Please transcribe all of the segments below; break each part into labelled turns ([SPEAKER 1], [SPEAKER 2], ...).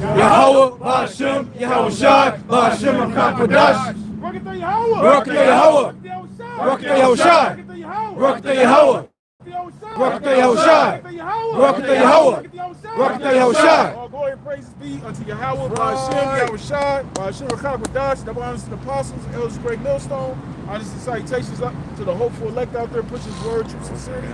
[SPEAKER 1] Yahweh, Ba'ashem, Yahweh Shai, Ba'ashem, HaKadosh.
[SPEAKER 2] Barakatah Yahweh.
[SPEAKER 1] Barakatah Yahweh. Barakatah Yahweh Shai. Barakatah Yahweh. Barakatah Yahweh Shai. Barakatah Yahweh. Barakatah Yahweh Shai.
[SPEAKER 2] All glory and praises be unto Yahweh, Ba'ashem, Yahweh Shai, Ba'ashem, HaKadosh. Double honors to the apostles, elders, great millstone. Honors and salutations up to the hopeful elect out there pushing his word, true sincerity.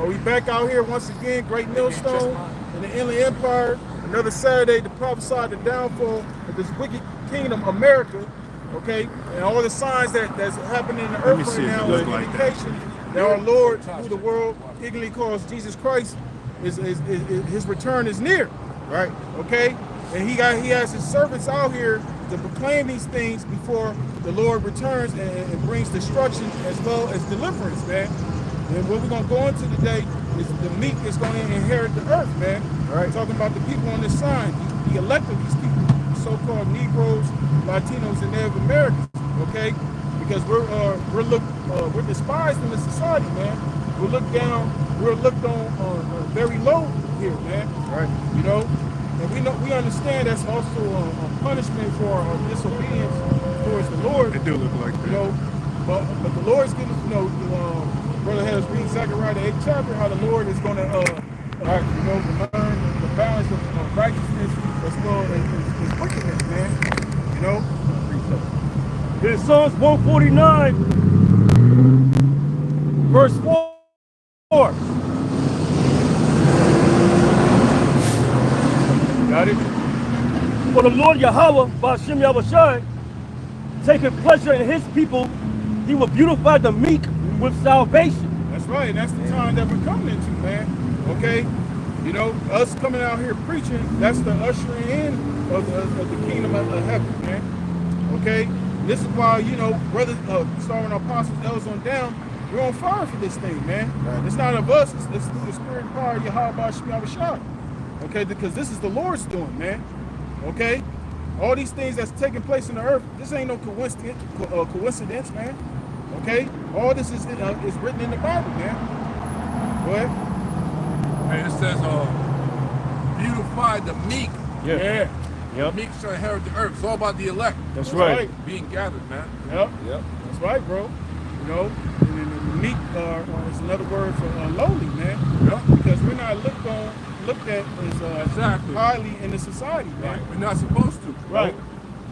[SPEAKER 2] We back out here once again, great millstone in the Inland Empire. Another Saturday to prophesy the downfall of this wicked kingdom, America. Okay, and all the signs that's happening in the earth right now is an indication that our Lord, who the world ignorantly calls Jesus Christ, his return is near. Right. Okay, and he has his servants out here to proclaim these things before the Lord returns and brings destruction as well as deliverance, man. And what we're gonna go into today is the meek is going to inherit the earth, man. Right. We're talking about the people on this side, the elect of these people, so-called Negroes, Latinos, and Native Americans. Okay, because we're despised in the society, man. We're looked down. We're looked on very low here, man. Right. You know, and we understand that's also a punishment for our disobedience towards the Lord.
[SPEAKER 3] It do look like that.
[SPEAKER 2] You know, but the Lord's giving, you know, Brother has read Zechariah the 8th chapter, how the Lord is going to, you know, learn the balance of righteousness as well as wickedness, man. You know.
[SPEAKER 4] In Psalms 149, verse 4.
[SPEAKER 2] Got it?
[SPEAKER 4] For the Lord Yahweh, Ba'ashem Yahweh Shai, taking pleasure in his people, he will beautify the meek with salvation.
[SPEAKER 2] That's right. That's the time that we're coming into, man. Okay? You know, us coming out here preaching, that's the ushering in of the kingdom of heaven, man. Okay? This is why, you know, brothers, starting our apostles, elders on down, we're on fire for this thing, man. Right. It's not of us, it's through the spirit and power of Yahweh Shai. Okay? Because this is the Lord's doing, man. Okay? All these things that's taking place in the earth, this ain't no coincidence, man. Okay? All this is written in the Bible, man. Go ahead.
[SPEAKER 3] And it says, beautify the meek.
[SPEAKER 2] Yeah.
[SPEAKER 3] The meek shall inherit the earth. It's all about the elect.
[SPEAKER 4] That's right.
[SPEAKER 3] Being gathered, man.
[SPEAKER 2] Yep. That's right, bro. You know, and the meek is another word for lowly, man.
[SPEAKER 3] Yep.
[SPEAKER 2] Because we're not looked at as
[SPEAKER 3] exactly
[SPEAKER 2] highly in the society, man.
[SPEAKER 3] Right. We're not supposed to.
[SPEAKER 2] Right.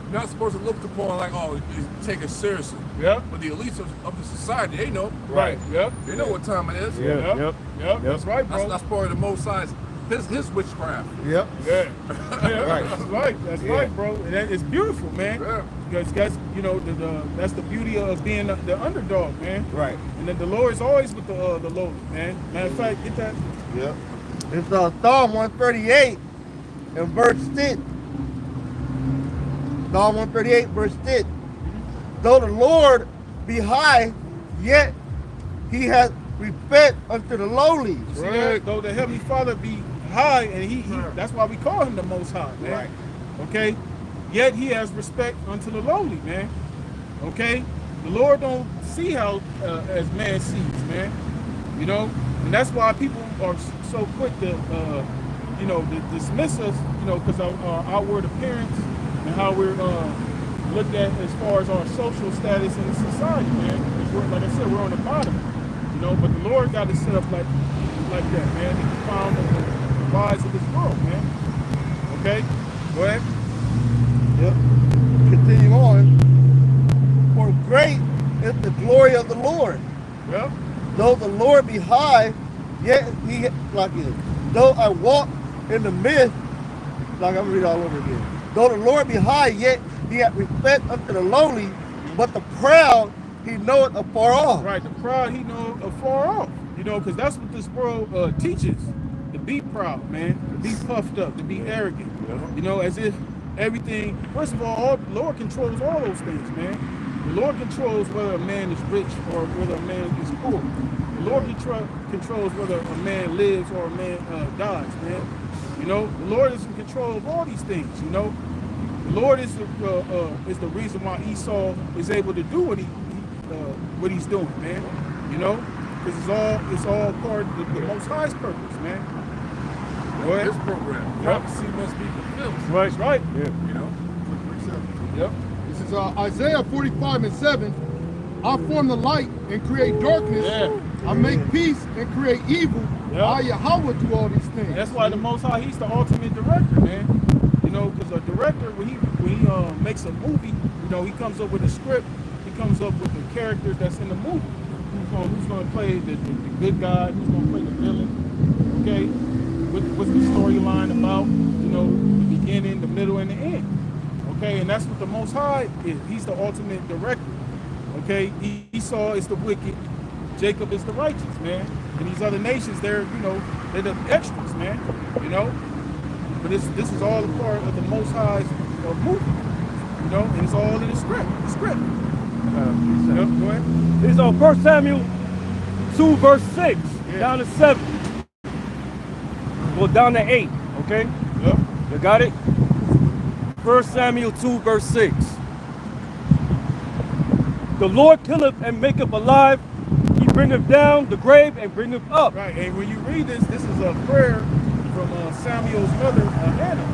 [SPEAKER 3] We're not supposed to look upon like, oh, take it seriously.
[SPEAKER 2] Yeah.
[SPEAKER 3] But the elites of the society, they know.
[SPEAKER 2] Right. Yep.
[SPEAKER 3] They know what time it is.
[SPEAKER 2] Yep. That's right, bro.
[SPEAKER 3] That's part of the Most High's his witchcraft.
[SPEAKER 2] Yep. Yeah. Right. That's right, bro. And it's beautiful, man.
[SPEAKER 3] Yeah.
[SPEAKER 2] Because that's, you know, that's the beauty of being the underdog, man.
[SPEAKER 5] Right.
[SPEAKER 2] And then the Lord is always with the lowly, man. Matter of fact, get that.
[SPEAKER 5] Yep. It's Psalm 138 and verse 6. Psalm 138 verse 6. Though the Lord be high, yet he has respect unto the lowly.
[SPEAKER 2] Right. Though the Heavenly Father be high, and he that's why we call him the Most High, man.
[SPEAKER 5] Right.
[SPEAKER 2] Okay? Yet he has respect unto the lowly, man. Okay? The Lord don't see how as man sees, man. You know? And that's why people are so quick to, you know, to dismiss us, you know, because of our outward appearance and how we're looked at as far as our social status in society, man. We're, like I said, we're on the bottom, you know, but the Lord got it set up like that, man. He found the wise of this world, man. Okay? Go ahead.
[SPEAKER 5] Yep. Continue on. For great is the glory of the Lord.
[SPEAKER 2] Yep.
[SPEAKER 5] Though the Lord be high, yet he, like it. Though I walk in the midst, like I'm reading all over again. Though the Lord be high, yet he hath respect unto the lowly, but the proud he knoweth afar off.
[SPEAKER 2] Right, the proud he knoweth afar off. You know, because that's what this world teaches. To be proud, man. To be puffed up, to be arrogant. You know, as if everything, first of all, the Lord controls all those things, man. The Lord controls whether a man is rich or whether a man is poor. The Lord controls whether a man lives or a man dies, man. You know, the Lord is in control of all these things, you know. The Lord is the reason why Esau is able to do what he's doing, man. You know, because it's all part of the Most High's purpose, man. Go ahead.
[SPEAKER 3] His program. Prophecy must be fulfilled.
[SPEAKER 4] Right.
[SPEAKER 2] That's right.
[SPEAKER 4] Yeah.
[SPEAKER 3] You know?
[SPEAKER 2] Yep.
[SPEAKER 1] This is Isaiah 45:7. I form the light and create darkness.
[SPEAKER 2] Yeah.
[SPEAKER 1] I make peace and create evil.
[SPEAKER 2] Yep.
[SPEAKER 1] I, Yahweh, do all these things.
[SPEAKER 2] And that's why the Most High, he's the ultimate director, man. You know, because a director, when he makes a movie, you know, he comes up with a script. He comes up with the characters that's in the movie. Who's going to play the good guy? Who's going to play the villain? Okay, what's the storyline about? You know, the beginning, the middle, and the end. Okay, and that's what the Most High is. He's the ultimate director. Okay, Esau is the wicked, Jacob is the righteous, man. And these other nations, they're the extras, man. You know, but this is all a part of the Most High's movie. You know, and it's all in the script. The script. Yep, go ahead.
[SPEAKER 4] It's on 1 Samuel 2 verse 6 down to 7. Go down to 8. Okay.
[SPEAKER 2] Yep.
[SPEAKER 4] You got it? 1 Samuel 2 verse 6. The Lord killeth and maketh alive. He bringeth down the grave and bringeth up.
[SPEAKER 2] Right, and when you read this is a prayer from Samuel's mother, Hannah.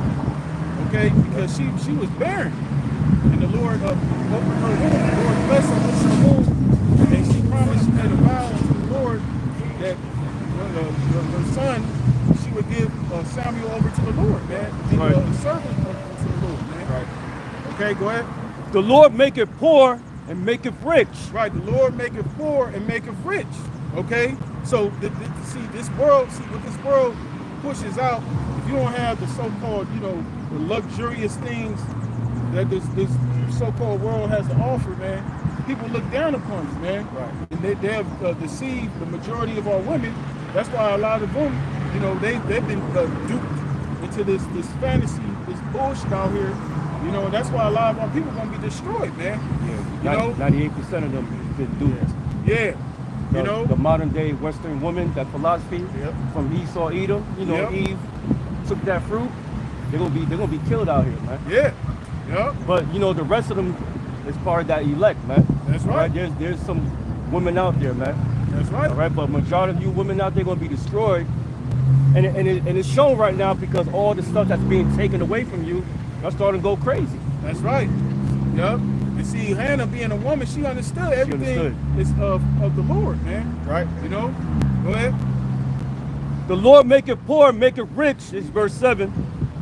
[SPEAKER 2] Okay, because she was barren, and the Lord opened her womb. The Lord blessed her with her womb, and she promised, she made a vow to the Lord that her son, she would give Samuel over to the Lord, man, to be a servant to the Lord, man. Right. Okay, go ahead.
[SPEAKER 4] The Lord maketh poor and maketh rich.
[SPEAKER 2] Right, the Lord maketh poor and maketh rich. Okay, so see what this world pushes out. If you don't have the so-called, the luxurious things that this so-called world has to offer, man, people look down upon us, man. Right. And they have deceived the majority of our women. That's why a lot of them, they've been duped into this fantasy, this bullshit out here. You know, that's why a lot of our people are gonna be destroyed, man. Yeah.
[SPEAKER 4] 98% of them have been duped.
[SPEAKER 2] Yeah.
[SPEAKER 4] The modern day Western woman, that philosophy from Esau, Edom, Eve took that fruit. They're gonna be killed out here, man.
[SPEAKER 2] Yeah. Yeah.
[SPEAKER 4] But the rest of them is part of that elect, man.
[SPEAKER 2] That's right.
[SPEAKER 4] There's some women out there, man.
[SPEAKER 2] That's right.
[SPEAKER 4] All right, but majority of you women out there gonna be destroyed, and it's shown right now because all the stuff that's being taken away from you, you're starting to go crazy.
[SPEAKER 2] That's right. Yep. And see, Hannah being a woman, she understood everything is of the Lord, man. Right. Go ahead.
[SPEAKER 4] The Lord maketh poor, maketh rich, is verse 7.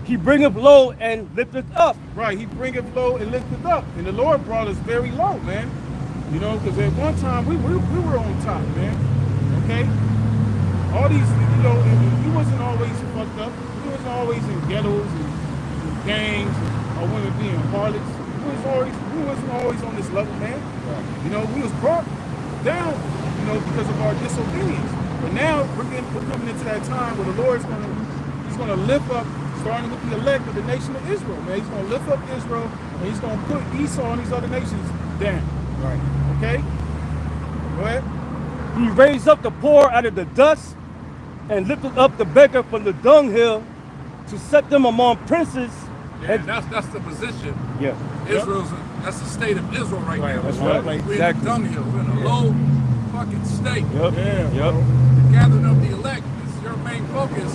[SPEAKER 4] He bringeth low and lifteth up.
[SPEAKER 2] Right, he bringeth low and lifteth up. And the Lord brought us very low, man. Because at one time we were on top, man. Okay? All these, he wasn't always fucked up. He wasn't always in ghettos and gangs or women being harlots. We wasn't always on this level, man. Right. We was brought down, because of our disobedience. But now we're coming into that time where the Lord's gonna lift up, starting with the elect of the nation of Israel, man. He's gonna lift up Israel and he's gonna put Esau and these other nations down. Right. Okay? Go ahead.
[SPEAKER 4] He raised up the poor out of the dust and lifted up the beggar from the dunghill to set them among princes.
[SPEAKER 3] Yeah, and that's the position.
[SPEAKER 4] Yeah.
[SPEAKER 3] That's the state of Israel right now.
[SPEAKER 4] That's right.
[SPEAKER 3] We're
[SPEAKER 4] Exactly.
[SPEAKER 3] in the dunghill. We're in a low fucking state.
[SPEAKER 4] Yep.
[SPEAKER 2] Yeah.
[SPEAKER 4] Yep.
[SPEAKER 3] The gathering of the elect is your main focus.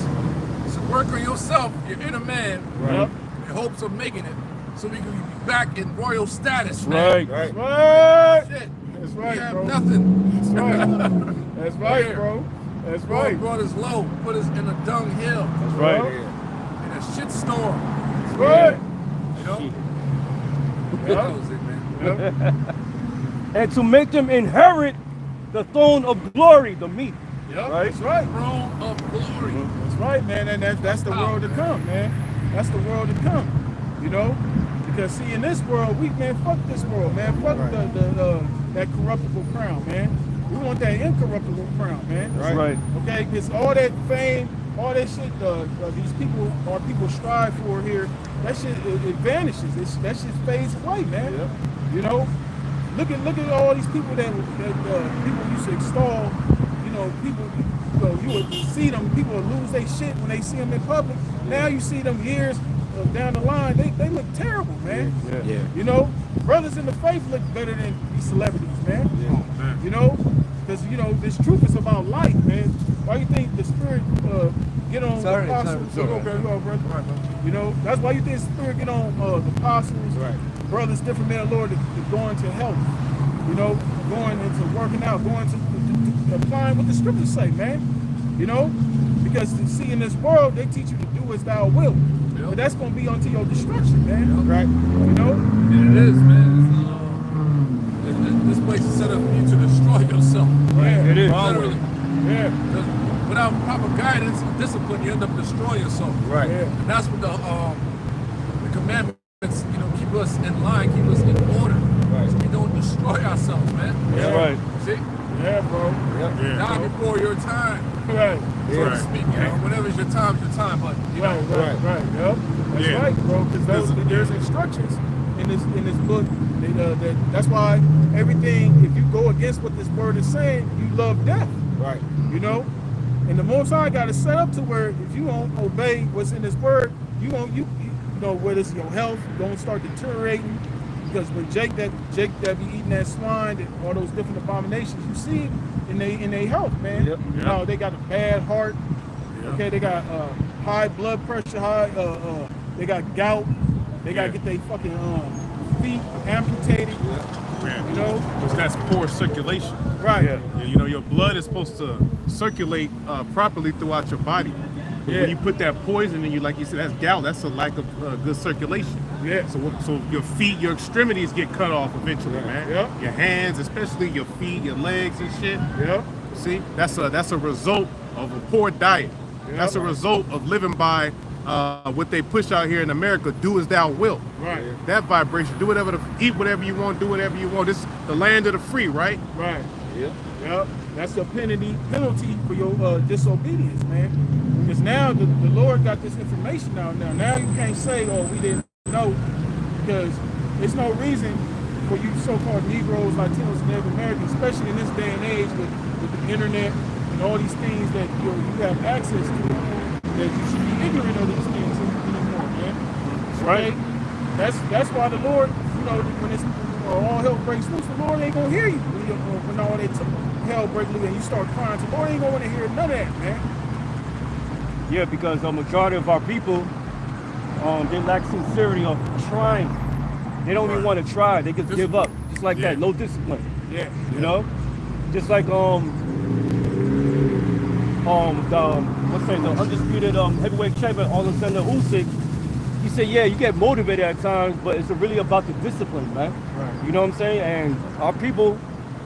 [SPEAKER 3] So work on yourself, your inner man,
[SPEAKER 2] Right.
[SPEAKER 3] in hopes of making it, so we can be back in royal status, man.
[SPEAKER 4] Right.
[SPEAKER 2] Right.
[SPEAKER 3] Shit.
[SPEAKER 2] That's right,
[SPEAKER 3] We have
[SPEAKER 2] bro.
[SPEAKER 3] nothing.
[SPEAKER 2] That's right. That's right, bro. That's right.
[SPEAKER 3] God brought us low, put us in a dunghill,
[SPEAKER 4] That's right.
[SPEAKER 3] in a shit storm.
[SPEAKER 2] That's right.
[SPEAKER 3] That was it, man.
[SPEAKER 4] And to make them inherit the throne of glory, the MEEK.
[SPEAKER 2] Yep.
[SPEAKER 4] Right.
[SPEAKER 2] That's right.
[SPEAKER 3] Throne of glory.
[SPEAKER 2] That's right, man. And that's the world to come, man. That's the world to come. Because see, in this world, fuck this world, man. Fuck that corruptible crown, man. We want that incorruptible crown, man.
[SPEAKER 4] That's right.
[SPEAKER 2] Okay, because all that fame, all that shit, these people, our people strive for here, that shit it vanishes. That shit fades away, man. Yep. Look at all these people that people used to extol. People, you would see them. People would lose their shit when they see them in public. Now you see them years down the line. They look terrible, man. Yeah. Brothers in the faith look better than these celebrities, man. Yeah. Because this truth is about life, man. why you think the Spirit get on the apostles? You know, that's why you think the Spirit get on the apostles, brothers, different men of the Lord to go into health. You know, going into working out, going to applying what the scriptures say, man. You know, because see, in this world they teach you to do as thou wilt, but that's gonna be unto your destruction, man. Right? You know,
[SPEAKER 3] and it is, man. This place is set up for you to destroy yourself.
[SPEAKER 2] Right?
[SPEAKER 4] It is.
[SPEAKER 3] Literally.
[SPEAKER 2] Yeah.
[SPEAKER 3] Without proper guidance and discipline, you end up destroying yourself.
[SPEAKER 2] Right. Yeah.
[SPEAKER 3] And that's what the commandments, you know, keep us in line, keep us in order. Right. So we don't destroy ourselves, man.
[SPEAKER 2] Yeah.
[SPEAKER 4] Right.
[SPEAKER 3] See?
[SPEAKER 2] Yeah, bro.
[SPEAKER 3] Not before your time.
[SPEAKER 2] Right.
[SPEAKER 3] So to speak, you know, whenever's your time, but you know.
[SPEAKER 2] Right. Yep. That's right, bro. Because there's instructions in this book. That's why everything, if you go against what this word is saying, you love death. Right. You know? And the Most High got it set up to where if you don't obey what's in this word, you know, whether it's your health, you're gonna start deteriorating. Because when Jake that be eating that swine and all those different abominations, you see it in their health, man. Yep. You know, they got a bad heart. Yep. Okay, they got high blood pressure, they got gout. They gotta get their fucking feet amputated.
[SPEAKER 6] Yeah.
[SPEAKER 2] You know,
[SPEAKER 6] because that's poor circulation.
[SPEAKER 2] Right.
[SPEAKER 6] Yeah. You know, your blood is supposed to circulate properly throughout your body. But when you put that poison in you, like you said, that's gout. That's a lack of good circulation.
[SPEAKER 2] Yeah.
[SPEAKER 6] So your feet, your extremities get cut off eventually, man.
[SPEAKER 2] Yep.
[SPEAKER 6] Your hands, especially your feet, your legs and shit.
[SPEAKER 2] Yep.
[SPEAKER 6] See, that's a result of a poor diet. Yep. That's a result of living by what they push out here in America, do as thou wilt.
[SPEAKER 2] Right.
[SPEAKER 6] That vibration, do whatever, eat whatever you want, do whatever you want. This is the land of the free, right?
[SPEAKER 2] Right. Yep. Yep. That's the penalty for your disobedience, man. Because now the Lord got this information out now. Now you can't say, oh, we didn't know, because there's no reason for you so-called Negroes, Latinos, and Native Americans, especially in this day and age with the internet and all these things that you have access to, that you should be ignorant of these things anymore, man. Right? That's why the Lord, you know, when it's all hell breaks loose, the Lord ain't gonna hear you when all that hell breaks loose and you start crying. The Lord ain't gonna want to hear none of that, man.
[SPEAKER 4] Yeah, because the majority of our people, they lack sincerity of trying. They don't even want to try. They just give up, just like that. No discipline.
[SPEAKER 2] Yeah.
[SPEAKER 4] You know, just like the undisputed heavyweight champion, Alexander Usyk. He said, yeah, you get motivated at times, but it's really about the discipline, man. Right. You know what I'm saying? And our people,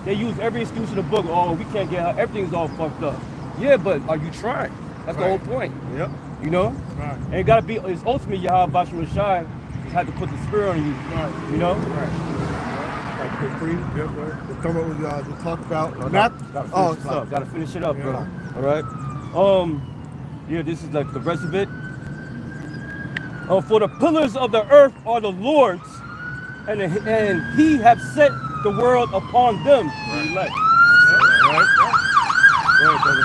[SPEAKER 4] they use every excuse in the book. Oh, we can't get out. Everything's all fucked up. Yeah, but are you trying? That's the whole point.
[SPEAKER 2] Yep.
[SPEAKER 4] You know?
[SPEAKER 2] Right.
[SPEAKER 4] And it gotta be, it's ultimately Yahweh Bashar Rashai had to put the spirit on you. Right. You know?
[SPEAKER 5] Right. Like quick free. Yep, right. The thumb up we just talked about.
[SPEAKER 4] Gotta finish it up, bro. All right. Yeah, this is like the rest of it. For the pillars of the earth are the Lord's, and he have set the world upon them. Right. Right.
[SPEAKER 5] Right, brother.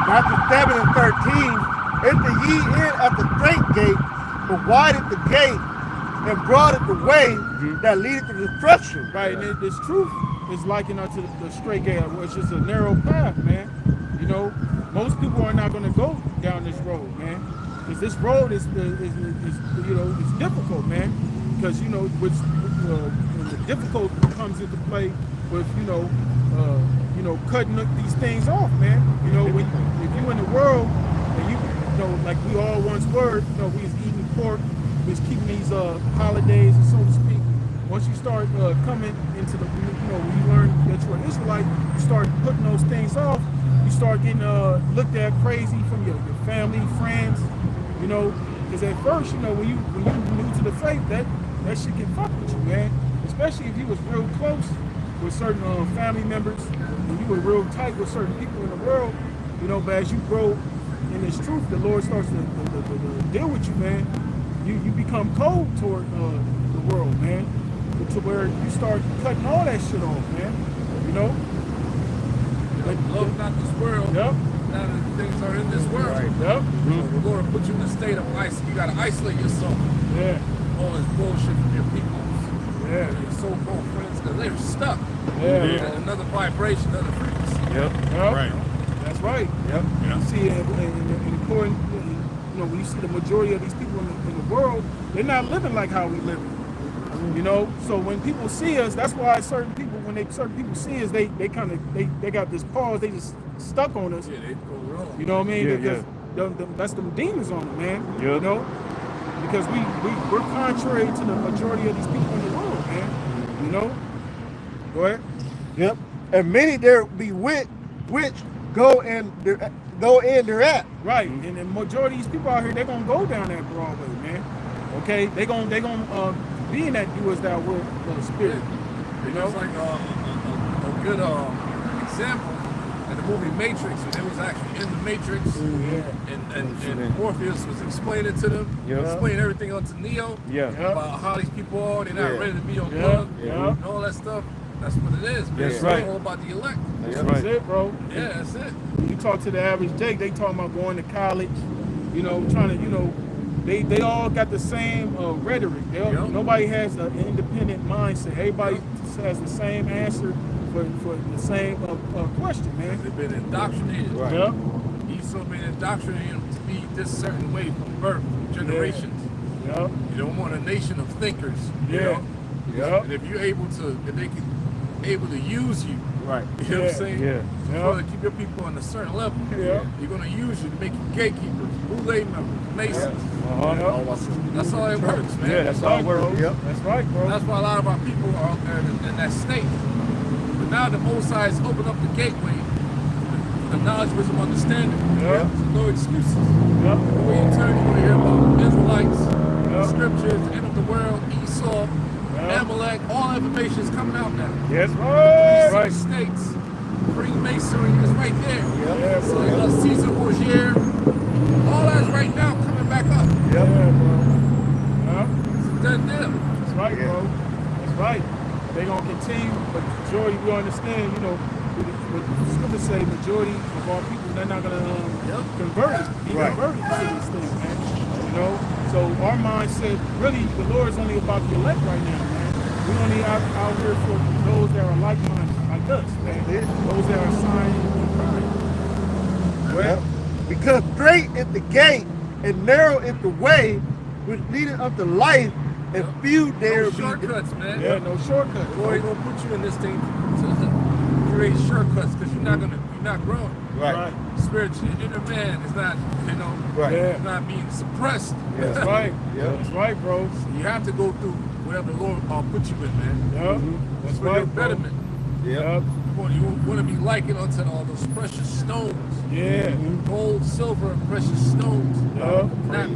[SPEAKER 5] Matthew 7 and 13. Enter ye in at the straight gate, but wide at the gate, and broad at the way that leadeth to destruction.
[SPEAKER 2] Right, and this truth is likened unto the straight gate, which is a narrow path, man. You know, most people are not going to go down this road, man, because this road is you know, it's difficult, man. Because you know, when the difficulty comes into play with you know, cutting these things off, man. You know, if you in the world and you know, like we all once were, you know, we was eating pork, we was keeping these holidays, and so to speak. Once you start coming into the, you know, when you learn that you're an Israelite, you start putting those things off. You start getting looked at crazy from your family, friends, you know, because at first, you know, when you new to the faith, that shit can fuck with you, man. Especially if you was real close with certain family members, and you were real tight with certain people in the world, you know. But as you grow in this truth, the Lord starts to deal with you, man. You become cold toward the world, man, to where you start cutting all that shit off, man. You know.
[SPEAKER 3] But love not this world.
[SPEAKER 2] Yep.
[SPEAKER 3] Now that things are in this world.
[SPEAKER 2] Right. Yep.
[SPEAKER 3] We're going to put you in a state of ice. You got to isolate yourself.
[SPEAKER 2] Yeah.
[SPEAKER 3] All this bullshit from your people. your so-called friends, because they're stuck in another vibration, another frequency.
[SPEAKER 6] Right.
[SPEAKER 2] That's right.
[SPEAKER 5] Yep.
[SPEAKER 2] You see, and according, you know, when you see the majority of these people in the world, they're not living like how we live. You know, so when people see us, that's why certain people see us, they got this pause, they just stuck on us.
[SPEAKER 3] Yeah, they go wrong.
[SPEAKER 2] You know what I mean?
[SPEAKER 4] Yeah,
[SPEAKER 2] Because that's them demons on them, man.
[SPEAKER 4] Yeah.
[SPEAKER 2] You know, because we're contrary to the majority of these people in the world, man. You know. Go ahead.
[SPEAKER 5] Yep. And many there be which go in their at.
[SPEAKER 2] Right, and the majority of these people out here, they're gonna go down that Broadway, man. Okay, they gonna be in that do as thou wilt spirit. You know,
[SPEAKER 3] It's like a good example in the movie Matrix, when they was actually in the Matrix, and Morpheus was explaining to them, explaining everything onto Neo about how these people are, they're not ready to be on drugs, and all that stuff. That's what it is, man.
[SPEAKER 4] That's
[SPEAKER 3] It's
[SPEAKER 4] right.
[SPEAKER 3] all about the elect.
[SPEAKER 2] that's it, bro.
[SPEAKER 3] Yeah, that's it.
[SPEAKER 2] You talk to the average Jake, they talking about going to college, you know, trying to, you know, they all got the same rhetoric. Nobody has an independent mindset. Everybody has the same answer for the same question, man.
[SPEAKER 3] They've been indoctrinated.
[SPEAKER 2] Right. Yep.
[SPEAKER 3] Esau been indoctrinated to be this certain way from birth, generations.
[SPEAKER 2] Yep.
[SPEAKER 3] You don't want a nation of thinkers. You
[SPEAKER 2] Yeah.
[SPEAKER 3] know?
[SPEAKER 2] Yep.
[SPEAKER 3] And if you're able to use you,
[SPEAKER 5] Right.
[SPEAKER 3] you know what I'm saying?
[SPEAKER 4] Yeah.
[SPEAKER 3] To keep your people on a certain level,
[SPEAKER 2] Yeah.
[SPEAKER 3] you're gonna use you to make you gatekeepers, boule members, masons. That's how it works, man.
[SPEAKER 4] Yeah, that's how it works.
[SPEAKER 5] Yep.
[SPEAKER 2] That's right, bro.
[SPEAKER 3] That's why a lot of our people are out there in that state. But now the Most High has opened up the gateway for the knowledge, wisdom, understanding.
[SPEAKER 2] Yeah.
[SPEAKER 3] So no excuses.
[SPEAKER 2] Yep.
[SPEAKER 3] When you turn, you're gonna hear about Israelites, scriptures, the end of the world, Esau, Amalek, all information is coming out now.
[SPEAKER 2] Yes, right.
[SPEAKER 3] Right. States, Freemasonry is right there.
[SPEAKER 2] Yeah,
[SPEAKER 3] So
[SPEAKER 2] bro.
[SPEAKER 3] you got Caesar Borgia, all that's right now coming back up.
[SPEAKER 2] Yeah, bro. Yeah.
[SPEAKER 3] It's a done deal.
[SPEAKER 2] That's right, bro. That's right. They're gonna continue, but the majority, we understand, you know, what the scriptures say, majority of our people, they're not gonna convert, be converted to these things, man. You know, so our mindset, really, the Lord is only about the elect right now, man. We only out here for those that are like-minded, like us, man. Those that are signed in Christ.
[SPEAKER 5] Well, because straight is the gate and narrow is the way which leadeth unto life, and few there
[SPEAKER 3] No
[SPEAKER 5] be.
[SPEAKER 3] shortcuts, man.
[SPEAKER 2] Yeah, no shortcuts.
[SPEAKER 3] The Lord ain't gonna put you in this thing to create shortcuts because you're not growing.
[SPEAKER 2] Right.
[SPEAKER 3] Spiritually, your inner man is not, you know,
[SPEAKER 5] Right.
[SPEAKER 2] Yeah.
[SPEAKER 3] is not being suppressed.
[SPEAKER 2] That's right.
[SPEAKER 5] Yeah.
[SPEAKER 2] That's right, bro.
[SPEAKER 3] You have to go through whatever the Lord put you in, man.
[SPEAKER 2] Yeah. That's
[SPEAKER 3] For your
[SPEAKER 2] right, bro.
[SPEAKER 3] betterment.
[SPEAKER 2] Yeah.
[SPEAKER 3] You want to be likened unto all those precious stones.
[SPEAKER 2] Yeah.
[SPEAKER 3] Gold, silver, and precious stones.
[SPEAKER 2] Yeah.
[SPEAKER 3] Not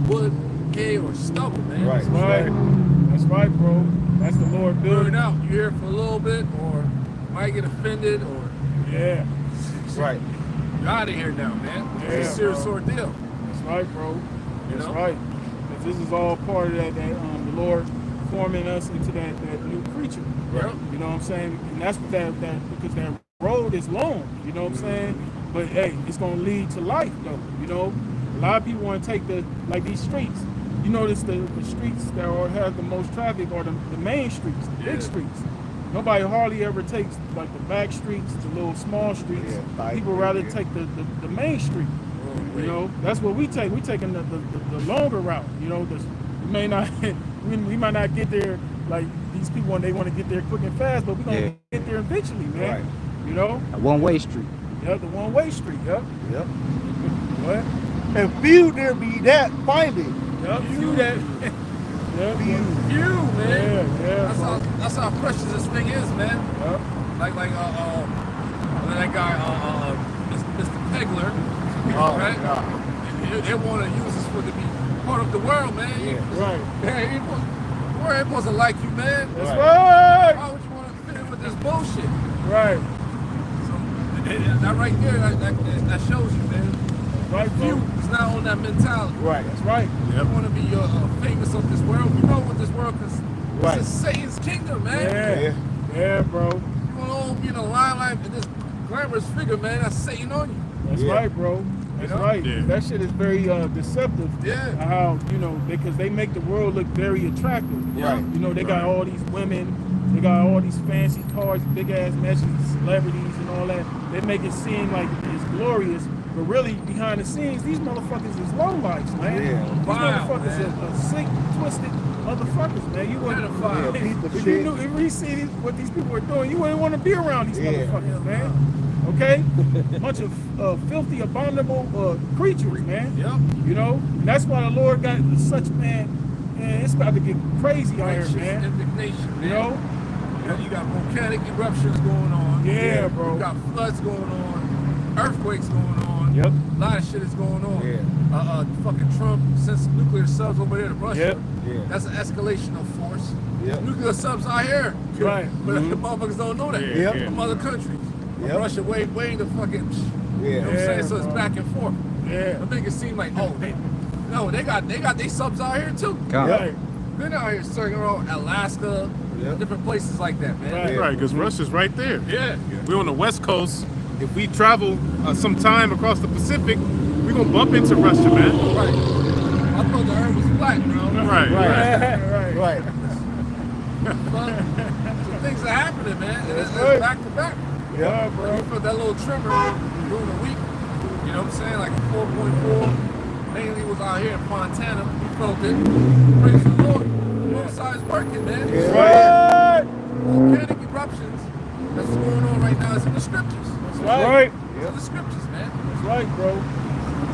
[SPEAKER 3] wood, hay, or stubble, man.
[SPEAKER 5] Right.
[SPEAKER 2] That's right. That's right, bro. That's the Lord
[SPEAKER 3] Burn
[SPEAKER 2] building.
[SPEAKER 3] out. You hear it for a little bit, or might get offended, or
[SPEAKER 2] Yeah.
[SPEAKER 5] Right.
[SPEAKER 3] you're out of here now, man.
[SPEAKER 2] Yeah,
[SPEAKER 3] It's a serious
[SPEAKER 2] bro.
[SPEAKER 3] ordeal.
[SPEAKER 2] That's right, bro.
[SPEAKER 3] You
[SPEAKER 2] That's
[SPEAKER 3] know?
[SPEAKER 2] right. 'Cause this is all part of that the Lord forming us into that new creature.
[SPEAKER 3] Right.
[SPEAKER 2] You know what I'm saying? And that's what that because that road is long. You know what I'm saying? But hey, it's gonna lead to life though. You know, a lot of people want to take these streets. You notice the streets that have the most traffic are the main streets, the big streets. Nobody hardly ever takes like the back streets, the little small streets.
[SPEAKER 5] Yeah,
[SPEAKER 2] People rather take the main street. You know, that's what we take. We taking the longer route. You know, we may not we might not get there like these people when they want to get there quick and fast, but we're gonna get there eventually, man.
[SPEAKER 5] Right.
[SPEAKER 2] You know?
[SPEAKER 1] A one-way street.
[SPEAKER 2] Yeah, the one-way street. Yep.
[SPEAKER 5] Yep.
[SPEAKER 2] What?
[SPEAKER 5] And few there be that find it.
[SPEAKER 2] Yep. You that. Yeah.
[SPEAKER 3] You, man.
[SPEAKER 2] Yeah.
[SPEAKER 3] That's how precious this thing is, man.
[SPEAKER 2] Yep.
[SPEAKER 3] Like that guy, Mr. Pegler, right? They want to use us for to be part of the world, man.
[SPEAKER 2] Right.
[SPEAKER 3] The world ain't supposed to like you, man.
[SPEAKER 2] That's right.
[SPEAKER 3] Why would you want to fit in with this bullshit?
[SPEAKER 2] Right.
[SPEAKER 3] So that right there, that shows you, man.
[SPEAKER 2] Right,
[SPEAKER 3] Few
[SPEAKER 2] bro.
[SPEAKER 3] is not on that mentality.
[SPEAKER 5] Right.
[SPEAKER 2] That's right.
[SPEAKER 3] You want to be famous of this world. You know what this world is.
[SPEAKER 5] Right.
[SPEAKER 3] This is Satan's kingdom, man.
[SPEAKER 2] Yeah. Yeah, bro.
[SPEAKER 3] You want to all be in the limelight and this glamorous figure, man. That's Satan on you.
[SPEAKER 2] That's right, bro. That's right.
[SPEAKER 6] Yeah.
[SPEAKER 2] That shit is very deceptive.
[SPEAKER 3] Yeah.
[SPEAKER 2] How, you know, because they make the world look very attractive.
[SPEAKER 3] Right.
[SPEAKER 2] You know, they got all these women, they got all these fancy cars, big ass mansions, celebrities and all that. They make it seem like it's glorious, but really behind the scenes, these motherfuckers is lowlifes, man.
[SPEAKER 5] Yeah.
[SPEAKER 2] These
[SPEAKER 3] Wow,
[SPEAKER 2] motherfuckers are sick, twisted motherfuckers, man. You wouldn't,
[SPEAKER 3] Pedophile.
[SPEAKER 2] if you knew, if you see what these people are doing, you wouldn't want to be around these motherfuckers, man. Okay? Bunch of filthy, abominable creatures, man.
[SPEAKER 3] Yep.
[SPEAKER 2] You know? And that's why the Lord got such, man, it's about to get crazy out here,
[SPEAKER 3] Righteous
[SPEAKER 2] man.
[SPEAKER 3] indignation, man.
[SPEAKER 2] You know?
[SPEAKER 3] You got volcanic eruptions going on.
[SPEAKER 2] Yeah, bro.
[SPEAKER 3] You got floods going on, earthquakes going on.
[SPEAKER 4] Yep.
[SPEAKER 3] A lot of shit is going on.
[SPEAKER 5] Yeah.
[SPEAKER 3] Fucking Trump sent some nuclear subs over there to Russia.
[SPEAKER 4] Yep.
[SPEAKER 5] Yeah.
[SPEAKER 3] That's an escalation of force.
[SPEAKER 5] Yep.
[SPEAKER 3] Nuclear subs out here.
[SPEAKER 2] Right.
[SPEAKER 3] But the motherfuckers don't know that.
[SPEAKER 6] Yeah, yeah.
[SPEAKER 3] From other countries.
[SPEAKER 5] Yep.
[SPEAKER 3] Russia way the fucking,
[SPEAKER 5] Yeah.
[SPEAKER 3] you know what I'm saying? So it's
[SPEAKER 2] bro.
[SPEAKER 3] back and forth.
[SPEAKER 2] Yeah.
[SPEAKER 3] I make it seem like, oh, they got their subs out here too.
[SPEAKER 2] Right.
[SPEAKER 3] Been out here circling around Alaska,
[SPEAKER 5] Yep.
[SPEAKER 3] different places like that, man.
[SPEAKER 2] Right.
[SPEAKER 6] Right, because Russia's right there.
[SPEAKER 3] Yeah.
[SPEAKER 6] We're on the West Coast. If we travel some time across the Pacific, we're gonna bump into Russia, man.
[SPEAKER 3] Right. I thought the earth was flat, bro.
[SPEAKER 6] Right,
[SPEAKER 2] Right.
[SPEAKER 5] Right.
[SPEAKER 3] But some things are happening, man. And it's
[SPEAKER 2] right.
[SPEAKER 3] back to back.
[SPEAKER 2] Yeah,
[SPEAKER 3] Bro,
[SPEAKER 2] bro.
[SPEAKER 3] you felt that little tremor during the week. You know what I'm saying? Like a 4.4. Mainly was out here in Fontana. We felt it. Praise the Lord. Both sides working, man.
[SPEAKER 2] Right.
[SPEAKER 3] Volcanic eruptions. That's what's going on right now. It's in the scriptures.
[SPEAKER 2] That's
[SPEAKER 4] Right.
[SPEAKER 2] right.
[SPEAKER 3] It's in the scriptures, man.
[SPEAKER 2] That's right, bro.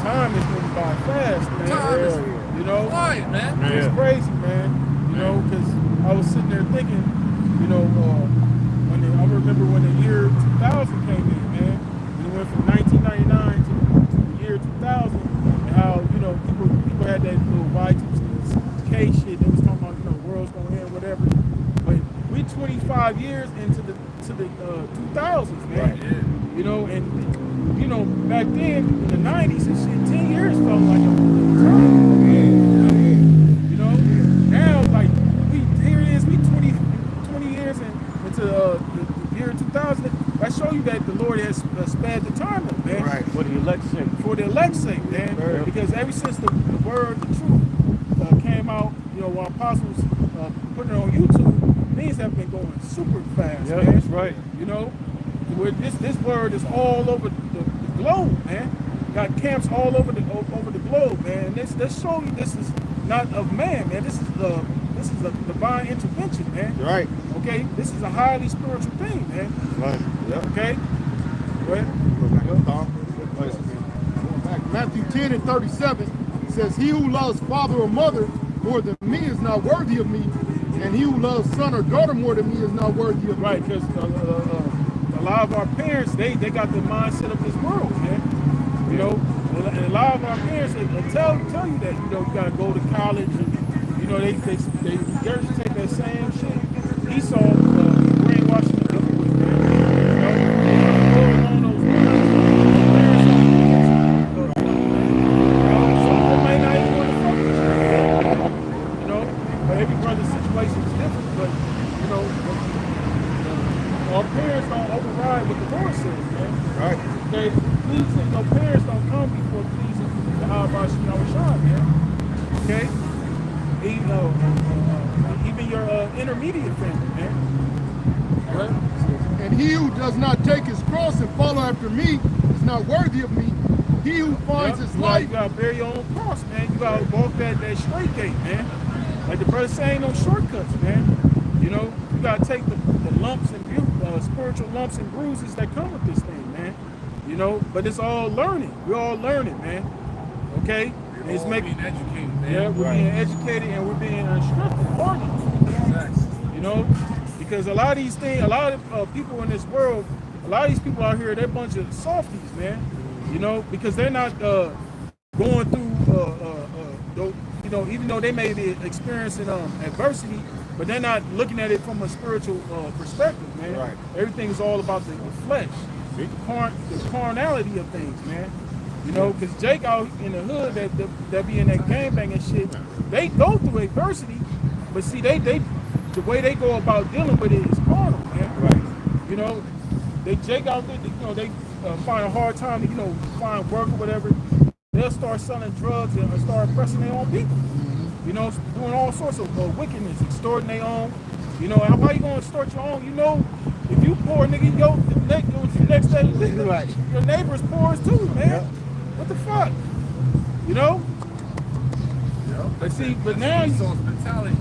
[SPEAKER 2] Time is moving by fast, man.
[SPEAKER 3] Time is
[SPEAKER 2] You know?
[SPEAKER 3] flying, man.
[SPEAKER 2] It's crazy, man. You know, because I was sitting there thinking, you know, I remember when the year 2000 came in, man. And it went from 1999 to the year 2000, and how, you know, people had that little Y2K shit. They was talking about, you know, world's gonna end, whatever. But we 25 years into the 2000s, man.
[SPEAKER 3] Right. Yeah.
[SPEAKER 2] You know, and you know, back then in the 90s and shit, 10 years felt like a time. You know, now like here it is, we 20 years into the year 2000. That show you that the Lord has spared the time up, man.
[SPEAKER 5] Right.
[SPEAKER 4] For the election.
[SPEAKER 2] For the elect's sake, man.
[SPEAKER 4] Right.
[SPEAKER 2] Because ever since the word, the truth came out, you know, while apostles put it on YouTube, things have been going super fast,
[SPEAKER 4] Yeah,
[SPEAKER 2] man.
[SPEAKER 4] that's right.
[SPEAKER 2] You know, where this word is all over the globe, man. Got camps all over the globe, man. And this show you this is not of man, man. This is a divine intervention, man.
[SPEAKER 5] Right.
[SPEAKER 2] Okay, this is a highly spiritual thing, man.
[SPEAKER 5] Right. Yep.
[SPEAKER 2] Okay, go ahead.
[SPEAKER 1] Going back, Matthew 10 and 37 says, "He who loves father or mother more than me is not worthy of me, and he who loves son or daughter more than me is not worthy of me."
[SPEAKER 2] Right, because a lot of our parents, they got the mindset of this world, man. You know, and a lot of our parents they tell you that, you know, you gotta go to college, and you know they regurgitate that same shit. Esau brainwashing the other way, man. You know, they go along those lines. Some of them may not even want to fuck with you. You know, but every brother's situation is different. But you know, our parents don't override what the Lord says, man.
[SPEAKER 5] Right.
[SPEAKER 2] Okay, pleasing your parents don't come before pleasing the Halabashi Yahushua, man. Okay, even your intermediate family, man. Right?
[SPEAKER 1] And he who does not take his cross and follow after me is not worthy of me. He who finds his
[SPEAKER 2] You
[SPEAKER 1] life.
[SPEAKER 2] gotta bear your own cross, man. You gotta walk that straight gate, man. Like the brother saying, no shortcuts, man. You know, you gotta take the lumps and spiritual lumps and bruises that come with this thing, man. You know, but it's all learning. We're all learning, man. Okay?
[SPEAKER 3] We're all being educated, man.
[SPEAKER 2] Yeah, we're being educated and we're being instructed, pardon.
[SPEAKER 3] Facts.
[SPEAKER 2] You know, because a lot of these things, a lot of people in this world, a lot of these people out here, they're a bunch of softies, man. You know, because they're not going through, you know, even though they may be experiencing adversity, but they're not looking at it from a spiritual perspective, man.
[SPEAKER 5] Right.
[SPEAKER 2] Everything is all about the flesh, the carnality of things, man. You know, because Jake out in the hood that be in that gangbanging shit, they go through adversity, but see, the way they go about dealing with it is carnal, man.
[SPEAKER 5] Right.
[SPEAKER 2] You know, Jake out there, you know, they find a hard time to, you know, find work or whatever, they'll start selling drugs and start oppressing their own people. You know, doing all sorts of wickedness, extorting their own. You know, how you gonna extort your own? You know, if you poor nigga, your next day,
[SPEAKER 5] Right.
[SPEAKER 2] your neighbor's poor too, man.
[SPEAKER 5] Yeah.
[SPEAKER 2] What the fuck? You know? But see, but now you,
[SPEAKER 3] mentality.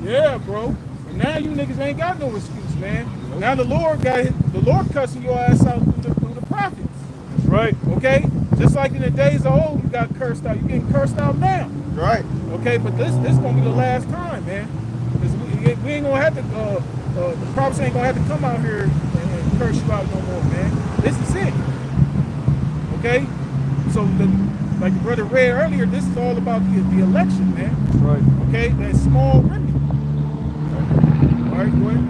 [SPEAKER 2] yeah, bro. And now you niggas ain't got no excuse, man. Now the Lord cussing your ass out through the prophets.
[SPEAKER 4] That's right.
[SPEAKER 2] Okay? Just like in the days of old, you got cursed out. You getting cursed out now.
[SPEAKER 5] Right.
[SPEAKER 2] Okay, but this gonna be the last time, man. Because we ain't gonna have to. The prophets ain't gonna have to come out here and curse you out no more, man. This is it. Okay? So like the brother read earlier, this is all about the election, man.
[SPEAKER 4] Right.
[SPEAKER 2] Okay, that small remnant. All right, go ahead.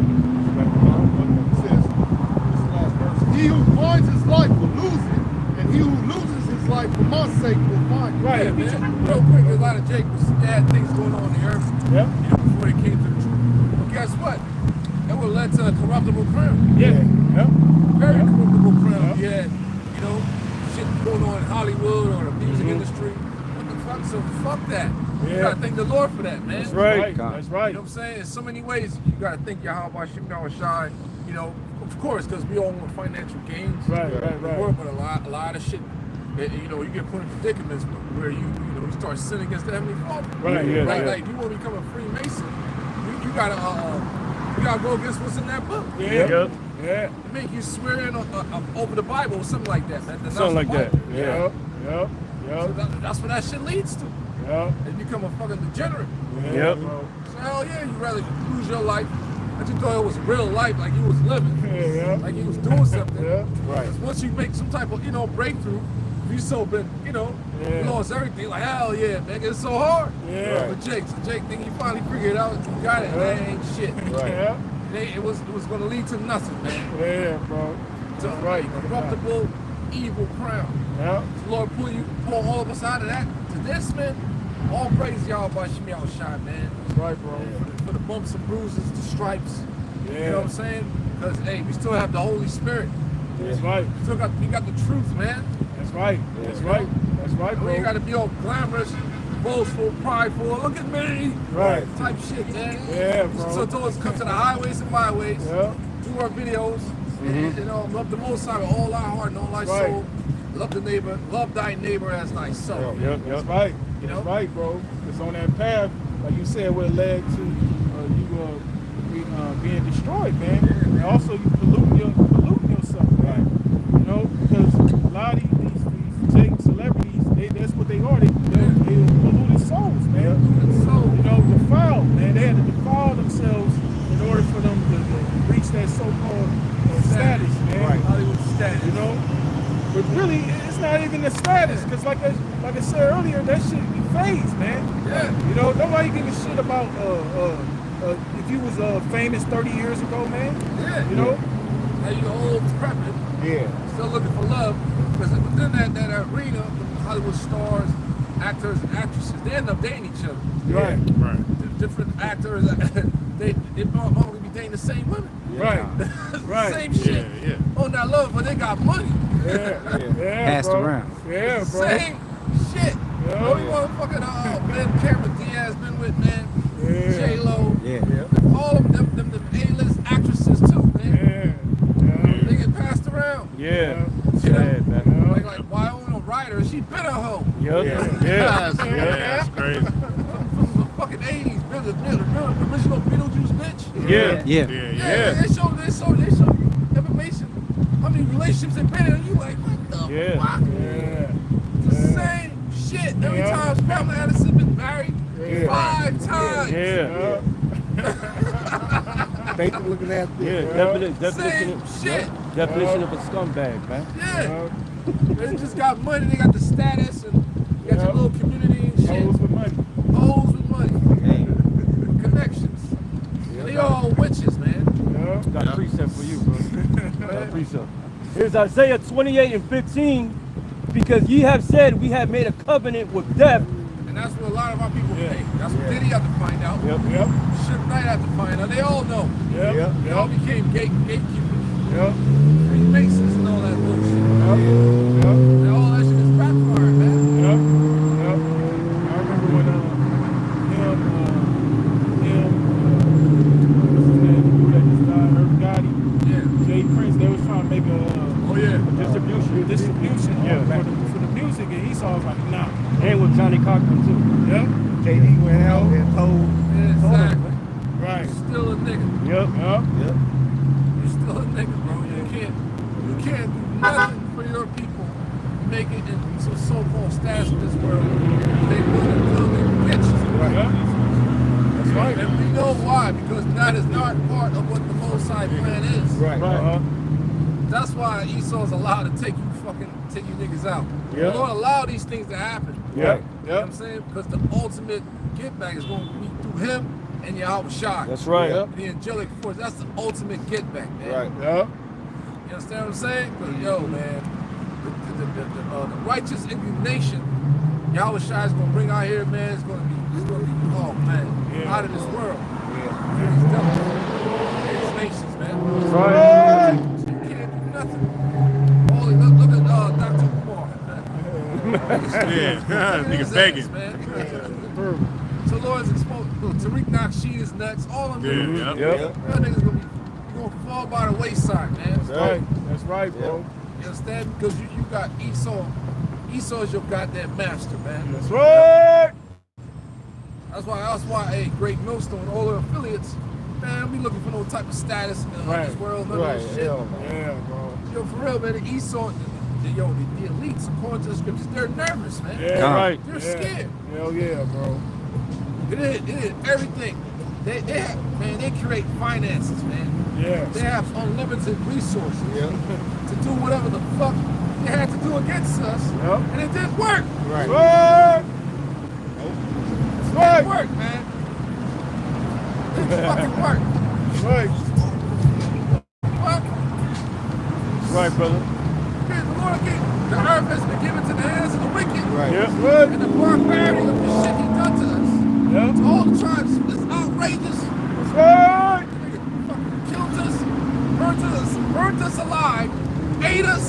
[SPEAKER 1] He who finds his life will lose it, and he who loses his life for my sake will find it.
[SPEAKER 2] Right,
[SPEAKER 3] Yeah, man. Real quick, a lot of Jacobs had things going on in the earth,
[SPEAKER 2] Yeah.
[SPEAKER 3] you know, before they came to the truth. But guess what? That would have led to a corruptible crown.
[SPEAKER 2] Yeah. Yeah.
[SPEAKER 3] Very corruptible crown.
[SPEAKER 2] Yeah.
[SPEAKER 3] You had, you know, shit going on in Hollywood or the music industry. What the fuck? So fuck that. You
[SPEAKER 2] Yeah.
[SPEAKER 3] gotta thank the Lord for that, man.
[SPEAKER 2] That's right. That's
[SPEAKER 3] You
[SPEAKER 2] right.
[SPEAKER 3] know what I'm saying? In so many ways, you gotta thank Yahweh Shai. You know, of course, because we all want financial gains.
[SPEAKER 2] Right.
[SPEAKER 3] But a lot of shit. You know, you get put in predicaments where you start sinning against the Heavenly Father.
[SPEAKER 2] Right, yeah,
[SPEAKER 3] Like,
[SPEAKER 2] yeah.
[SPEAKER 3] like you want to become a Freemason, you gotta go against what's in that book.
[SPEAKER 2] Yeah.
[SPEAKER 4] Yep.
[SPEAKER 2] Yeah.
[SPEAKER 3] It make you swear in over the Bible or something like that.
[SPEAKER 4] Something like that.
[SPEAKER 2] Yeah.
[SPEAKER 3] So that's what that shit leads to.
[SPEAKER 2] Yeah.
[SPEAKER 3] You become a fucking degenerate.
[SPEAKER 4] Yep.
[SPEAKER 2] Bro.
[SPEAKER 3] So hell yeah, you rather lose your life. I just thought it was real life, like you was living,
[SPEAKER 2] Yeah.
[SPEAKER 3] like you was doing something.
[SPEAKER 2] Yeah.
[SPEAKER 5] Right.
[SPEAKER 3] Once you make some type of, you know, breakthrough, you so been, you know,
[SPEAKER 2] Yeah.
[SPEAKER 3] you lost everything. Like hell yeah, man, it's so hard.
[SPEAKER 2] Yeah.
[SPEAKER 3] But Jake think he finally figured it out. You got it. Man, ain't shit.
[SPEAKER 2] Yeah.
[SPEAKER 3] It was gonna lead to nothing, man.
[SPEAKER 2] Yeah, bro.
[SPEAKER 3] To
[SPEAKER 2] right.
[SPEAKER 3] a corruptible, evil crown.
[SPEAKER 2] Yeah.
[SPEAKER 3] The Lord pull all of us out of that to this, man. All praise y'all by Shemi Shai, man.
[SPEAKER 2] That's right, bro.
[SPEAKER 3] For the bumps and bruises, the stripes.
[SPEAKER 2] Yeah.
[SPEAKER 3] You know what I'm saying? Because hey, we still have the Holy Spirit.
[SPEAKER 2] That's right.
[SPEAKER 3] We got the truth, man.
[SPEAKER 2] That's right. That's right. That's right,
[SPEAKER 3] We
[SPEAKER 2] bro.
[SPEAKER 3] ain't gotta be all glamorous, boastful, prideful. Look at me.
[SPEAKER 2] Right.
[SPEAKER 3] Type shit, man.
[SPEAKER 2] Yeah, bro.
[SPEAKER 3] So told us to come to the highways and byways,
[SPEAKER 2] Yeah.
[SPEAKER 3] do our videos, and you know, love the Most High with all our heart and all our
[SPEAKER 2] Right.
[SPEAKER 3] soul. Love the neighbor, love thy neighbor as thyself.
[SPEAKER 2] Yep. That's right.
[SPEAKER 3] You know?
[SPEAKER 2] That's right, bro. It's on that path, like you said, where it led to you being destroyed, man. And also you polluting yourself, man. You know, because a lot of these fake celebrities, that's what they are. They polluted souls, man.
[SPEAKER 3] So,
[SPEAKER 2] You know, defiled, man. They had to defile themselves in order for them to reach that so-called status, man.
[SPEAKER 3] right, Hollywood status.
[SPEAKER 2] You know, but really, it's not even the status, because like I said earlier, that shit fades, man.
[SPEAKER 3] Yeah.
[SPEAKER 2] You know, nobody give a shit about if you was famous 30 years ago, man.
[SPEAKER 3] Yeah.
[SPEAKER 2] You know.
[SPEAKER 3] Now you old prepping.
[SPEAKER 5] Yeah.
[SPEAKER 3] Still looking for love, because within that arena, the Hollywood stars, actors and actresses, they end up dating each other.
[SPEAKER 2] Right.
[SPEAKER 6] Right.
[SPEAKER 3] Different actors, they probably be dating the same women.
[SPEAKER 2] Right. Right.
[SPEAKER 3] Same shit.
[SPEAKER 6] Yeah.
[SPEAKER 3] On that love, but they got money.
[SPEAKER 2] Yeah.
[SPEAKER 7] Passed
[SPEAKER 2] bro.
[SPEAKER 7] around.
[SPEAKER 2] Yeah, bro.
[SPEAKER 3] Same shit.
[SPEAKER 2] Yeah.
[SPEAKER 3] Only motherfucking Ben Cameron Diaz been with, man.
[SPEAKER 2] Yeah.
[SPEAKER 3] J-Lo.
[SPEAKER 7] Yeah.
[SPEAKER 3] All of them A-list actresses too, man.
[SPEAKER 2] Yeah.
[SPEAKER 3] They get passed around.
[SPEAKER 4] Yeah.
[SPEAKER 3] You know?
[SPEAKER 4] Sad, man.
[SPEAKER 3] Like Wyoming Ryder, she been a hoe.
[SPEAKER 4] Yep.
[SPEAKER 6] Yeah, that's crazy.
[SPEAKER 3] From the fucking 80s, the original Beetlejuice bitch.
[SPEAKER 4] Yeah.
[SPEAKER 7] Yeah.
[SPEAKER 3] Yeah, they show you information. How many relationships they've been in, and you like, what the
[SPEAKER 4] Yeah.
[SPEAKER 3] fuck? The same shit. Every time Pamela Anderson been married 5 times.
[SPEAKER 4] Yeah.
[SPEAKER 5] Thank you for looking at
[SPEAKER 4] Yeah.
[SPEAKER 5] this.
[SPEAKER 4] Definition.
[SPEAKER 3] shit.
[SPEAKER 4] Definition of a scumbag, man.
[SPEAKER 3] Yeah. They just got money, they got the status, and you got your little community and shit.
[SPEAKER 2] Hoes with money.
[SPEAKER 3] Hoes with money. With connections. And they all witches, man.
[SPEAKER 4] Got a precept for you, bro. Got a precept. Here's Isaiah 28:15. Because ye have said we have made a covenant with death.
[SPEAKER 3] And that's what a lot of our people think. That's what Diddy had to find out.
[SPEAKER 2] Yep.
[SPEAKER 3] Suge Knight had to find out. They all know.
[SPEAKER 2] Yep.
[SPEAKER 3] They all became gatekeepers.
[SPEAKER 2] Yep.
[SPEAKER 3] Freemasons and all that And all that shit is backfiring, man.
[SPEAKER 2] Yep. I remember when Jay Prince, they was trying to make a distribution for the music, and Esau was like, nah.
[SPEAKER 4] And with Johnny Cochran too.
[SPEAKER 2] Yep.
[SPEAKER 5] KD went out and told
[SPEAKER 3] Exactly.
[SPEAKER 2] Right.
[SPEAKER 3] You're still a nigga.
[SPEAKER 2] Yep.
[SPEAKER 3] You're still a nigga, bro. You can't do nothing for your people. Make it into so-called status in this world. They want to build their bitches.
[SPEAKER 2] Right. That's right.
[SPEAKER 3] And we know why, because that is not part of what the Most High plan is.
[SPEAKER 5] Right.
[SPEAKER 3] That's why Esau's allowed to take you niggas out.
[SPEAKER 2] Yeah.
[SPEAKER 3] You don't allow these things to happen.
[SPEAKER 2] Yeah.
[SPEAKER 3] You know what I'm saying? Because the ultimate get back is going to be through him and Yahweh Shai.
[SPEAKER 4] That's right.
[SPEAKER 2] Yep.
[SPEAKER 3] The angelic force. That's the ultimate get back, man.
[SPEAKER 5] Right.
[SPEAKER 2] Yep.
[SPEAKER 3] You understand what I'm saying? But yo, man, the righteous indignation Yahweh Shai is gonna bring out here, man. It's gonna be, oh man, out of this world. These nations, man.
[SPEAKER 4] Right.
[SPEAKER 3] So you can't do nothing. Holy, look at Dr. Umar, man.
[SPEAKER 6] Nigga begging.
[SPEAKER 3] Man. So Lord's exposed. Tariq Nasheed is next. All of them.
[SPEAKER 6] Yep.
[SPEAKER 3] Y'all niggas gonna fall by the wayside, man.
[SPEAKER 2] That's right, bro.
[SPEAKER 3] You understand? Because you got Esau. Esau is your goddamn master, man.
[SPEAKER 2] That's right.
[SPEAKER 3] That's why, hey, Great Millstone, all their affiliates, man, we looking for no type of status in this world, none of this shit.
[SPEAKER 2] Yeah, bro.
[SPEAKER 3] Yo, for real, man, the Esau, the elites, according to the scriptures, they're nervous, man.
[SPEAKER 2] Yeah,
[SPEAKER 4] right.
[SPEAKER 3] They're scared.
[SPEAKER 2] Hell yeah, bro.
[SPEAKER 3] It is everything. They have, man, they create finances, man.
[SPEAKER 2] Yeah.
[SPEAKER 3] They have unlimited resources to do whatever the fuck they had to do against us, and it didn't work.
[SPEAKER 2] Right.
[SPEAKER 3] It didn't work, man. It didn't fucking work.
[SPEAKER 2] Right.
[SPEAKER 3] Fuck.
[SPEAKER 4] Right, brother.
[SPEAKER 3] The Lord gave, the earth has been given to the hands of the wicked.
[SPEAKER 5] Right.
[SPEAKER 2] Yep.
[SPEAKER 3] And the barbarity of the shit he done to us.
[SPEAKER 2] Yep.
[SPEAKER 3] To all the tribes, it's outrageous.
[SPEAKER 2] That's right.
[SPEAKER 3] Nigga fucking killed us, burnt us alive, ate us.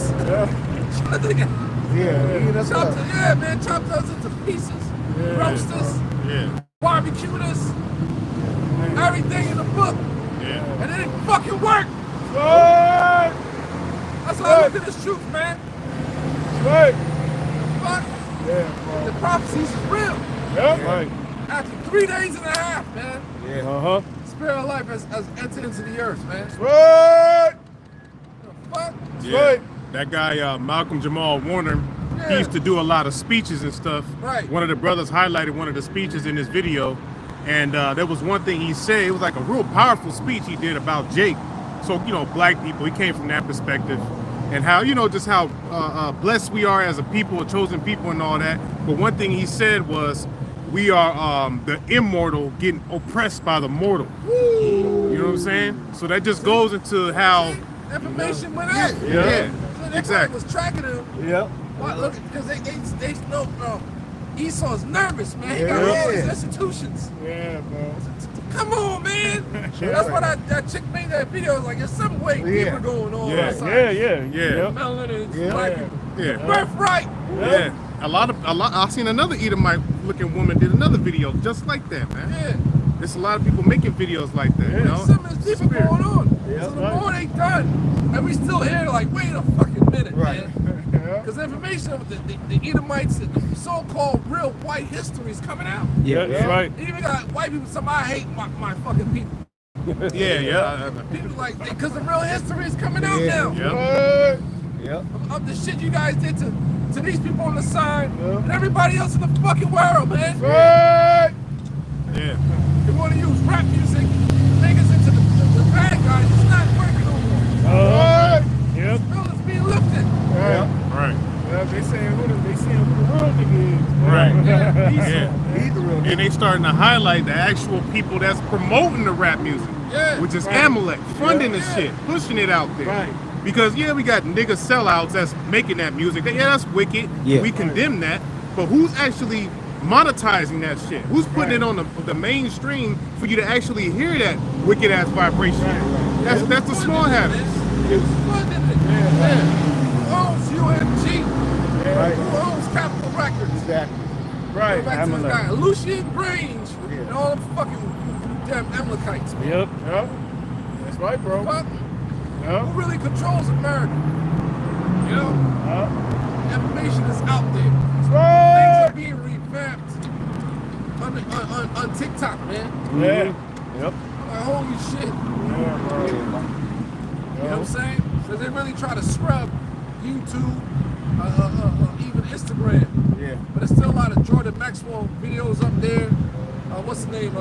[SPEAKER 3] Chopped us into pieces, roast us, barbecued us, everything in the book, and it didn't fucking work.
[SPEAKER 2] Right.
[SPEAKER 3] That's why I look at this truth, man.
[SPEAKER 2] Right.
[SPEAKER 3] Fuck.
[SPEAKER 2] Yeah, bro.
[SPEAKER 3] The prophecies is real.
[SPEAKER 2] Yep. Right.
[SPEAKER 3] After 3 days and a half, man,
[SPEAKER 4] Uh-huh.
[SPEAKER 3] spirit of life has entered into the earth, man.
[SPEAKER 2] Right.
[SPEAKER 3] The fuck?
[SPEAKER 2] Right.
[SPEAKER 6] That guy, Malcolm Jamal Warner, he used to do a lot of speeches and stuff.
[SPEAKER 3] Right.
[SPEAKER 6] One of the brothers highlighted one of the speeches in this video. And there was one thing he said, it was like a real powerful speech he did about Jake. So, you know, black people, he came from that perspective. And how, you know, just how blessed we are as a people, a chosen people and all that. But one thing he said was, we are the immortal getting oppressed by the mortal. You know what I'm saying? So that just goes into how...
[SPEAKER 3] Information went out.
[SPEAKER 6] Yeah.
[SPEAKER 3] So
[SPEAKER 6] Exactly.
[SPEAKER 3] was tracking him.
[SPEAKER 5] Yep.
[SPEAKER 3] Why, look, because they know Esau's nervous, man. He got all these institutions.
[SPEAKER 2] Yeah, bro.
[SPEAKER 3] Come on, man. That's why that chick made that video. It's like, there's some way deeper going on.
[SPEAKER 6] Yeah.
[SPEAKER 3] outside.
[SPEAKER 6] Yeah.
[SPEAKER 3] Melanin, black people.
[SPEAKER 6] Yeah.
[SPEAKER 3] Birthright.
[SPEAKER 6] Yeah. A lot. I seen another Edomite-looking woman did another video just like that, man.
[SPEAKER 3] Yeah.
[SPEAKER 6] There's a lot of people making videos like that, you know?
[SPEAKER 3] Something is deeper going on. So the more they done, and we still here like, wait a fucking minute, man. Because the information of the Edomites, the so-called real white history is coming out.
[SPEAKER 4] Yeah, that's right.
[SPEAKER 3] You even got white people saying, I hate my fucking people.
[SPEAKER 6] Yeah.
[SPEAKER 3] People like, because the real history is coming out now.
[SPEAKER 5] Yep.
[SPEAKER 3] Of the shit you guys did to these people on the side and everybody else in the fucking world, man.
[SPEAKER 2] Right.
[SPEAKER 6] Yeah.
[SPEAKER 3] They want to use rap music, make us into the bad guys. It's not working no more.
[SPEAKER 2] Right.
[SPEAKER 4] Yep.
[SPEAKER 3] The bill is being lifted.
[SPEAKER 2] Right.
[SPEAKER 6] Right.
[SPEAKER 2] Yeah, they saying who the real nigga is.
[SPEAKER 6] Right.
[SPEAKER 2] Yeah.
[SPEAKER 5] He's the real
[SPEAKER 6] And they starting to highlight the actual people that's promoting the rap music, which is Amalek, funding the shit, pushing it out there.
[SPEAKER 2] Right.
[SPEAKER 6] Because we got nigga sellouts that's making that music. That's wicked.
[SPEAKER 4] Yeah.
[SPEAKER 6] We condemn that. But who's actually monetizing that shit? Who's putting it on the mainstream for you to actually hear that wicked ass vibration? That's the small habits.
[SPEAKER 3] It's funding it. Yeah. Oh, so UMG.
[SPEAKER 2] Right.
[SPEAKER 3] Who owns Capitol Records?
[SPEAKER 5] Exactly.
[SPEAKER 2] Right.
[SPEAKER 3] Back to this
[SPEAKER 4] Amalek.
[SPEAKER 3] guy, Lucian Grange, and all them fucking damn Amalekites, man.
[SPEAKER 4] Yep.
[SPEAKER 2] Yep. That's right, bro.
[SPEAKER 3] Fuck.
[SPEAKER 2] Yep.
[SPEAKER 3] Who really controls America? You know? Information is out there.
[SPEAKER 2] That's
[SPEAKER 3] Things
[SPEAKER 2] right.
[SPEAKER 3] are being revamped on TikTok, man.
[SPEAKER 2] Yeah.
[SPEAKER 4] Yep.
[SPEAKER 3] I'm like, holy shit.
[SPEAKER 2] Yeah, bro.
[SPEAKER 3] You know what I'm saying? So they really try to scrub YouTube, even Instagram.
[SPEAKER 2] Yeah.
[SPEAKER 3] But there's still a lot of Jordan Maxwell videos up there. What's the name?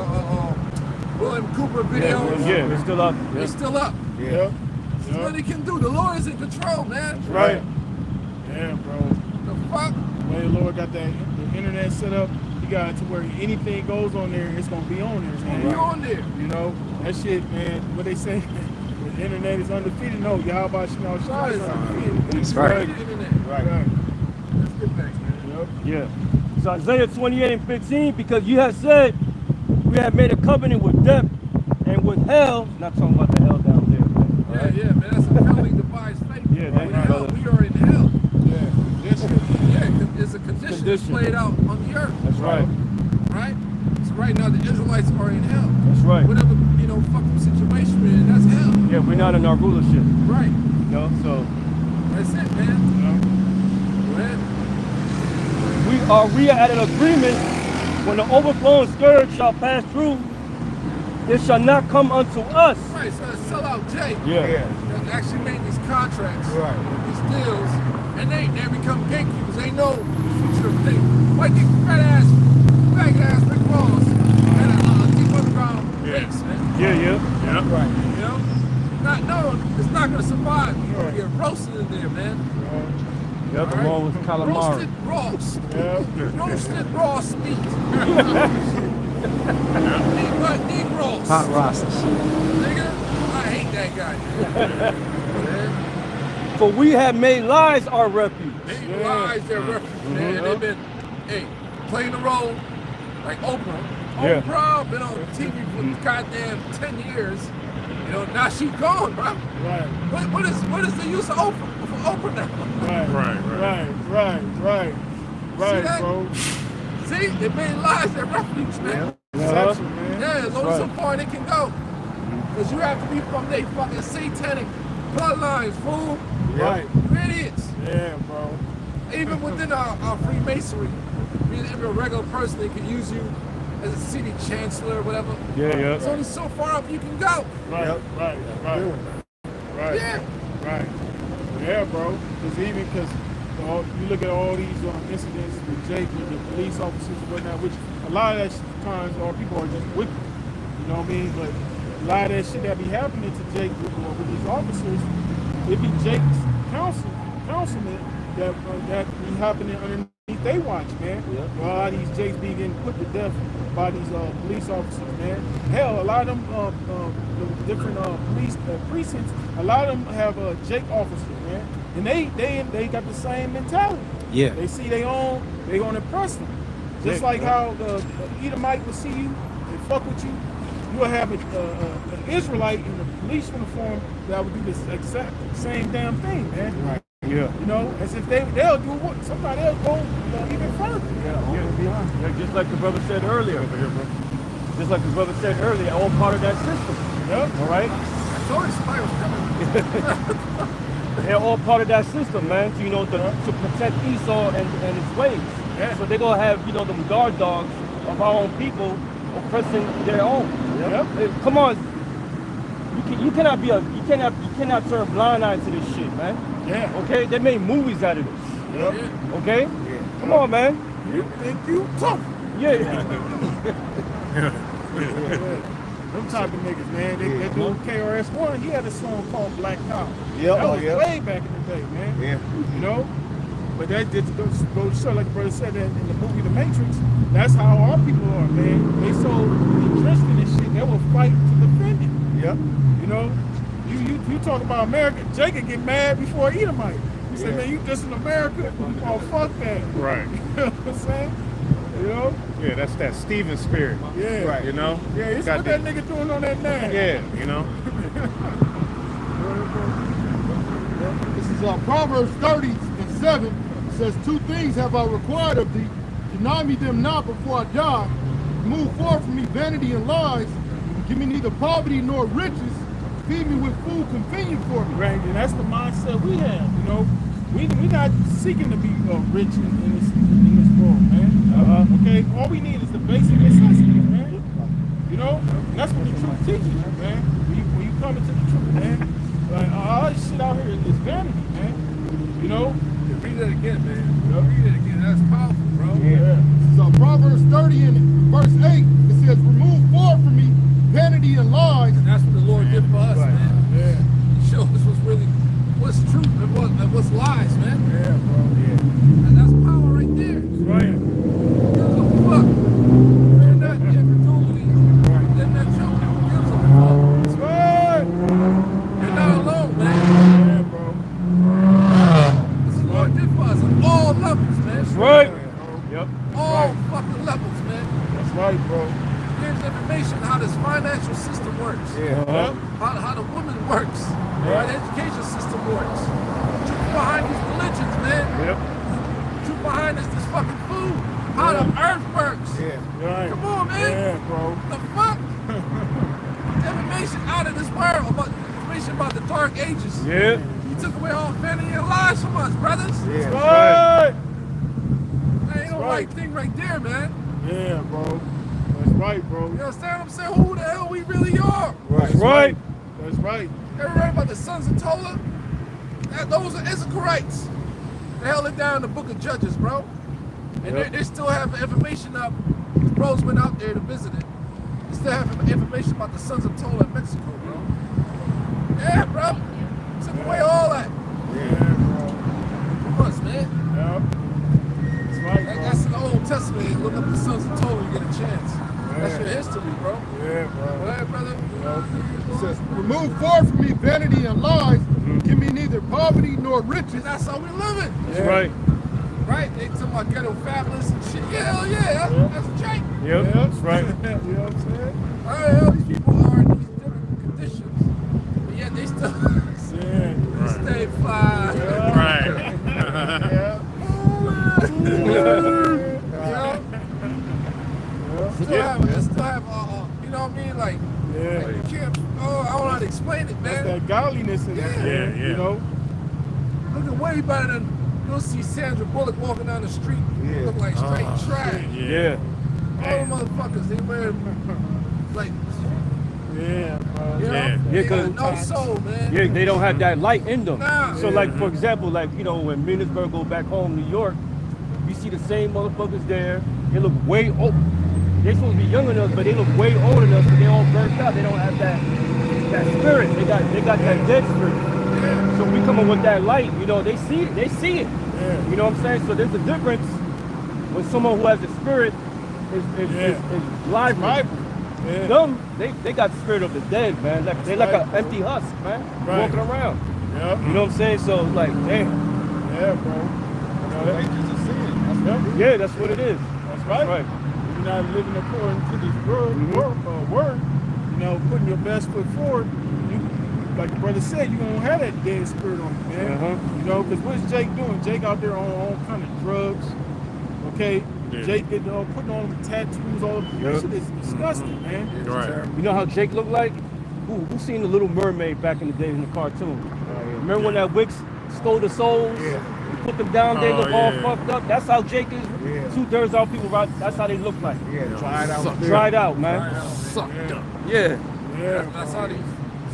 [SPEAKER 3] William Cooper videos.
[SPEAKER 4] Yeah, they're still up.
[SPEAKER 3] They're still up.
[SPEAKER 2] Yeah.
[SPEAKER 3] This is what they can do. The Lord is in control, man.
[SPEAKER 2] Right. Yeah, bro.
[SPEAKER 3] The fuck?
[SPEAKER 2] When the Lord got the internet set up, he got it to where anything goes on there, it's gonna be on there, man.
[SPEAKER 3] Be on there.
[SPEAKER 2] You know, that shit, man. What they say, the internet is undefeated. No, Yahweh Shema Shai is undefeated.
[SPEAKER 1] That's right.
[SPEAKER 3] The internet.
[SPEAKER 2] Right.
[SPEAKER 3] Let's get back, man.
[SPEAKER 2] Yep.
[SPEAKER 4] Yeah. So Isaiah 28:15, because you have said we have made a covenant with death and with hell. Not talking about the hell down there. Man. All right?
[SPEAKER 3] Yeah, man. That's a family devised fate.
[SPEAKER 4] Yeah, thank you,
[SPEAKER 3] hell,
[SPEAKER 4] brother.
[SPEAKER 3] we are in hell.
[SPEAKER 2] Yeah. This shit.
[SPEAKER 3] Yeah, it's a condition that's played out on the earth.
[SPEAKER 4] That's right.
[SPEAKER 3] Right? So right now the Israelites are in hell.
[SPEAKER 4] That's right.
[SPEAKER 3] Whatever, fucking situation we're in, that's hell.
[SPEAKER 4] Yeah, we're not in our rulership.
[SPEAKER 3] Right.
[SPEAKER 4] You know, so
[SPEAKER 3] That's it, man. Go ahead.
[SPEAKER 4] we are at an agreement when the overflowing scourge shall pass through, it shall not come unto us.
[SPEAKER 3] Right, so sell out Jay.
[SPEAKER 4] Yeah.
[SPEAKER 3] That actually made these contracts,
[SPEAKER 2] Right.
[SPEAKER 3] these deals, and they become gatekeepers. They know the future of things. Why think faggot ass Rick Ross and a deep underground base, man?
[SPEAKER 4] Yeah.
[SPEAKER 2] Right.
[SPEAKER 3] You know? Not knowing it's not gonna survive. You're gonna get roasted in there, man.
[SPEAKER 4] Yep,
[SPEAKER 3] All right?
[SPEAKER 4] along with calamari.
[SPEAKER 3] Roasted Ross.
[SPEAKER 2] Yeah.
[SPEAKER 3] Roasted Ross meat. Need Ross.
[SPEAKER 1] Hot Rosses.
[SPEAKER 3] Nigga, I hate that guy. Man.
[SPEAKER 4] For we have made lies our refuge.
[SPEAKER 3] They lies their refuge, man. They've been, playing the role like Oprah.
[SPEAKER 4] Yeah.
[SPEAKER 3] Oprah been on TV for goddamn 10 years. You know, now she gone, bro.
[SPEAKER 2] Right.
[SPEAKER 3] What is the use of Oprah for Oprah now?
[SPEAKER 2] Right,
[SPEAKER 3] that?
[SPEAKER 2] bro.
[SPEAKER 3] See, they made lies their refuge, man.
[SPEAKER 2] Deception, man.
[SPEAKER 3] Yeah, there's only so far they can go. Because you have to be from their fucking satanic bloodlines, fool.
[SPEAKER 2] Right.
[SPEAKER 3] You idiots.
[SPEAKER 2] Yeah, bro.
[SPEAKER 3] Even within our Freemasonry, being a regular person, they can use you as a city chancellor or whatever.
[SPEAKER 4] Yeah.
[SPEAKER 3] It's only so far up you can go.
[SPEAKER 2] Right.
[SPEAKER 3] Yeah.
[SPEAKER 2] Right. Yeah, bro. Because you look at all these incidents with Jake and the police officers and whatnot, which a lot of that times our people are just wicked. You know what I mean? But a lot of that shit that be happening to Jake with these officers, it be Jake's councilmen that be happening underneath they watch, man. A lot of these Jakes be getting put to death by these police officers, man. Hell, a lot of them the different police precincts, a lot of them have Jake officers, man. And they got the same mentality.
[SPEAKER 1] Yeah.
[SPEAKER 2] They see they gonna impress them. Just like how the Edomite will see you and fuck with you, you will have an Israelite in the police uniform that would do this exact same damn thing, man.
[SPEAKER 1] Right.
[SPEAKER 4] Yeah.
[SPEAKER 2] You know, as if they'll do what? Sometimes they'll go even further.
[SPEAKER 4] Yeah, just like the brother said earlier. Just like the brother said earlier, all part of that system.
[SPEAKER 2] Yep.
[SPEAKER 4] All right?
[SPEAKER 3] I told you somebody was coming.
[SPEAKER 4] They're all part of that system, man. To protect Esau and its ways.
[SPEAKER 2] Yeah.
[SPEAKER 4] So they're gonna have, them guard dogs of our own people oppressing their own.
[SPEAKER 2] Yep.
[SPEAKER 4] Hey, come on. You cannot turn blind eye to this shit, man.
[SPEAKER 2] Yeah.
[SPEAKER 4] Okay? They made movies out of this.
[SPEAKER 2] Yep.
[SPEAKER 4] Okay?
[SPEAKER 2] Yeah.
[SPEAKER 4] Come on, man.
[SPEAKER 2] You think you tough?
[SPEAKER 4] Yeah.
[SPEAKER 2] Them type of niggas, man. That dude KRS-One, he had a song called Black Power.
[SPEAKER 5] Yep,
[SPEAKER 2] That was
[SPEAKER 5] yeah.
[SPEAKER 2] way back in the day, man.
[SPEAKER 5] Yeah.
[SPEAKER 2] You know? But that just goes to show, like the brother said that in the movie The Matrix, that's how our people are, man. They so entrenched in this shit, they will fight to defend it.
[SPEAKER 5] Yep.
[SPEAKER 2] You know? You talk about America, Jake could get mad before Edomite. He said, man, you just in America? Oh, fuck that.
[SPEAKER 6] Right.
[SPEAKER 2] You know what I'm saying? You know?
[SPEAKER 6] Yeah, that's that Steven spirit.
[SPEAKER 2] Yeah.
[SPEAKER 5] Right.
[SPEAKER 6] You know?
[SPEAKER 2] Yeah, it's what that nigga doing on that land.
[SPEAKER 6] Yeah, you know?
[SPEAKER 5] This is Proverbs 30 and
[SPEAKER 2] 7 says, 2 things have I required of thee. Deny me them not before I die. Remove far from me vanity and lies. Give me neither poverty nor riches. Feed me with food convenient for me.
[SPEAKER 7] Right, and that's the mindset we have. You know, we're not seeking to be rich in this world, man. Okay, all we need is the basic necessities, man. You know, and that's what the truth teaches you, man. When you come into the truth, man, like all this shit out here is vanity, man. You know.
[SPEAKER 3] Read that again, man. Read it again. That's powerful, bro.
[SPEAKER 2] Yeah. So Proverbs 30 and verse 8, it says, remove far from me vanity and lies.
[SPEAKER 3] And that's what the Lord did for us,
[SPEAKER 2] Right.
[SPEAKER 3] man.
[SPEAKER 2] Yeah.
[SPEAKER 3] He showed us what's truth and what's lies, man.
[SPEAKER 2] Yeah, bro.
[SPEAKER 3] And that's power right there.
[SPEAKER 7] Right.
[SPEAKER 3] Gives a fuck. Fear not the incredulity. Then that truth gives a fuck.
[SPEAKER 7] That's right.
[SPEAKER 3] You're not alone, man.
[SPEAKER 7] Yeah, bro.
[SPEAKER 3] This is what the Lord did for us on all levels, man.
[SPEAKER 7] That's right.
[SPEAKER 2] Yep.
[SPEAKER 3] All fucking levels, man.
[SPEAKER 7] That's right, bro.
[SPEAKER 3] Gives information how this financial system works.
[SPEAKER 7] Yeah.
[SPEAKER 3] How the woman works. How the education system works. Truth behind these religions, man.
[SPEAKER 7] Yep.
[SPEAKER 3] Truth behind this fucking food. How the earth works.
[SPEAKER 2] Yeah.
[SPEAKER 7] Right.
[SPEAKER 3] Come on, man.
[SPEAKER 7] Yeah, bro.
[SPEAKER 3] The fuck? Information out of this world about information about the dark ages.
[SPEAKER 7] Yeah.
[SPEAKER 3] You took away all vanity and lies from us, brothers.
[SPEAKER 2] Yeah.
[SPEAKER 7] Right.
[SPEAKER 3] That ain't no right thing right there, man.
[SPEAKER 7] Yeah, bro. That's right, bro.
[SPEAKER 3] You understand what I'm saying? Who the hell we really are?
[SPEAKER 7] That's right. That's right.
[SPEAKER 3] Ever read about the sons of Tola? Those are Issacharites. They held it down in the book of Judges, bro. And they still have information up. The bros went out there to visit it. They still have information about the sons of Tola in Mexico, bro. Yeah, bro. Took away all that
[SPEAKER 7] Yeah, bro.
[SPEAKER 3] from us, man.
[SPEAKER 7] Yep. That's right, bro.
[SPEAKER 3] That's in the Old Testament. You look up the sons of Tola, you get a chance. That's your history, bro.
[SPEAKER 7] Yeah, bro.
[SPEAKER 3] Go ahead, brother.
[SPEAKER 2] It says, remove far from me vanity and lies. Give me neither poverty nor riches.
[SPEAKER 3] And that's how we living.
[SPEAKER 7] That's right.
[SPEAKER 3] Right? They talking about ghetto fabulous and shit. Yeah, hell yeah. That's a Jake.
[SPEAKER 7] Yep. That's right.
[SPEAKER 2] You know what I'm saying?
[SPEAKER 3] How the hell these people are in these different conditions, but yet they still stay fly.
[SPEAKER 6] Right.
[SPEAKER 3] Still have, you know what I mean? Like, like you can't, I don't know how to explain it,
[SPEAKER 7] That's
[SPEAKER 3] man.
[SPEAKER 7] that godliness in there.
[SPEAKER 6] Yeah, yeah.
[SPEAKER 7] You know?
[SPEAKER 3] Looking way better than, you'll see Sandra Bullock walking down the street. Look like straight trash.
[SPEAKER 7] Yeah.
[SPEAKER 3] All the motherfuckers, they wear like,
[SPEAKER 7] Yeah, bro.
[SPEAKER 3] you know,
[SPEAKER 6] Yeah.
[SPEAKER 3] they
[SPEAKER 4] Yeah,
[SPEAKER 3] got
[SPEAKER 4] 'cause-
[SPEAKER 3] no soul, man.
[SPEAKER 4] Yeah, they don't have that light in them.
[SPEAKER 3] Nah.
[SPEAKER 4] So like, for example, like, you know, when Minisburg go back home, New York, you see the same motherfuckers there. They look way old. They supposed to be younger than us, but they look way older than us because they all burnt out. They don't have that spirit. They got that dead spirit. So we come up with that light, you know, they see it. They see it. You know what I'm saying? So there's a difference when someone who has a spirit is lively.
[SPEAKER 7] Yeah.
[SPEAKER 4] Them, they got the spirit of the dead, man. Like they like an empty husk, man.
[SPEAKER 7] Right.
[SPEAKER 4] Walking around.
[SPEAKER 7] Yep.
[SPEAKER 4] You know what I'm saying? So like, damn.
[SPEAKER 7] Yeah, bro. You know, that,
[SPEAKER 4] Yeah, that's what it is.
[SPEAKER 7] that's right. You're not living according to this word, you know, putting your best foot forward. You, like the brother said, you don't have that dead spirit on you, man. You know, because what's Jake doing? Jake out there on all kind of drugs. Okay,
[SPEAKER 6] Yeah.
[SPEAKER 7] Jake get putting on the tattoos, all this shit is disgusting, man.
[SPEAKER 6] Right.
[SPEAKER 4] You know how Jake looked like? Who seen the Little Mermaid back in the day in the cartoon? Remember when that Wix stole the souls?
[SPEAKER 2] Yeah.
[SPEAKER 4] He put them down, they
[SPEAKER 6] Oh,
[SPEAKER 4] look all
[SPEAKER 6] yeah.
[SPEAKER 4] fucked up. That's how Jake is.
[SPEAKER 2] Yeah.
[SPEAKER 4] 2/3 of our people, that's how they look like.
[SPEAKER 2] Yeah, try it out.
[SPEAKER 4] Dried out, man.
[SPEAKER 3] Sucked up.
[SPEAKER 4] Yeah.
[SPEAKER 7] Yeah,
[SPEAKER 3] That's how these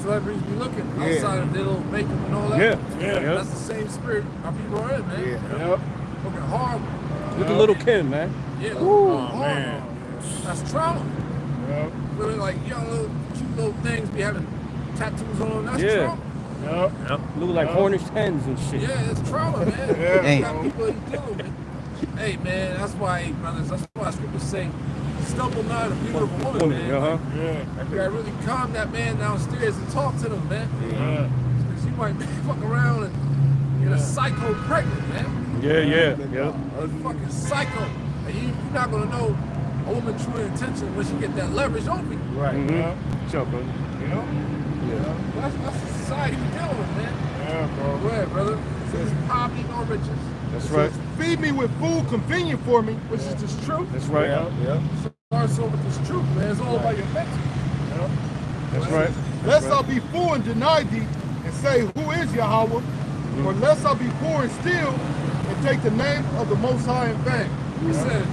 [SPEAKER 3] celebrities be looking
[SPEAKER 2] Yeah.
[SPEAKER 3] outside of their little makeup and all that.
[SPEAKER 4] Yeah.
[SPEAKER 7] Yeah.
[SPEAKER 3] That's the same spirit our people are in, man.
[SPEAKER 2] Yeah.
[SPEAKER 7] Yep.
[SPEAKER 3] Looking horrible.
[SPEAKER 4] Look at Little Kim, man.
[SPEAKER 3] Yeah,
[SPEAKER 6] Oh,
[SPEAKER 3] horrible.
[SPEAKER 6] man.
[SPEAKER 3] That's trauma.
[SPEAKER 7] Yep.
[SPEAKER 3] Looking like young little cute little things be having tattoos on them. That's
[SPEAKER 4] Yeah.
[SPEAKER 3] trauma.
[SPEAKER 7] Yep.
[SPEAKER 4] Look like Hornish hens and shit.
[SPEAKER 3] Yeah, it's trauma, man.
[SPEAKER 7] Yeah.
[SPEAKER 3] You got people that you dealing with. Hey, man, that's why, hey, brothers, that's why scriptures say, stumble not a beautiful woman, man.
[SPEAKER 4] Uh-huh.
[SPEAKER 7] Yeah.
[SPEAKER 3] You gotta really calm that man downstairs and talk to them, man.
[SPEAKER 7] Yeah.
[SPEAKER 3] Because you might fuck around and get a psycho pregnant, man.
[SPEAKER 4] Yeah.
[SPEAKER 3] A fucking psycho. And you're not gonna know a woman's true intention when she get that leverage over you.
[SPEAKER 2] Right.
[SPEAKER 7] Yeah.
[SPEAKER 4] Sure, bro.
[SPEAKER 3] You know? That's the society we dealing with, man.
[SPEAKER 7] Yeah, bro.
[SPEAKER 3] Go ahead, brother. Says poverty, no riches.
[SPEAKER 1] That's right.
[SPEAKER 2] Feed me with food convenient for me, which is just truth.
[SPEAKER 1] That's right.
[SPEAKER 5] Yeah.
[SPEAKER 3] Start so with this truth, man. It's all about your mental.
[SPEAKER 1] That's right.
[SPEAKER 2] Lest I be full and deny thee and say, who is Yahweh? Or lest I be poor and steal and take the name of the Most High in vain.
[SPEAKER 3] It says,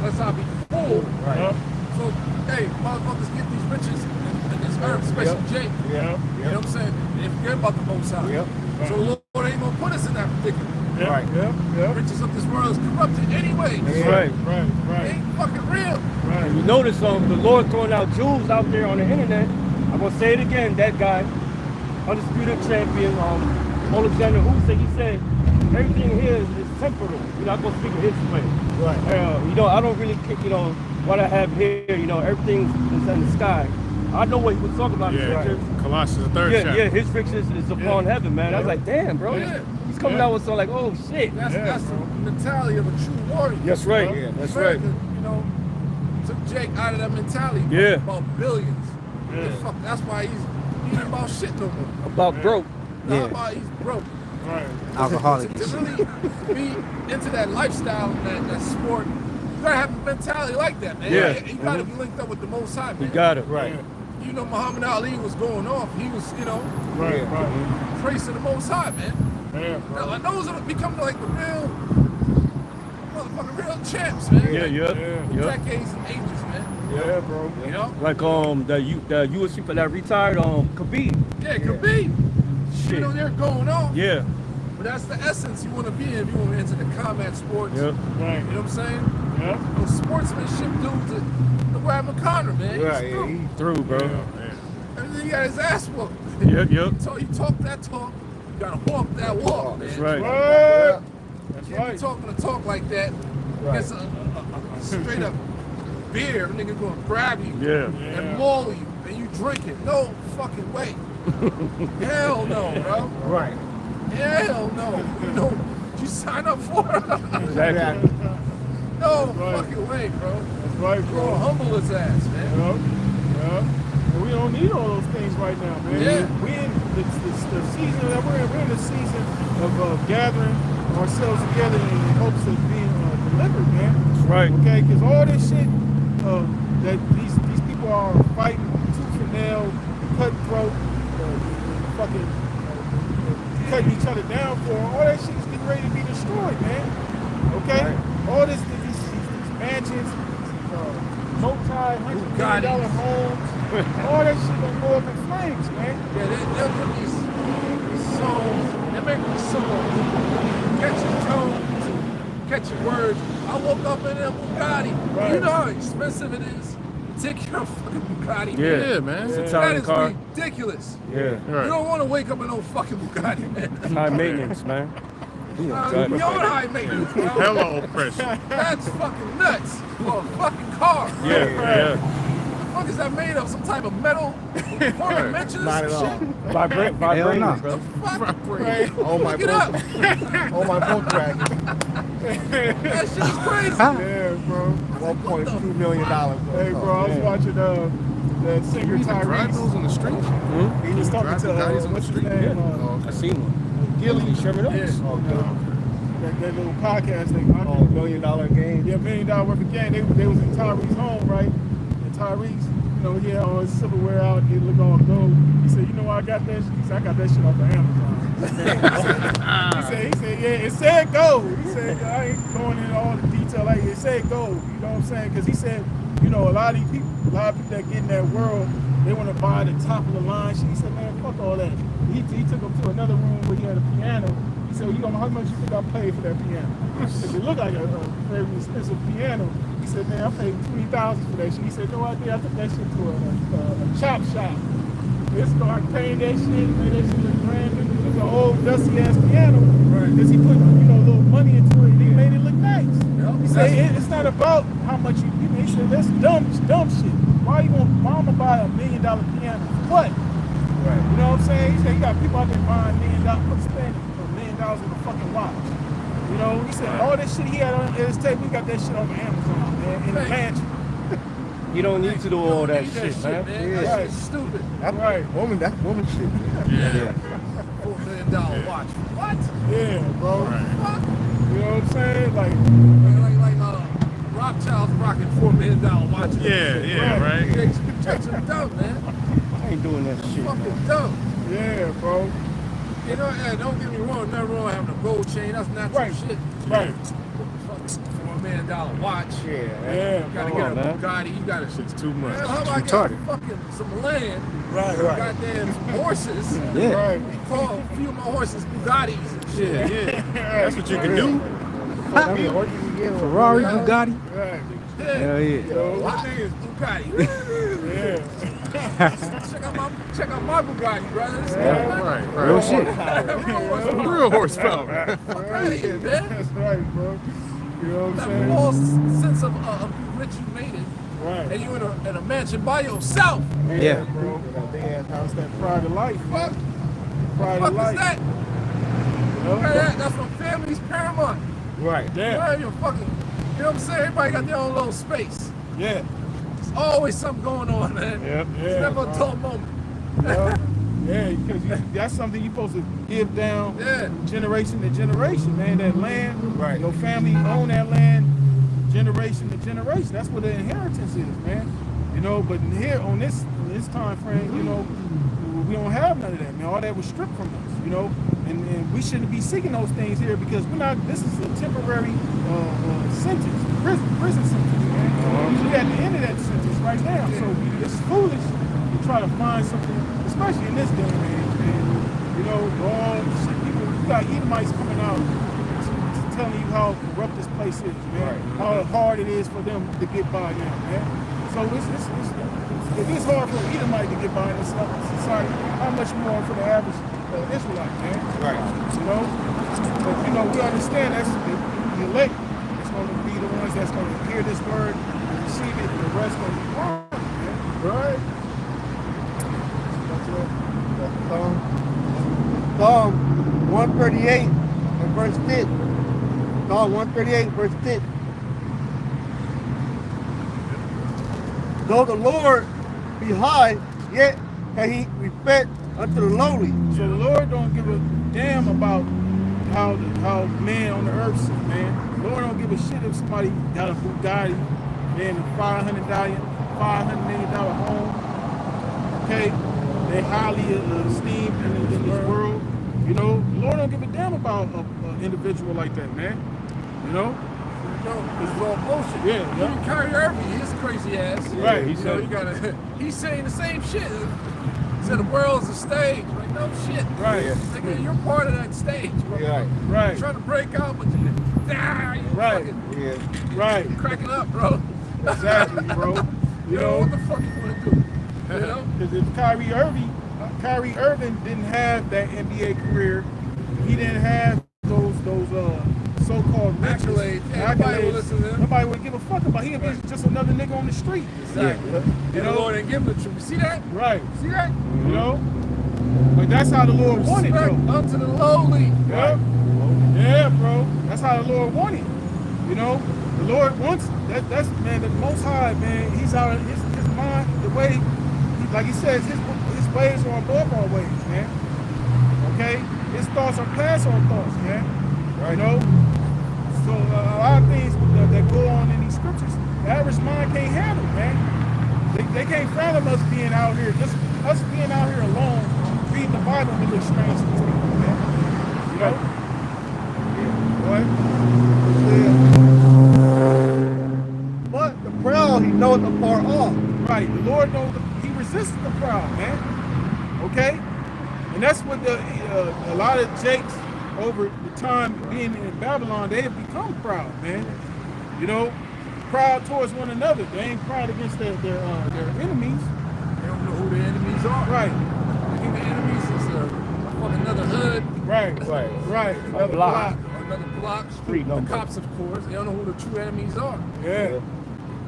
[SPEAKER 3] let's not be full.
[SPEAKER 1] Right.
[SPEAKER 3] So, hey, motherfuckers get these riches in this earth, especially Jake.
[SPEAKER 1] Yeah.
[SPEAKER 3] You know what I'm saying? They forget about the Most High.
[SPEAKER 1] Yep.
[SPEAKER 3] So the Lord ain't gonna put us in that predicament.
[SPEAKER 1] Right.
[SPEAKER 2] Yeah.
[SPEAKER 3] Riches of this world is corrupted anyway.
[SPEAKER 1] That's right.
[SPEAKER 3] It ain't fucking real.
[SPEAKER 2] Right.
[SPEAKER 4] You notice the Lord throwing out jewels out there on the internet. I'm gonna say it again. That guy, undisputed champion, Alexander Usyk, he said everything here is temporal. You're not gonna speak of his way.
[SPEAKER 2] Right.
[SPEAKER 4] You know, I don't really, what I have here. You know, everything is in the sky. I know what he was talking about.
[SPEAKER 6] Yeah,
[SPEAKER 4] His riches.
[SPEAKER 6] Colossians, the third chapter.
[SPEAKER 4] Yeah, his riches is upon heaven, man. I was like, damn, bro.
[SPEAKER 3] Yeah.
[SPEAKER 4] He's coming out with something like, oh shit.
[SPEAKER 3] That's the mentality of a true warrior.
[SPEAKER 4] That's right. Yeah, that's right.
[SPEAKER 3] America, you know, took Jake out of that mentality.
[SPEAKER 4] Yeah.
[SPEAKER 3] About billions. Yeah. Fuck, that's why he ain't about shit no more.
[SPEAKER 4] About broke.
[SPEAKER 3] Not about he's broke.
[SPEAKER 2] Right.
[SPEAKER 8] Alcoholic.
[SPEAKER 3] To really be into that lifestyle, that sport, you gotta have a mentality like that, man.
[SPEAKER 4] Yeah.
[SPEAKER 3] You gotta be linked up with the Most High, man.
[SPEAKER 4] You got it.
[SPEAKER 2] Right.
[SPEAKER 3] You know, Muhammad Ali was going off. He was,
[SPEAKER 2] Right.
[SPEAKER 3] praising the Most High, man.
[SPEAKER 2] Yeah.
[SPEAKER 3] Now, those are becoming like the real, motherfucking real champs, man.
[SPEAKER 4] Yeah.
[SPEAKER 3] Decades and ages, man.
[SPEAKER 2] Yeah, bro.
[SPEAKER 3] You know?
[SPEAKER 4] Like the UFC for that retired Khabib.
[SPEAKER 3] Yeah, it could be.
[SPEAKER 4] Shit.
[SPEAKER 3] You know, they're going off.
[SPEAKER 4] Yeah.
[SPEAKER 3] But that's the essence you want to be in if you want to enter the combat sports.
[SPEAKER 4] Yep.
[SPEAKER 2] Right.
[SPEAKER 3] You know what I'm saying?
[SPEAKER 2] Yeah.
[SPEAKER 3] Those sportsmanship dudes, look what happened to Conor, man.
[SPEAKER 5] Right.
[SPEAKER 3] He's through.
[SPEAKER 4] Through, bro.
[SPEAKER 3] Everything he got his ass whooped.
[SPEAKER 4] Yep.
[SPEAKER 3] So you talk that talk, you gotta walk that walk, man.
[SPEAKER 4] That's right.
[SPEAKER 2] Right. That's
[SPEAKER 3] You can't
[SPEAKER 2] right.
[SPEAKER 3] be talking a talk like that against a straight up beer. Nigga gonna grab you and maul you, and you drink it. No fucking way. Hell no, bro.
[SPEAKER 5] Right.
[SPEAKER 3] Hell no. You know what you sign up for?
[SPEAKER 4] Exactly.
[SPEAKER 3] No
[SPEAKER 2] right.
[SPEAKER 3] fucking way, bro.
[SPEAKER 2] That's right,
[SPEAKER 3] You're
[SPEAKER 2] bro.
[SPEAKER 3] gonna humble his ass, man.
[SPEAKER 2] Yeah. And we don't need all those things right now, man.
[SPEAKER 3] Yeah.
[SPEAKER 2] We in the season that we're in. We're in the season of gathering ourselves together in hopes of being delivered, man.
[SPEAKER 4] That's right.
[SPEAKER 2] Okay, because all this shit that these people are fighting tooth and nail, cutthroat, fucking cutting each other down for, all that shit is getting ready to be destroyed, man. Okay?
[SPEAKER 5] Right.
[SPEAKER 2] All these mansions, multi-$100 million homes, all that shit gonna go up in flames, man.
[SPEAKER 3] Yeah, they'll put these songs, they make these songs, catchy tones, catchy words. I woke up in a Bugatti.
[SPEAKER 2] Right.
[SPEAKER 3] You know how expensive it is to take your fucking Bugatti.
[SPEAKER 6] Yeah, man.
[SPEAKER 4] It's a
[SPEAKER 3] That
[SPEAKER 4] Italian
[SPEAKER 3] is
[SPEAKER 4] car.
[SPEAKER 3] ridiculous.
[SPEAKER 4] Yeah.
[SPEAKER 3] You don't want to wake up in no fucking Bugatti, man.
[SPEAKER 4] High maintenance, man.
[SPEAKER 3] Beyond high maintenance, bro.
[SPEAKER 6] Hello, oppression.
[SPEAKER 3] That's fucking nuts for a fucking car.
[SPEAKER 4] Yeah.
[SPEAKER 3] What the fuck is that made of? Some type of metal? Four dimensions?
[SPEAKER 5] Not at all.
[SPEAKER 4] Vibrate,
[SPEAKER 8] Hell no.
[SPEAKER 4] bro.
[SPEAKER 3] Fuck?
[SPEAKER 2] Right.
[SPEAKER 5] Oh my
[SPEAKER 3] Look it up.
[SPEAKER 5] Oh my Volkswagen.
[SPEAKER 3] That shit is crazy.
[SPEAKER 2] Yeah, bro.
[SPEAKER 5] $1.2 million.
[SPEAKER 2] Hey, bro, I was watching that singer
[SPEAKER 6] You drive
[SPEAKER 2] Tyrese.
[SPEAKER 6] those on the street?
[SPEAKER 2] He was talking
[SPEAKER 6] Drive
[SPEAKER 2] to
[SPEAKER 6] Bugattis on the
[SPEAKER 2] what's his
[SPEAKER 6] street?
[SPEAKER 2] name?
[SPEAKER 4] I seen one. Gilly Sherman Oaks.
[SPEAKER 3] Yeah.
[SPEAKER 2] That little podcast thing.
[SPEAKER 5] $1 million game.
[SPEAKER 2] Yeah, $1 million worth of game. They was in Tyrese's home, right? And Tyrese, he had all his silverware out. He looked all gold. He said, you know why I got that shit? He said, I got that shit off of Amazon. he said, yeah, it said gold. He said, I ain't going into all the detail. Like, it said gold. You know what I'm saying? Because he said, a lot of people that get in that world, they want to buy the top of the line shit. He said, man, fuck all that. He took him to another room where he had a piano. He said, well, how much you think I paid for that piano? Because it looked like a very expensive piano. He said, man, I paid $20,000 for that shit. He said, no idea, I took that shit to a chop shop. They started painting that shit, made that shit look brand new. It was an old dusty ass piano. Because he put, a little money into it and he made it look nice. He said, it's not about how much he said, that's dumb shit. Why I'm gonna buy $1 million piano? What? Right. You know what I'm saying? He said, you got people out there buying $1 million, spending $1 million on a fucking watch. He said, all this shit he had on his table, he got that shit off of Amazon, man, in the mansion.
[SPEAKER 4] You don't need to do all that shit, man.
[SPEAKER 3] That shit's stupid.
[SPEAKER 5] That's woman shit.
[SPEAKER 6] Yeah.
[SPEAKER 3] $4 million watch. What?
[SPEAKER 2] Yeah, bro.
[SPEAKER 3] Fuck?
[SPEAKER 2] You know what I'm saying? Like
[SPEAKER 3] Rothschild's rocking $4 million watches.
[SPEAKER 6] Yeah, right.
[SPEAKER 3] Checks are dumb, man.
[SPEAKER 4] I ain't doing that shit.
[SPEAKER 3] Fucking
[SPEAKER 4] Man.
[SPEAKER 3] dumb.
[SPEAKER 2] yeah, bro.
[SPEAKER 3] You know, yeah, don't get me wrong, nothing wrong having a gold chain. That's natural
[SPEAKER 2] Right.
[SPEAKER 3] shit.
[SPEAKER 2] Right.
[SPEAKER 3] Fucking $4 million watch.
[SPEAKER 2] Yeah,
[SPEAKER 3] You gotta
[SPEAKER 2] bro.
[SPEAKER 3] get a
[SPEAKER 4] man.
[SPEAKER 3] Bugatti. You gotta
[SPEAKER 6] Shit's too much.
[SPEAKER 3] Man, how about I get
[SPEAKER 6] Retarded.
[SPEAKER 3] fucking some land?
[SPEAKER 2] Right.
[SPEAKER 3] Goddamn some horses.
[SPEAKER 4] Yeah.
[SPEAKER 2] Right.
[SPEAKER 3] Call a few of my horses Bugattis and shit.
[SPEAKER 6] Yeah. That's what you can do.
[SPEAKER 1] Ferrari, Bugatti.
[SPEAKER 2] Right.
[SPEAKER 4] Hell yeah.
[SPEAKER 3] My name is Bugatti.
[SPEAKER 2] Yeah.
[SPEAKER 3] check out my Bugatti, brothers.
[SPEAKER 6] Right.
[SPEAKER 1] Real shit.
[SPEAKER 6] Real horsepower.
[SPEAKER 3] Man.
[SPEAKER 2] That's right, bro. You know what I'm
[SPEAKER 3] That
[SPEAKER 2] saying?
[SPEAKER 3] false sense of being rich, you made it.
[SPEAKER 2] Right.
[SPEAKER 3] And you in a mansion by yourself.
[SPEAKER 1] Yeah.
[SPEAKER 2] bro. That's that pride of life.
[SPEAKER 3] What?
[SPEAKER 2] Pride
[SPEAKER 3] What
[SPEAKER 2] of
[SPEAKER 3] the fuck
[SPEAKER 2] life.
[SPEAKER 3] is that?
[SPEAKER 2] You know?
[SPEAKER 3] That's what family's paramount.
[SPEAKER 2] Right.
[SPEAKER 3] You
[SPEAKER 2] Yeah.
[SPEAKER 3] know, you're fucking, you know what I'm saying? Everybody got their own little space.
[SPEAKER 2] Yeah.
[SPEAKER 3] There's always something going on, man.
[SPEAKER 4] Yep.
[SPEAKER 2] Yeah,
[SPEAKER 3] It's never
[SPEAKER 2] bro.
[SPEAKER 3] a dull moment.
[SPEAKER 2] Yeah, because that's something you're supposed to give down
[SPEAKER 3] Yeah.
[SPEAKER 2] generation to generation, man. That land,
[SPEAKER 5] Right.
[SPEAKER 2] your family own that land generation to generation. That's what the inheritance is, man. You know, but here on this time frame, you know, we don't have none of that, man. All that was stripped from us, you know, and we shouldn't be seeking those things here because we're not. This is a temporary sentence, prison sentence, man. We at the end of that sentence right now, so it's foolish to try to find something, especially in this day and age, man. You know, all people, you got Edomites coming out telling you how corrupt this place is, man. How hard it is for them to get by now, man. So if it's hard for an Edomite to get by in this society, how much more for the average Israelite, man?
[SPEAKER 5] Right.
[SPEAKER 2] You know? But, you know, we understand that's the elect is going to be the ones that's going to hear this word and receive it, and the rest going to be wrong, man.
[SPEAKER 5] Right. Psalm 138 and verse 10. Psalm 138 verse 10. Though the Lord be high, yet can he respect unto the lowly.
[SPEAKER 2] So the Lord don't give a damn about how man on the earth sit, man. The Lord don't give a shit if somebody got a Bugatti, man, a $500 million home. Okay, they highly esteemed in this world. You know, the Lord don't give a damn about an individual like that, man. You know.
[SPEAKER 3] No, it's all bullshit.
[SPEAKER 2] Yeah.
[SPEAKER 3] Even Kyrie Irving, his crazy ass.
[SPEAKER 2] Right.
[SPEAKER 3] You know, you gotta. He's saying the same shit. He said the world's a stage. Like, no shit.
[SPEAKER 2] Right.
[SPEAKER 3] Nigga, you're part of that stage, bro.
[SPEAKER 5] Right.
[SPEAKER 2] Right.
[SPEAKER 3] You're trying to break out, but you
[SPEAKER 2] Right.
[SPEAKER 3] fucking
[SPEAKER 5] Yeah.
[SPEAKER 2] Right.
[SPEAKER 3] cracking up, bro.
[SPEAKER 2] Exactly, bro.
[SPEAKER 3] You know what the fuck you wanna do? You know?
[SPEAKER 2] Because if Kyrie Irving didn't have that NBA career, he didn't have those so-called riches,
[SPEAKER 3] Accolades. Yeah, nobody would listen to him.
[SPEAKER 2] Nobody would give a fuck about him. He's just another nigga on the street.
[SPEAKER 3] Exactly.
[SPEAKER 2] You
[SPEAKER 3] And the
[SPEAKER 2] know?
[SPEAKER 3] Lord ain't giving it to me. See that?
[SPEAKER 2] Right.
[SPEAKER 3] See that?
[SPEAKER 2] You know? But that's how the Lord wanted,
[SPEAKER 3] Respect
[SPEAKER 2] though.
[SPEAKER 3] unto the lowly.
[SPEAKER 2] Yeah. Yeah, bro. That's how the Lord wanted. You know? The Lord wants that's man, the Most High, man, he's out his mind, the way, like he says, his ways are above our ways, man. Okay? His thoughts are past our thoughts, man. You know? So a lot of things that go on in these scriptures, the average mind can't handle, man. They can't fathom us being out here, just us being out here alone, reading the Bible would look strange to these people, man. You know? What?
[SPEAKER 5] But the proud he knoweth afar off.
[SPEAKER 2] Right. The Lord knows he resists the proud, man. Okay? And that's what a lot of Jakes over the time being in Babylon, they have become proud, man. You know, proud towards one another. They ain't proud against their enemies.
[SPEAKER 3] They don't know who their enemies are.
[SPEAKER 2] Right.
[SPEAKER 3] I think the enemies is fucking another hood.
[SPEAKER 2] Right. Another
[SPEAKER 4] block.
[SPEAKER 3] Another block.
[SPEAKER 4] Street
[SPEAKER 3] The
[SPEAKER 4] number.
[SPEAKER 3] cops, of course. They don't know who the true enemies are.
[SPEAKER 2] Yeah.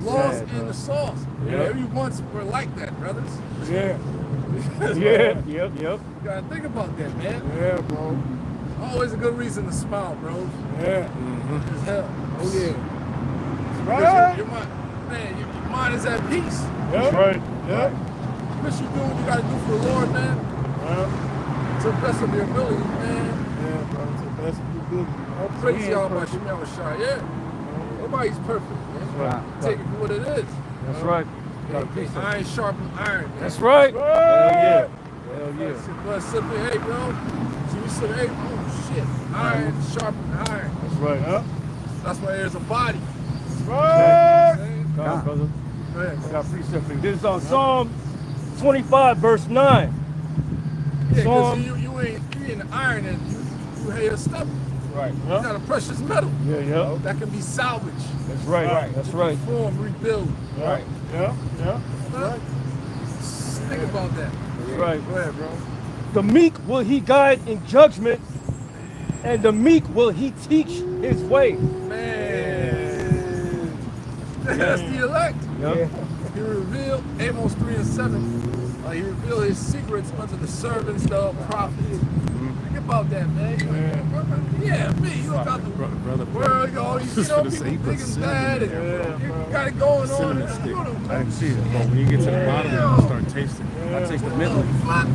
[SPEAKER 3] Laws
[SPEAKER 4] Sad,
[SPEAKER 3] and
[SPEAKER 4] bro.
[SPEAKER 3] the sauce.
[SPEAKER 2] Yeah.
[SPEAKER 3] Every once were like that, brothers.
[SPEAKER 2] Yeah.
[SPEAKER 4] Yeah. Yep.
[SPEAKER 3] You gotta think about that, man.
[SPEAKER 2] Yeah, bro.
[SPEAKER 3] Always a good reason to smile, bro.
[SPEAKER 2] Yeah.
[SPEAKER 3] As hell.
[SPEAKER 2] Oh yeah.
[SPEAKER 3] Because
[SPEAKER 2] Right.
[SPEAKER 3] your mind, man, your mind is at peace.
[SPEAKER 2] Yep.
[SPEAKER 4] Right.
[SPEAKER 2] Yep.
[SPEAKER 3] What you do what you gotta do for the Lord, man. To the best of your ability, man.
[SPEAKER 2] Yeah, bro. To the best of your
[SPEAKER 5] good.
[SPEAKER 3] All praise y'all by Shimmy Shah. Yeah. Nobody's perfect, man.
[SPEAKER 4] Right.
[SPEAKER 3] Take it for what it is.
[SPEAKER 4] That's right.
[SPEAKER 3] Iron sharpens iron. Man.
[SPEAKER 4] That's right. Hell yeah. Hell yeah.
[SPEAKER 3] Blood slipping, hey, bro. So we said, hey, oh shit. Iron sharpens iron.
[SPEAKER 4] That's right. Huh?
[SPEAKER 3] That's why there's a body.
[SPEAKER 7] Right.
[SPEAKER 4] God, brother.
[SPEAKER 3] Go ahead,
[SPEAKER 4] I
[SPEAKER 3] bro.
[SPEAKER 4] got precept for you. This is on Psalm 25, verse 9.
[SPEAKER 3] Yeah,
[SPEAKER 4] Psalm.
[SPEAKER 3] because you in the iron and you hate a stubble.
[SPEAKER 4] Right.
[SPEAKER 3] It's not a precious metal.
[SPEAKER 4] Yeah, yeah.
[SPEAKER 3] That can be salvaged.
[SPEAKER 4] That's right.
[SPEAKER 7] Right.
[SPEAKER 4] That's right.
[SPEAKER 3] Reform, rebuild.
[SPEAKER 4] Right.
[SPEAKER 7] Yeah.
[SPEAKER 3] Right. Think about that.
[SPEAKER 4] That's right.
[SPEAKER 3] Go ahead, bro.
[SPEAKER 4] The meek will he guide in judgment, and the meek will he teach his way.
[SPEAKER 3] Man. That's the elect.
[SPEAKER 4] Yeah.
[SPEAKER 3] He revealed, Amos 3 and 7, he revealed his secrets unto the servants, the prophets. Think about that, man. Yeah, me. You about the world, yo. You know, people think it's bad, and you got it going on.
[SPEAKER 6] Cinnamon stick. I didn't see it, but when you get to the bottom, you start tasting. I taste the middle.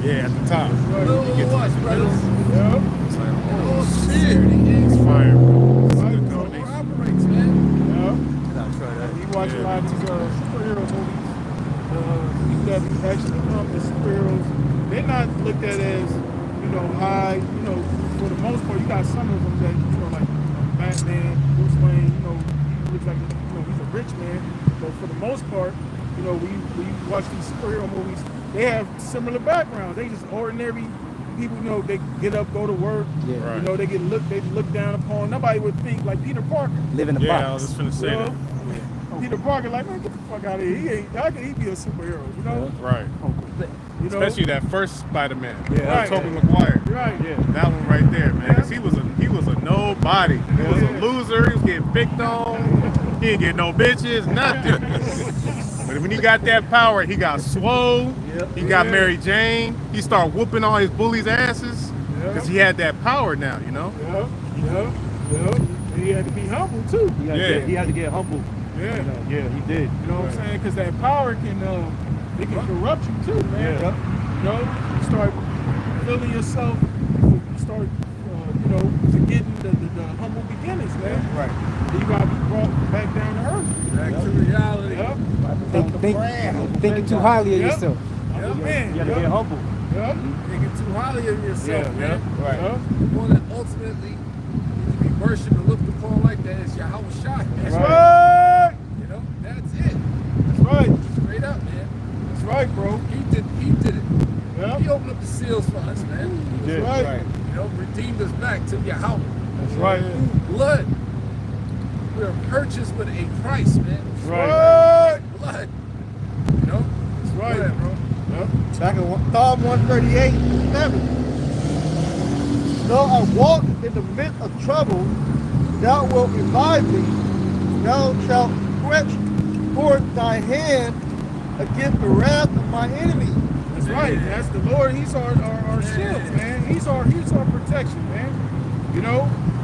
[SPEAKER 6] Yeah, at the top.
[SPEAKER 3] Little
[SPEAKER 6] You get to
[SPEAKER 3] what,
[SPEAKER 6] the
[SPEAKER 3] brothers?
[SPEAKER 6] middle, it's like,
[SPEAKER 3] Oh,
[SPEAKER 6] oh
[SPEAKER 3] shit.
[SPEAKER 6] shit, it's fire. It's a good
[SPEAKER 3] How
[SPEAKER 6] combination.
[SPEAKER 3] it operates, man.
[SPEAKER 4] I'll try that.
[SPEAKER 7] You watch a lot of these superhero movies. People that actually become the superheroes, they're not looked at as, high. For the most part, you got some of them that, like Batman, Bruce Wayne, he looks like, he's a rich man. But for the most part, when you watch these superhero movies, they have similar backgrounds. They just ordinary people, they get up, go to work.
[SPEAKER 1] Yeah.
[SPEAKER 6] Right.
[SPEAKER 7] They look down upon. Nobody would think like Peter Parker.
[SPEAKER 1] Live in the
[SPEAKER 6] Yeah, I
[SPEAKER 1] box.
[SPEAKER 6] was just finna say that.
[SPEAKER 7] Peter Parker, like, man, get the fuck out of here. How can he be a superhero?
[SPEAKER 6] Right. Especially that first Spider-Man.
[SPEAKER 4] Yeah.
[SPEAKER 7] Right.
[SPEAKER 6] Tobey Maguire.
[SPEAKER 7] Right.
[SPEAKER 4] Yeah.
[SPEAKER 6] That one right there, man. 'Cause he was a nobody. He was a loser. He was getting picked on. He didn't get no bitches, nothing. But when he got that power, he got swole. He got Mary Jane. He started whooping all his bullies' asses because he had that power now,
[SPEAKER 7] Yeah. And he had to be humble too.
[SPEAKER 4] He had to get humble.
[SPEAKER 7] Yeah.
[SPEAKER 4] Yeah, he did.
[SPEAKER 7] You know what I'm saying? Because that power can corrupt you too, man.
[SPEAKER 4] Yeah.
[SPEAKER 7] You start feeling yourself. You start, forgetting the humble beginnings, man.
[SPEAKER 4] Right.
[SPEAKER 7] You gotta be brought back down to earth.
[SPEAKER 3] Back to reality.
[SPEAKER 1] Thinking too highly of yourself.
[SPEAKER 7] Yeah, man.
[SPEAKER 4] You got to get humble.
[SPEAKER 7] Yeah.
[SPEAKER 3] Thinking too highly of yourself, man.
[SPEAKER 4] Right.
[SPEAKER 3] The one that ultimately needs to be worshipped and looked upon like that is Yahweh Shai.
[SPEAKER 7] That's right.
[SPEAKER 3] That's it.
[SPEAKER 7] That's right.
[SPEAKER 3] Straight up, man.
[SPEAKER 7] That's right, bro.
[SPEAKER 3] He did it.
[SPEAKER 7] Yeah.
[SPEAKER 3] He opened up the seals for us, man.
[SPEAKER 4] He did.
[SPEAKER 7] Right.
[SPEAKER 3] Redeemed us back to Yahweh.
[SPEAKER 4] That's right.
[SPEAKER 3] Blood. We are purchased with a price, man.
[SPEAKER 7] Right.
[SPEAKER 3] Blood.
[SPEAKER 7] That's right.
[SPEAKER 3] Go ahead, bro.
[SPEAKER 5] Back in Psalm 138, 7. Though I walk in the midst of trouble, thou wilt revive me. Thou shalt stretch forth thy hand against the wrath of my enemies.
[SPEAKER 7] That's right. That's the Lord. He's our shield, man. He's our protection, man.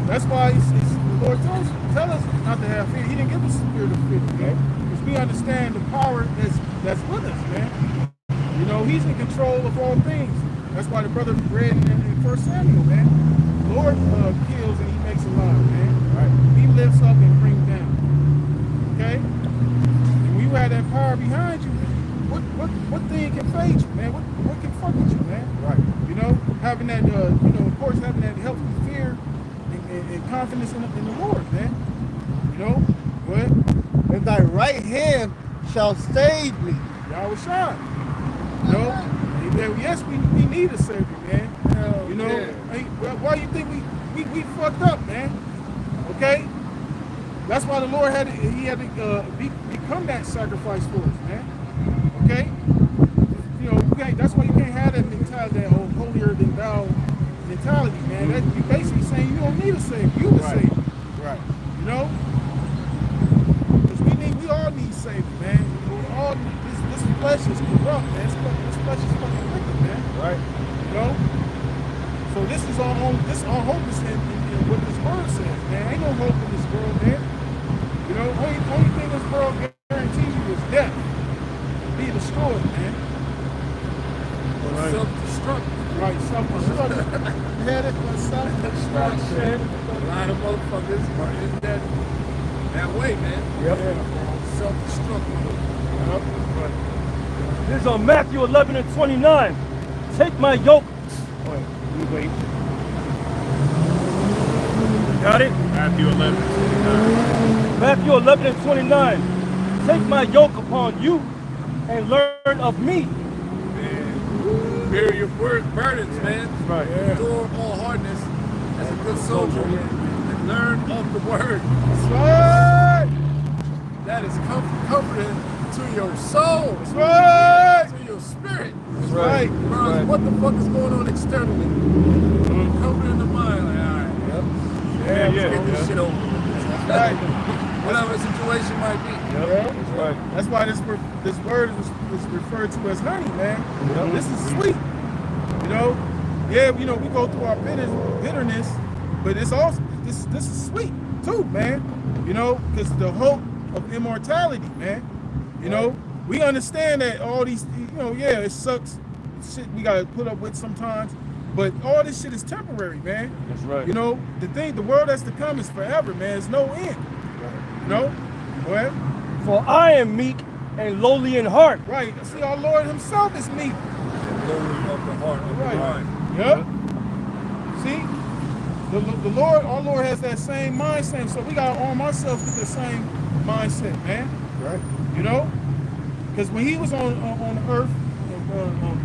[SPEAKER 7] That's why the Lord tell us not to have fear. He didn't give us the spirit of fear, man. Because we understand the power that's with us, man. He's in control of all things. That's why the brother read in 1 Samuel, man. The Lord kills and he makes alive, man. Right. He lifts up and brings down. Okay? And when you have that power behind you, what thing can fade you, man? What can fuck with you, man?
[SPEAKER 4] Right.
[SPEAKER 7] Having that, of course, having that healthy fear and confidence in the Lord, man. Go ahead.
[SPEAKER 5] And thy right hand shall save me.
[SPEAKER 7] Yahweh Shai. Yes, we need a savior, man. Hey, why you think we fucked up, man? Okay? That's why the Lord had to become that sacrifice for us, man. Okay? That's why you can't have that mentality, that holier than thou mentality, man. That you basically saying you don't need a savior, you the savior.
[SPEAKER 4] Right.
[SPEAKER 7] Because we all need savior, man. This flesh is corrupt, man. This flesh is fucking wicked, man.
[SPEAKER 4] Right.
[SPEAKER 7] So this is our hope is in what this word says, man. Ain't no hope in this world, man. Only thing this world guarantees you is death. Be destroyed, man.
[SPEAKER 3] Self-destruct.
[SPEAKER 7] Right, self-destruction. Headed for self-destruction.
[SPEAKER 3] A lot of motherfuckers are in that way, man.
[SPEAKER 4] Yep.
[SPEAKER 7] Yeah.
[SPEAKER 3] Self-destruct.
[SPEAKER 7] Yep.
[SPEAKER 4] This is on Matthew 11 and 29. Take my yoke. Wait, let me wait. Got it?
[SPEAKER 6] Matthew 11.
[SPEAKER 4] Matthew 11 and 29. Take my yoke upon you and learn of me.
[SPEAKER 3] Bear your burdens, man.
[SPEAKER 4] Right.
[SPEAKER 3] Endure all hardness as a good soldier. And learn of the word.
[SPEAKER 7] That's right.
[SPEAKER 3] That is comforting to your soul.
[SPEAKER 7] That's right.
[SPEAKER 3] To your spirit.
[SPEAKER 7] That's right.
[SPEAKER 3] Regardless what the fuck is going on externally. Comforting the mind. Like, all right.
[SPEAKER 7] Yeah,
[SPEAKER 3] Let's get this shit over.
[SPEAKER 7] Right.
[SPEAKER 3] Whatever situation might be.
[SPEAKER 7] Yeah.
[SPEAKER 4] That's right.
[SPEAKER 7] That's why this word is referred to as honey, man.
[SPEAKER 4] Yep.
[SPEAKER 7] This is sweet. You know? Yeah, you know, we go through our bitterness, but it's also this is sweet too, man. You know, because the hope of immortality, man. You know, we understand that all these, you know, yeah, it sucks. Shit we gotta put up with sometimes, but all this shit is temporary, man.
[SPEAKER 4] That's right.
[SPEAKER 7] You know, the world that's to come is forever, man. There's no end. You know? Well,
[SPEAKER 4] For I am meek and lowly in heart.
[SPEAKER 7] right. See, our Lord himself is meek.
[SPEAKER 3] Lowly of the heart of the
[SPEAKER 7] Right.
[SPEAKER 3] mind.
[SPEAKER 7] Yep. See? The Lord, our Lord has that same mindset, so we gotta arm ourselves with the same mindset, man.
[SPEAKER 5] Right.
[SPEAKER 7] You know? Because when he was on earth,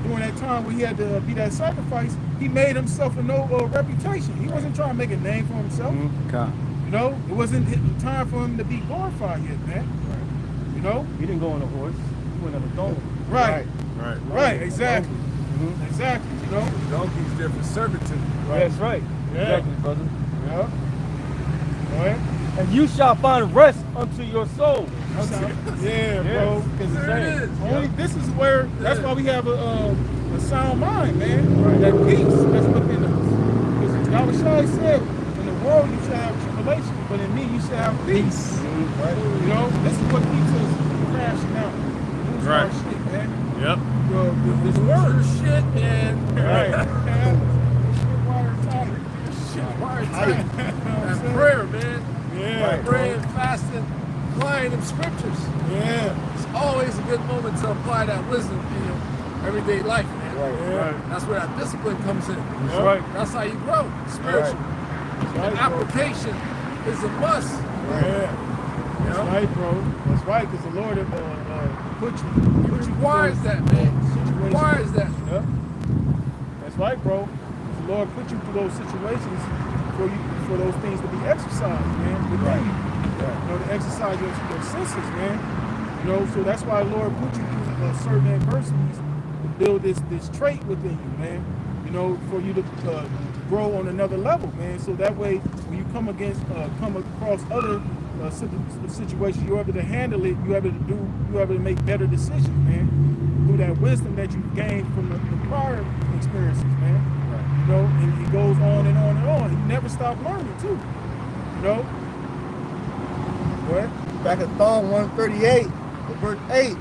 [SPEAKER 7] during that time when he had to be that sacrifice, he made himself a no reputation. He wasn't trying to make a name for himself. You know, it wasn't time for him to be glorified yet, man. Right. You know?
[SPEAKER 4] He didn't go on a horse. He went on a donkey.
[SPEAKER 7] Right.
[SPEAKER 6] Right.
[SPEAKER 7] Right. Exactly. Exactly. You know?
[SPEAKER 3] Donkey's there for servitude.
[SPEAKER 4] That's right.
[SPEAKER 7] Yeah.
[SPEAKER 4] Exactly, brother.
[SPEAKER 7] Yeah. Right.
[SPEAKER 4] And you shall find rest unto your soul.
[SPEAKER 7] Yeah, bro. Because
[SPEAKER 3] There it is.
[SPEAKER 7] only this is where that's why we have a sound mind, man. That peace that's within us. Because Yahweh said, in the world you shall have tribulation, but in me you shall have peace. Right? You know, this is what keeps us crashing out. Losing our
[SPEAKER 6] Right.
[SPEAKER 7] shit, man.
[SPEAKER 6] Yep.
[SPEAKER 7] This word.
[SPEAKER 3] Shit, man.
[SPEAKER 7] Right. Water tight.
[SPEAKER 3] Shit, wire
[SPEAKER 7] You know
[SPEAKER 3] tight.
[SPEAKER 7] what I'm
[SPEAKER 3] And
[SPEAKER 7] saying?
[SPEAKER 3] prayer, man.
[SPEAKER 7] Yeah.
[SPEAKER 3] Praying, fasting, applying them scriptures.
[SPEAKER 7] Yeah.
[SPEAKER 3] It's always a good moment to apply that wisdom in your everyday life, man.
[SPEAKER 7] Yeah.
[SPEAKER 3] That's where that discipline comes in.
[SPEAKER 4] That's right.
[SPEAKER 3] That's how you grow spiritually. And application is a must.
[SPEAKER 7] Yeah. That's right, bro. That's right, because the Lord put you.
[SPEAKER 3] It requires that, man. It requires that.
[SPEAKER 7] Yeah. That's right, bro. The Lord put you through those situations for those things to be exercised, man. Within you. You know, to exercise your senses, man. You know, so that's why the Lord put you through certain adversities to build this trait within you, man. You know, for you to grow on another level, man. So that way, when you come across other situations, you're able to handle it. You're able to make better decisions, man. Through that wisdom that you gained from the prior experiences, man. You know, and it goes on and on and on. You never stop learning, too. You know? What?
[SPEAKER 5] Back at Psalm 138, verse 8.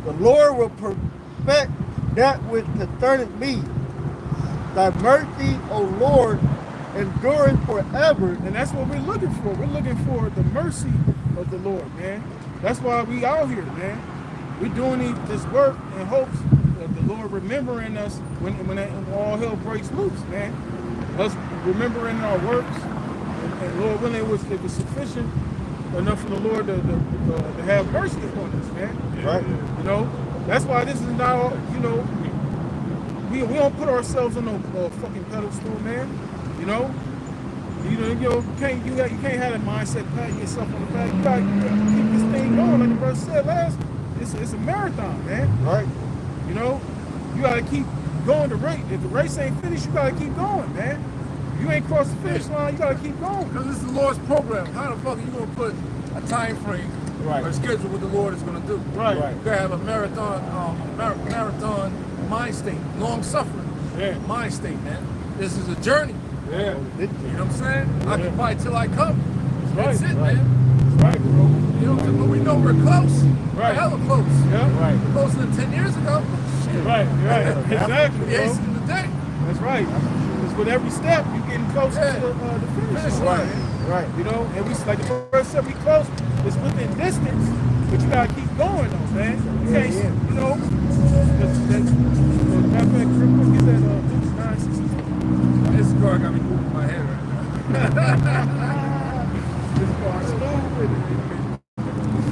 [SPEAKER 5] The Lord will perfect that which concerneth me. Thy mercy, O Lord, endureth forever.
[SPEAKER 7] And that's what we're looking for. We're looking for the mercy of the Lord, man. That's why we out here, man. We're doing this work in hopes of the Lord remembering us when all hell breaks loose, man. Us remembering our works, and Lord willing, it was sufficient enough for the Lord to have mercy upon us, man.
[SPEAKER 5] Right.
[SPEAKER 7] You know, that's why this is not all, you know, we don't put ourselves on no fucking pedestal, man. You know, you can't have that mindset patting yourself on the back. You gotta keep this thing going, like the brother said last. It's a marathon, man.
[SPEAKER 5] Right.
[SPEAKER 7] You know, you gotta keep going the race. If the race ain't finished, you gotta keep going, man. If you ain't crossed the finish line, you gotta keep going.
[SPEAKER 3] Because this is the Lord's program. How the fuck are you going to put a time frame or schedule what the Lord is going to do?
[SPEAKER 7] Right.
[SPEAKER 3] You got to have a marathon mind state, long suffering mind state, man. This is a journey.
[SPEAKER 7] Yeah.
[SPEAKER 3] You know what I'm saying? Occupy till I come. That's
[SPEAKER 7] right.
[SPEAKER 3] it, man.
[SPEAKER 2] Right, bro.
[SPEAKER 3] You know, but we know we're close.
[SPEAKER 2] Right.
[SPEAKER 3] We're hella close.
[SPEAKER 2] Yeah.
[SPEAKER 4] Right.
[SPEAKER 3] Closer than 10 years ago. Shit.
[SPEAKER 2] Right. Exactly,
[SPEAKER 3] We
[SPEAKER 2] bro.
[SPEAKER 3] hasten the day.
[SPEAKER 2] That's right. Because with every step, you're getting closer to the finish line.
[SPEAKER 5] Right.
[SPEAKER 2] You know, and we like the first step we close is within distance, but you gotta keep going though, man. You can't, you know. Matter of fact, Crip, get that Luke 9:62.
[SPEAKER 3] This car got me moving my head right now.
[SPEAKER 2] This car stupid.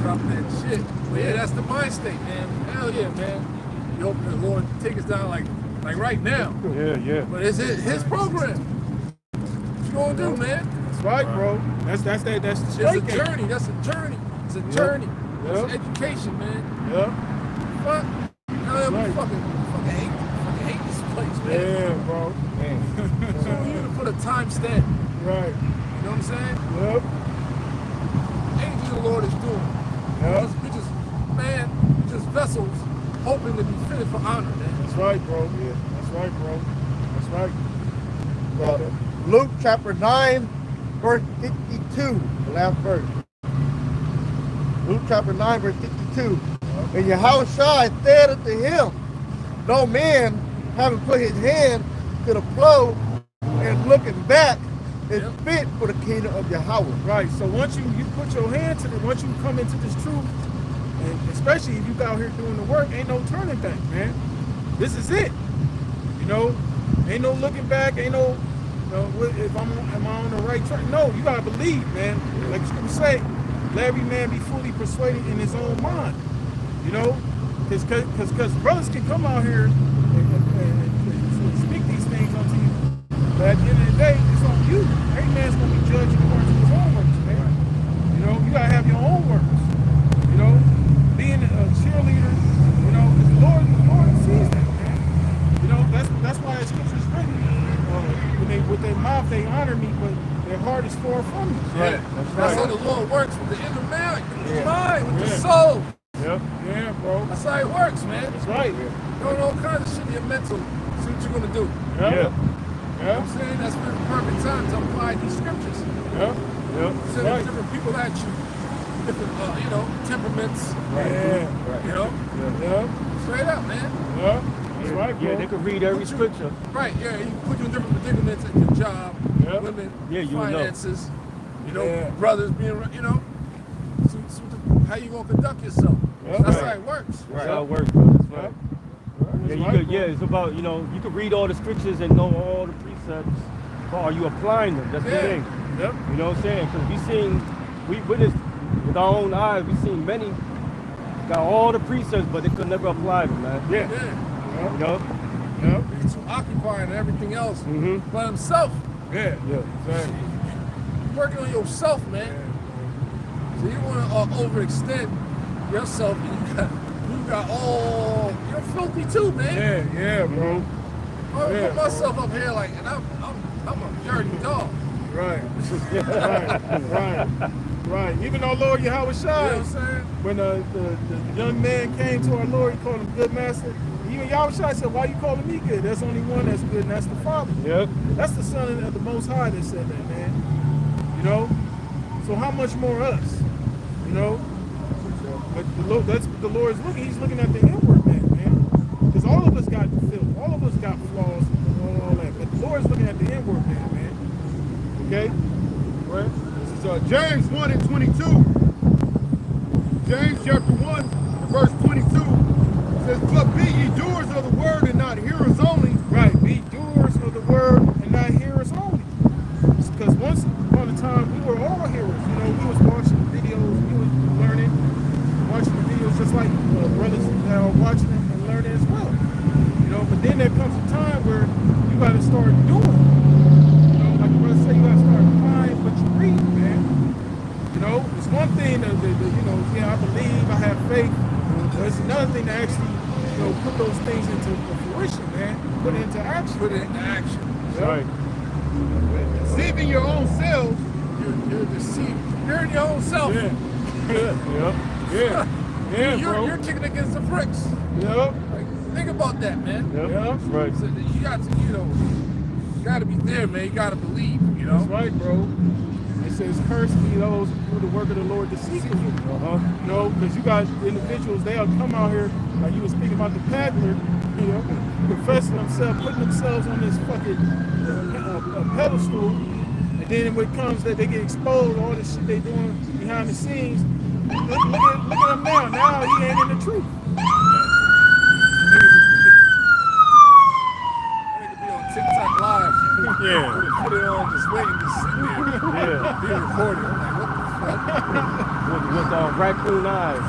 [SPEAKER 3] Drop that shit. But yeah, that's the mind state, man. Hell yeah, man. You hope the Lord take us down like right now.
[SPEAKER 4] Yeah.
[SPEAKER 3] But it's his program. What you gonna do, man?
[SPEAKER 2] That's right, bro. That's the
[SPEAKER 3] It's a
[SPEAKER 2] straight game.
[SPEAKER 3] journey. That's a journey. It's a journey.
[SPEAKER 2] Yep.
[SPEAKER 3] It's education, man.
[SPEAKER 2] Yeah.
[SPEAKER 3] Fuck. Hell, we
[SPEAKER 2] Right.
[SPEAKER 3] fucking hate this place, man.
[SPEAKER 2] Yeah, bro.
[SPEAKER 3] So we need to put a time stamp.
[SPEAKER 2] Right.
[SPEAKER 3] You know what I'm saying?
[SPEAKER 2] Yep.
[SPEAKER 3] Anything the Lord is doing.
[SPEAKER 2] Yep.
[SPEAKER 3] We just vessels hoping to be fitted for honor, man.
[SPEAKER 2] That's right, bro. Yeah. That's right, bro. That's right.
[SPEAKER 5] Luke chapter 9, verse 52, the last verse. Luke chapter 9, verse 52. And Yahushua said unto him, no man having put his hand to the plow and looking back is fit for the kingdom of Yahweh.
[SPEAKER 2] Right. So once you put your hand to it, once you come into this truth, and especially if you out here doing the work, ain't no turning back, man. This is it. You know, ain't no looking back, ain't no, you know, if am I on the right track? No, you gotta believe, man. Like the scripture say, let every man be fully persuaded in his own mind. You know, because brothers can come out here and speak these things unto you, but at the end of the day, it's on you. Every man's gonna be judged according to his own works, man. You know, you gotta have your own works. You know, being a cheerleader, you know, the Lord sees that, man. You know, that's why the scripture's written. With their mouth they honor me, but their heart is far from me.
[SPEAKER 3] Yeah. That's how the Lord works with the inner man, with the mind, with the soul.
[SPEAKER 2] Yep. Yeah, bro.
[SPEAKER 3] That's how it works, man.
[SPEAKER 2] That's right.
[SPEAKER 3] Doing all kinds of shit in your mental. See what you're gonna do.
[SPEAKER 2] Yeah.
[SPEAKER 3] You know what I'm saying? That's been the perfect time to apply these scriptures. Sending
[SPEAKER 2] Right.
[SPEAKER 3] different people at you, different, you know, temperaments.
[SPEAKER 2] Right. Yeah.
[SPEAKER 3] You know?
[SPEAKER 2] Yeah.
[SPEAKER 3] Straight up, man.
[SPEAKER 2] Yeah. That's right, bro.
[SPEAKER 4] Yeah, they could read every scripture.
[SPEAKER 3] Right, yeah. You put you in different predicaments at your job, women, finances, you know, brothers being, you know. How you gonna conduct yourself? That's how it works.
[SPEAKER 4] That's how it works, bro. That's right. It's about, you know, you can read all the scriptures and know all the precepts, but are you applying them? That's the thing.
[SPEAKER 2] Yep.
[SPEAKER 4] You know what I'm saying? Because we witnessed with our own eyes, we've seen many got all the precepts, but they could never apply them, man.
[SPEAKER 2] Yeah.
[SPEAKER 4] You know?
[SPEAKER 3] He's too occupied and everything else but himself.
[SPEAKER 2] Yeah. Exactly.
[SPEAKER 3] Working on yourself, man. So you want to overextend yourself, and you got all, you're filthy too, man.
[SPEAKER 2] Yeah, bro.
[SPEAKER 3] I put myself up here like, and I'm a dirty dog.
[SPEAKER 2] Right. Right. Even though Lord Yahweh Shai,
[SPEAKER 3] You know what I'm saying?
[SPEAKER 2] when the young man came to our Lord, he called him good master. Even Yahweh Shai said, why you calling me good? There's only one that's good, and that's the Father.
[SPEAKER 4] Yep.
[SPEAKER 2] That's the Son of the Most High that said that, man. You know? So how much more us? You know? But that's what the Lord is looking. He's looking at the inward man. Because all of us got filth. All of us got flaws and all that. But the Lord is looking at the inward man. Okay?
[SPEAKER 1] Right. This is James 1 and 22. James chapter 1, verse 22 says, but be ye doers of the word and not hearers only.
[SPEAKER 2] Right. Be doers of the word and not hearers only. Because once upon a time, we were all hearers. You know, we was watching videos, we was learning, watching the videos just like brothers that are watching it and learning as well. You know, but then there comes a time where you got to start doing. You know, like the brother say, you got to start applying what you read, man. You know, it's one thing that you know, yeah, I believe, I have faith. But it's another thing to actually, you know, put those things into fruition, man. Put it into action.
[SPEAKER 3] Put it into action.
[SPEAKER 4] Right.
[SPEAKER 1] Deceiving your own selves.
[SPEAKER 3] You're deceived. You're in your own self. You're kicking against the bricks.
[SPEAKER 2] Yep.
[SPEAKER 3] Like, think about that, man.
[SPEAKER 2] Yep.
[SPEAKER 4] Right.
[SPEAKER 3] So you got to, you know, you got to be there, man. You got to believe, you know.
[SPEAKER 2] That's right, bro. And
[SPEAKER 7] says, "Curse be those who do the work of the Lord deceitfully." You know, because you got individuals, they'll come out here, like you were speaking about the paddler, you know, professing themselves, putting themselves on this fucking pedestal, and then when it comes that they get exposed, all this shit they doing behind the scenes. Look at him now. Now he ain't in the truth.
[SPEAKER 3] TikTok live.
[SPEAKER 6] Yeah.
[SPEAKER 3] Put it on, just waiting, just sitting there.
[SPEAKER 4] Yeah.
[SPEAKER 3] Being recorded. I'm like, what the fuck?
[SPEAKER 4] With raccoon eyes.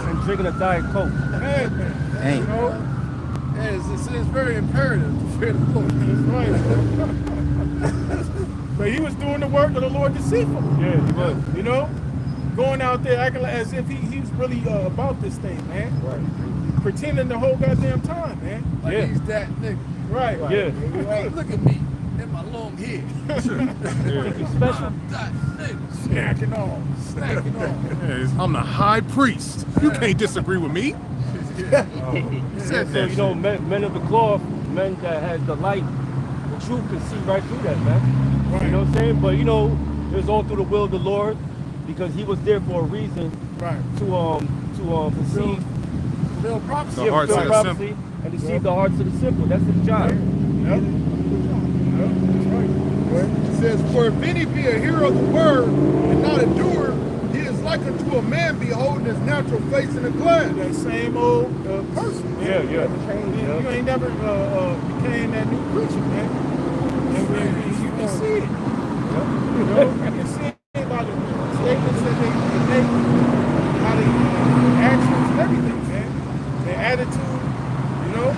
[SPEAKER 4] And drinking a Diet Coke.
[SPEAKER 7] Hey. You know?
[SPEAKER 3] Yeah, it's very imperative to fear the Lord.
[SPEAKER 7] That's right. But he was doing the work of the Lord deceitfully.
[SPEAKER 4] Yeah, he was.
[SPEAKER 7] You know? Going out there acting like as if he's really about this thing, man.
[SPEAKER 4] Right.
[SPEAKER 7] Pretending the whole goddamn time, man.
[SPEAKER 3] Like he's that nigga.
[SPEAKER 7] Right.
[SPEAKER 4] Yeah.
[SPEAKER 3] Right. Look at me and my long hair.
[SPEAKER 4] Think he's special?
[SPEAKER 3] I'm that nigga.
[SPEAKER 7] Snacking on.
[SPEAKER 3] Snacking on.
[SPEAKER 6] Yeah, I'm the high priest. You can't disagree with me.
[SPEAKER 4] So, you know, men of the cloth, men that had the light, the truth can see right through that, man.
[SPEAKER 7] Right.
[SPEAKER 4] You know what I'm saying? But, you know, it was all through the will of the Lord because he was there for a reason.
[SPEAKER 7] Right.
[SPEAKER 4] To perceive
[SPEAKER 3] Fulfill prophecy.
[SPEAKER 6] The hearts of the
[SPEAKER 4] prophecy
[SPEAKER 6] simple.
[SPEAKER 4] and deceive the hearts of the simple. That's his job.
[SPEAKER 7] Yep. That's right.
[SPEAKER 5] It says, for if any be a hearer of the word and not a doer, he is like unto a man beholding his natural face in a glass.
[SPEAKER 7] That same old person, man.
[SPEAKER 4] Yeah.
[SPEAKER 7] You ain't never became that new creature, man. And you can see it. You know, you can see it by the statements that they make, how they actions and everything, man. Their attitude, you know,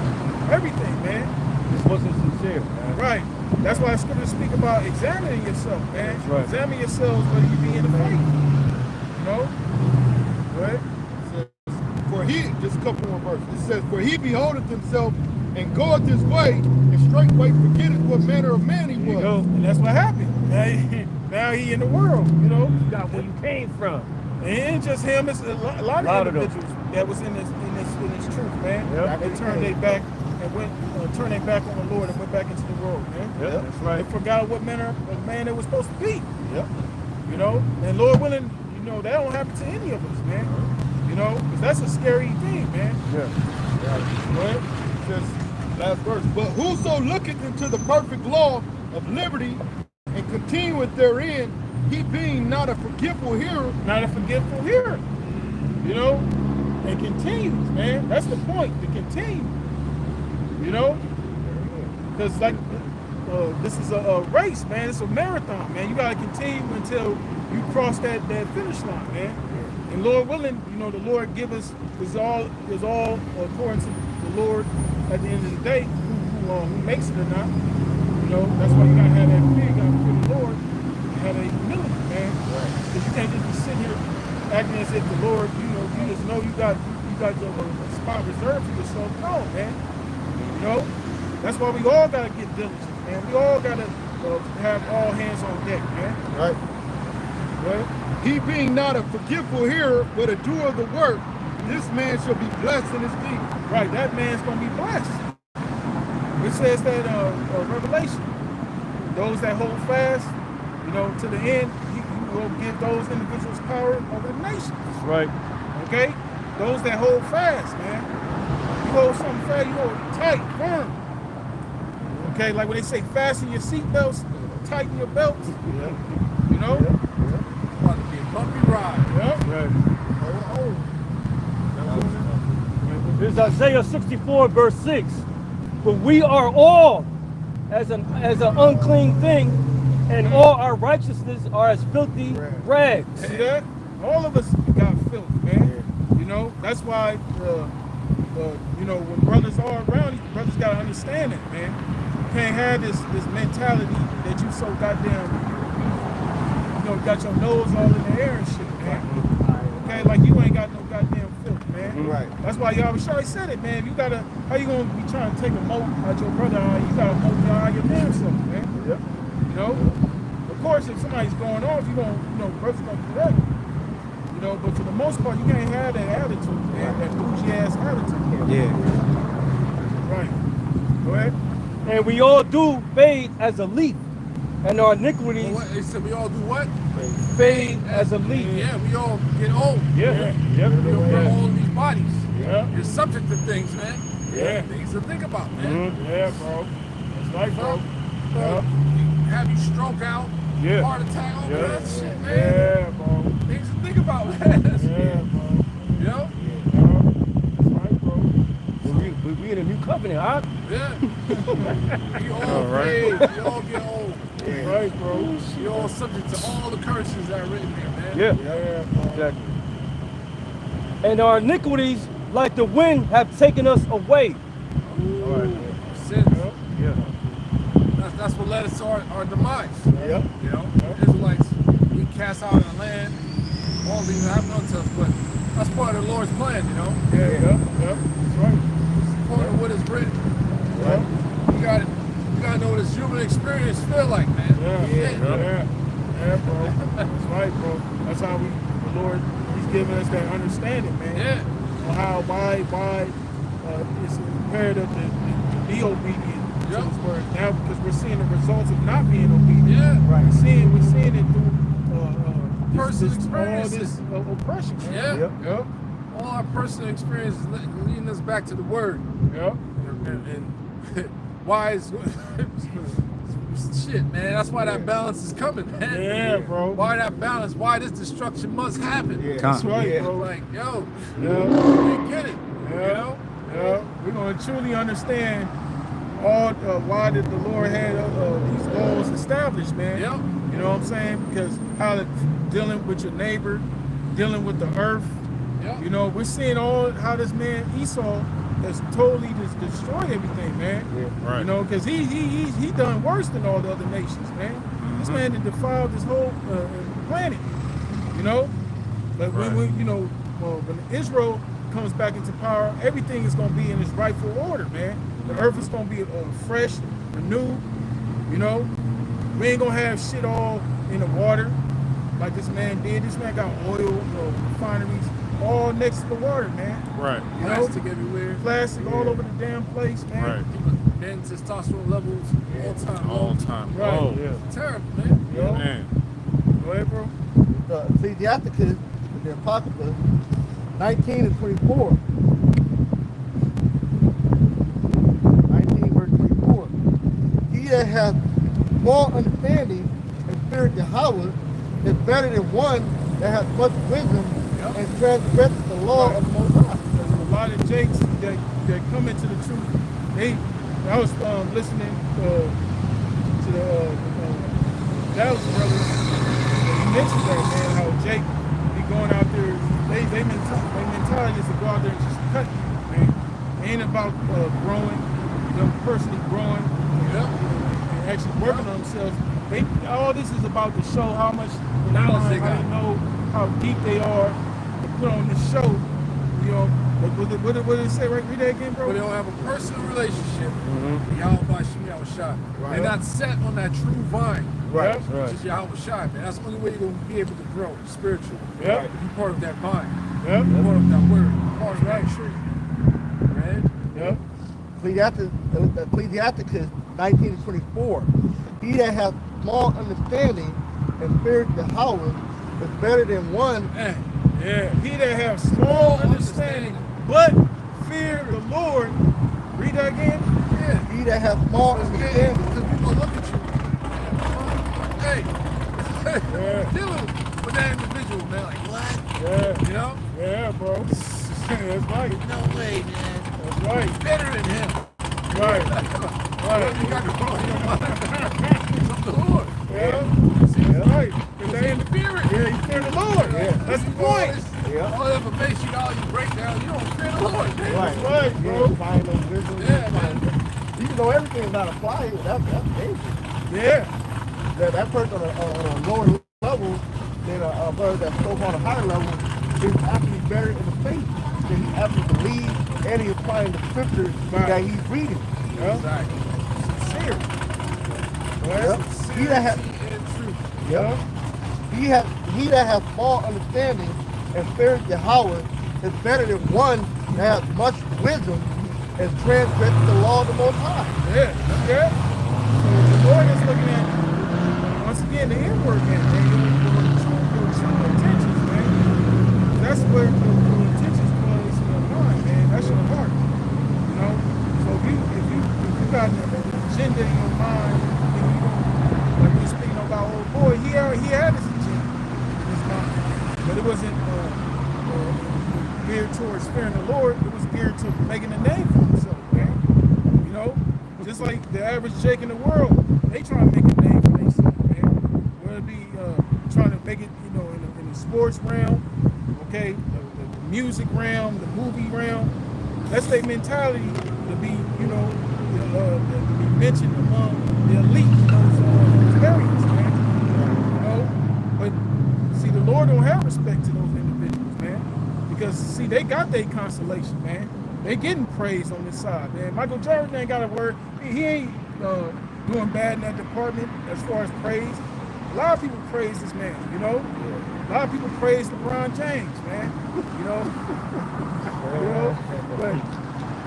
[SPEAKER 7] everything, man.
[SPEAKER 4] This wasn't sincere, man.
[SPEAKER 7] Right. That's why scriptures speak about examining yourself, man.
[SPEAKER 4] That's right.
[SPEAKER 7] Examine yourselves whether you be in the faith. You know? Right?
[SPEAKER 5] It says, for he, just a couple more verses. It says, for he beholdeth himself and goeth his way, and straightway forgetteth what manner of man he
[SPEAKER 4] There you
[SPEAKER 5] was.
[SPEAKER 4] go.
[SPEAKER 7] And that's what happened. Now he in the world, you know?
[SPEAKER 4] You got where you came from.
[SPEAKER 7] And it ain't just him, it's a lot of
[SPEAKER 4] them.
[SPEAKER 7] individuals that was in this truth, man.
[SPEAKER 4] Yep.
[SPEAKER 7] They turned their back and went turned their back on the Lord and went back into the world, man.
[SPEAKER 4] Yep, that's right.
[SPEAKER 7] They forgot what manner of man they was supposed to be.
[SPEAKER 5] Yep.
[SPEAKER 7] You know? And Lord willing, you know, that don't happen to any of us, man. You know? Because that's a scary thing, man.
[SPEAKER 4] Yeah.
[SPEAKER 7] Right?
[SPEAKER 5] It says, last verse, but whoso looketh into the perfect law of liberty and continueth therein, he being not a forgetful hearer,
[SPEAKER 7] Not a forgetful hearer. You know? And continues, man. That's the point, to continue. You know? Because like this is a race, man. It's a marathon, man. You gotta continue until you cross that finish line, man. And Lord willing, you know, the Lord give us is all according to the Lord at the end of the day, who makes it or not. You know, that's why you gotta have that fear, you gotta fear the Lord, and have that humility, man. Because you can't just be sitting here acting as if the Lord, you know, you just know you got the spot reserved for yourself. No, man. You know? That's why we all gotta get diligent, man. We all gotta have all hands on deck, man.
[SPEAKER 5] right?
[SPEAKER 7] Right?
[SPEAKER 5] He being not a forgetful hearer, but a doer of the work, this man shall be blessed in his deed.
[SPEAKER 7] Right, that man's gonna be blessed. It says that Revelation, those that hold fast, you know, to the end, he will give those individuals power over the nation.
[SPEAKER 4] That's right.
[SPEAKER 7] Okay? Those that hold fast, man. You hold something fast, you hold it tight, firm. Okay, like when they say fasten your seatbelts, tighten your belts. You know?
[SPEAKER 3] About to be a bumpy ride.
[SPEAKER 7] Yep.
[SPEAKER 4] Right. This is Isaiah 64, verse 6. But we are all as an unclean thing, and all our righteousness are as filthy rags.
[SPEAKER 7] See that? All of us got filth, man. You know, that's why, you know, when brothers are around, brothers got to understand it, man. You can't have this mentality that you so goddamn, you know, got your nose all in the air and shit, man. Okay, like you ain't got no goddamn filth, man.
[SPEAKER 5] Right.
[SPEAKER 7] That's why y'all Shari said it, man. You gotta, how you gonna be trying to take a mote out your brother eye? You gotta mote your eye your damn self, man.
[SPEAKER 5] Yep.
[SPEAKER 7] You know? Of course, if somebody's going off, you gonna, you know, brothers gonna correct. You know, but for the most part, you can't have that attitude, man. That bougie ass attitude.
[SPEAKER 1] Yeah.
[SPEAKER 7] Right. Go ahead.
[SPEAKER 4] And we all do fade as a leaf. And our iniquities
[SPEAKER 3] Well, they said we all do what?
[SPEAKER 4] fade as a leaf.
[SPEAKER 3] Yeah, we all get old.
[SPEAKER 4] Yeah.
[SPEAKER 3] We're all in these bodies.
[SPEAKER 7] Yeah.
[SPEAKER 3] You're subject to things, man.
[SPEAKER 7] Yeah.
[SPEAKER 3] Things to think about, man.
[SPEAKER 7] Yeah, bro. That's right, bro.
[SPEAKER 3] Well, have you stroke out, heart attack, all that shit, man.
[SPEAKER 7] Yeah, bro.
[SPEAKER 3] Things to think about, man.
[SPEAKER 7] Yeah, bro.
[SPEAKER 3] You know?
[SPEAKER 7] That's right, bro.
[SPEAKER 4] We in a new covenant, huh?
[SPEAKER 3] Yeah. We all fade. We all get old.
[SPEAKER 7] That's right, bro.
[SPEAKER 3] We all subject to all the curses that are written there, man.
[SPEAKER 7] Yeah, bro.
[SPEAKER 4] Exactly. And our iniquities, like the wind, have taken us away.
[SPEAKER 3] Sins.
[SPEAKER 4] Yeah.
[SPEAKER 3] That's what led us to our demise.
[SPEAKER 7] Yep.
[SPEAKER 3] You know, Israelites, we cast out in the land, all these happen unto us, but that's part of the Lord's plan, you know?
[SPEAKER 7] Yeah. That's right.
[SPEAKER 3] It's part of what is written.
[SPEAKER 7] Yeah.
[SPEAKER 3] You gotta know what this human experience feel like, man.
[SPEAKER 7] Yeah, bro. That's right, bro. That's how the Lord, He's giving us that understanding, man.
[SPEAKER 3] Yeah.
[SPEAKER 7] On why it's imperative to be obedient to His word now, because we're seeing the results of not being obedient.
[SPEAKER 3] Yeah.
[SPEAKER 7] Right. We're seeing it through
[SPEAKER 3] Personal
[SPEAKER 7] all this
[SPEAKER 3] experiences.
[SPEAKER 7] oppression. Man.
[SPEAKER 3] Yeah.
[SPEAKER 7] Yep.
[SPEAKER 3] All our personal experiences leading us back to the word.
[SPEAKER 7] Yep.
[SPEAKER 3] And why is shit, man? That's why that balance is coming, man.
[SPEAKER 7] Yeah, bro.
[SPEAKER 3] Why that balance? Why this destruction must happen?
[SPEAKER 7] Yeah, that's right, bro.
[SPEAKER 3] Like, yo,
[SPEAKER 7] Yeah.
[SPEAKER 3] we get it.
[SPEAKER 7] Yeah.
[SPEAKER 3] You know?
[SPEAKER 7] Yeah. We're gonna truly understand all why did the Lord had these laws established, man.
[SPEAKER 3] Yep.
[SPEAKER 7] You know what I'm saying? Because how dealing with your neighbor, dealing with the earth.
[SPEAKER 3] Yep.
[SPEAKER 7] You know, we're seeing how this man Esau has totally just destroyed everything, man.
[SPEAKER 6] Yeah. Right.
[SPEAKER 7] You know, because he done worse than all the other nations, man. This man had defiled this whole planet. You know, but when you know, when Israel comes back into power, everything is going to be in its rightful order, man. The earth is going to be fresh, renewed. You know, we ain't gonna have shit all in the water like this man did. This man got oil refineries all next to the water, man.
[SPEAKER 6] Right.
[SPEAKER 7] You know,
[SPEAKER 3] Plastic everywhere.
[SPEAKER 7] plastic all over the damn place, man.
[SPEAKER 6] Right.
[SPEAKER 3] Men testosterone levels all time.
[SPEAKER 7] Right.
[SPEAKER 6] Oh.
[SPEAKER 7] Yeah.
[SPEAKER 3] Terrible, man.
[SPEAKER 7] You know?
[SPEAKER 6] Man.
[SPEAKER 7] Go ahead, bro.
[SPEAKER 5] Ecclesiasticus, the Apocrypha, 19 and 24. 19 verse 24. He that hath more understanding and feareth Yahweh is better than one that hath much wisdom and transgresseth the law of the Most High.
[SPEAKER 7] There's a lot of jakes that come into the truth. I was listening to the Dallas brothers. He mentioned that, man, how Jake be going out there. They mentality is to go out there and just cut, man. It ain't about growing, them personally growing, and actually working on themselves. All this is about to show how much knowledge they know, how deep they are to put on this show. You know, what did it say? Right, read that again, bro.
[SPEAKER 3] But they don't have a personal relationship with Yahweh Shai. They're not set on that true vine.
[SPEAKER 7] Right.
[SPEAKER 3] Which is Yahweh Shai, man. That's the only way you're going to be able to grow spiritually.
[SPEAKER 7] Yeah.
[SPEAKER 3] If you're part of that vine.
[SPEAKER 7] Yeah.
[SPEAKER 3] You're part of that word. You're part of that tree. Right?
[SPEAKER 7] Yeah.
[SPEAKER 5] Ecclesiasticus 19 and 24. He that hath more understanding and feareth Yahweh is better than one.
[SPEAKER 7] Yeah. He that have small understanding, but fear the Lord. Read that again.
[SPEAKER 3] Yeah.
[SPEAKER 5] He that hath more understanding.
[SPEAKER 3] Because people look at you. Hey. Dealing with that individual, man. Like, what?
[SPEAKER 7] Yeah.
[SPEAKER 3] You know?
[SPEAKER 7] Yeah, bro. That's right.
[SPEAKER 3] No way, man.
[SPEAKER 7] That's right.
[SPEAKER 3] Better than him.
[SPEAKER 7] Right.
[SPEAKER 3] You got to go in your mind. From the Lord.
[SPEAKER 7] Yeah. That's right. Because they ain't
[SPEAKER 3] Spirit.
[SPEAKER 7] Yeah, you fear the Lord. Yeah. That's the point.
[SPEAKER 3] All the information, all you break down, you don't fear the Lord. Man.
[SPEAKER 7] That's right, bro.
[SPEAKER 5] Find those wisdom.
[SPEAKER 3] Yeah, man.
[SPEAKER 5] Even though everything is not applied, that's dangerous.
[SPEAKER 7] Yeah.
[SPEAKER 5] That person on a lower level than a brother that's so on a higher level is actually better in the faith than he actually believes and he's applying the scriptures that he's reading.
[SPEAKER 7] Yeah.
[SPEAKER 3] Exactly.
[SPEAKER 7] Sincere.
[SPEAKER 5] Yep. He that has he that has more understanding and fears Yahweh is better than one that has much wisdom and transgresses the law of the Most High.
[SPEAKER 7] Yeah. So the Lord is looking at
[SPEAKER 2] once again, the inward man, your true intentions, man. That's where your intentions place in your mind, man. That's your heart, you know. So if you got an agenda in your mind, then you don't, like we're speaking about old boy, he had his agenda in his mind, but it wasn't geared towards fearing the Lord. It was geared to making a name for himself, man. You know, just like the average Jake in the world, they trying to make a name for themselves, man. Whether it be trying to make it, you know, in the sports realm, okay, the music realm, the movie realm. That's their mentality to be, you know, to be mentioned among the elite in those areas, man. You know, but see, the Lord don't have respect to those individuals, man, because see, they got their consolation, man. They getting praised on this side, man. Michael Jordan ain't got a word. He ain't doing bad in that department as far as praise. A lot of people praise this man, you know. A lot of people praise LeBron James, man. You know,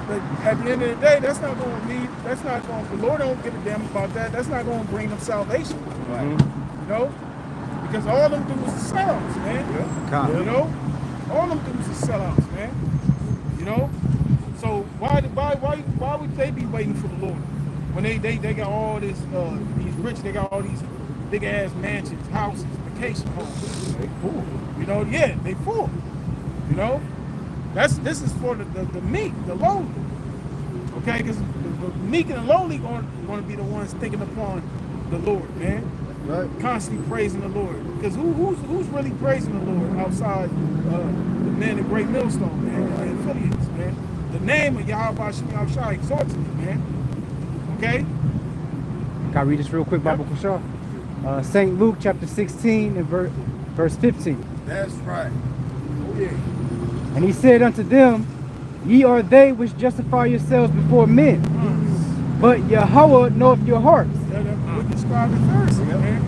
[SPEAKER 2] but at the end of the day, that's not going to lead. That's not going. The Lord don't give a damn about that. That's not going to bring them salvation, you know, because all them dudes is sellouts, man. You know, all them dudes is sellouts, man. You know. So why would they be waiting for the Lord when they got all this these rich, they got all these big ass mansions, houses, vacation homes. They fool. You know, yeah, they fool. You know, this is for the meek, the lowly. Okay, because the meek and the lowly going to be the ones thinking upon the Lord, man. Right. Constantly praising the Lord. Because who's really praising the Lord outside the men of Great Millstone, man, and affiliates, man. The name of Yahweh Shem Shai exalts me, man. Okay?
[SPEAKER 1] Can I read this real quick, Bible Kushar? St. Luke chapter 16 and verse 15.
[SPEAKER 3] That's right. Oh yeah.
[SPEAKER 1] And he said unto them, ye are they which justify yourselves before men, but Yahweh knoweth your hearts.
[SPEAKER 2] Yeah, we describe it first, man.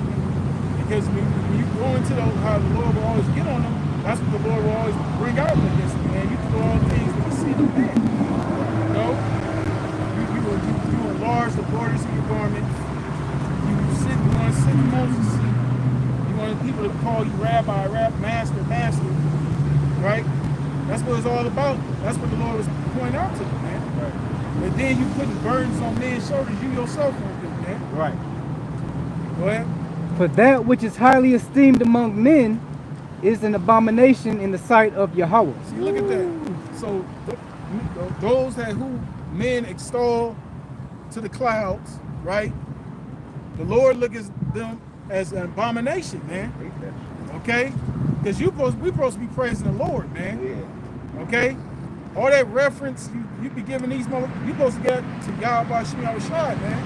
[SPEAKER 2] Because when you go into how the Lord will always get on them, that's what the Lord will always bring out with this, man. You do all things that you see the man. You know? You enlarge the borders of your garments. You want to sit in Moses' seat. You want people to call you rabbi, master, right? That's what it's all about. That's what the Lord was pointing out to you, man. Right. But then you putting burdens on men's shoulders you yourself won't do, man. Right. Go ahead.
[SPEAKER 1] For that which is highly esteemed among men is an abomination in the sight of Yahweh.
[SPEAKER 2] See, look at that. So those who men extol to the clouds, right? The Lord look at them as an abomination, man. Okay? Because we supposed to be praising the Lord, man. Yeah. Okay? All that reference you be giving these moments, you supposed to get to Yahweh Shem Shai, man.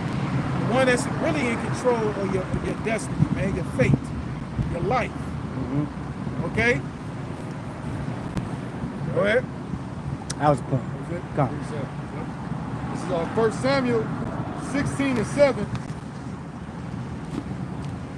[SPEAKER 2] The one that's really in control of your destiny, man, your fate, your life. Okay? Go ahead.
[SPEAKER 1] That was a point.
[SPEAKER 5] This is 1 Samuel 16 and 7.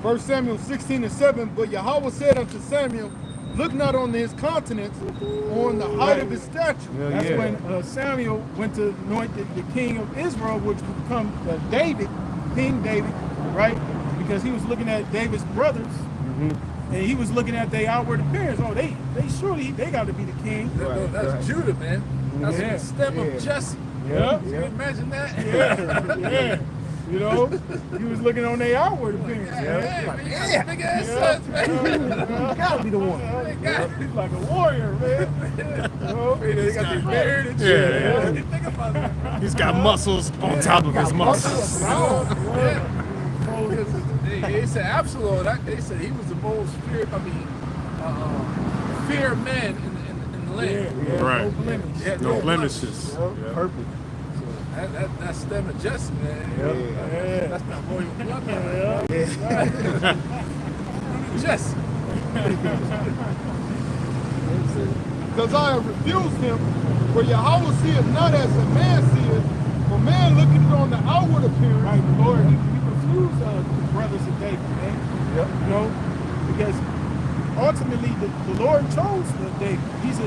[SPEAKER 5] 1 Samuel 16 and 7. But Yahweh said unto Samuel, look not on his countenance, or on the height of his stature.
[SPEAKER 2] That's when Samuel went to anoint the king of Israel, which would become David, King David, right? Because he was looking at David's brothers, and he was looking at their outward appearance. Oh, they surely got to be the king.
[SPEAKER 3] That's Judah, man. That's the stem of Jesse.
[SPEAKER 2] Yeah.
[SPEAKER 3] Can you imagine that?
[SPEAKER 2] Yeah. You know, he was looking on their outward appearance.
[SPEAKER 3] Yeah. Big ass sons, man.
[SPEAKER 5] Gotta be the one.
[SPEAKER 2] He's like a warrior, man. You know?
[SPEAKER 3] They got their beard and shit. Think about that.
[SPEAKER 6] He's got muscles on top of his muscles.
[SPEAKER 3] They said Absalom. They said he was the most feared. Feared man in the land.
[SPEAKER 2] Yeah.
[SPEAKER 6] Right.
[SPEAKER 2] No blemishes.
[SPEAKER 6] No blemishes.
[SPEAKER 5] Perfect.
[SPEAKER 3] That's stem of Jesse, man. That's not royal blood, man. Jesse.
[SPEAKER 5] Because I have refused him, for Yahweh seeth not as a man seeth, for man looketh on the outward appearance.
[SPEAKER 2] Right, the Lord, he refused the brothers of David, man. You know, because ultimately the Lord chose David. He's a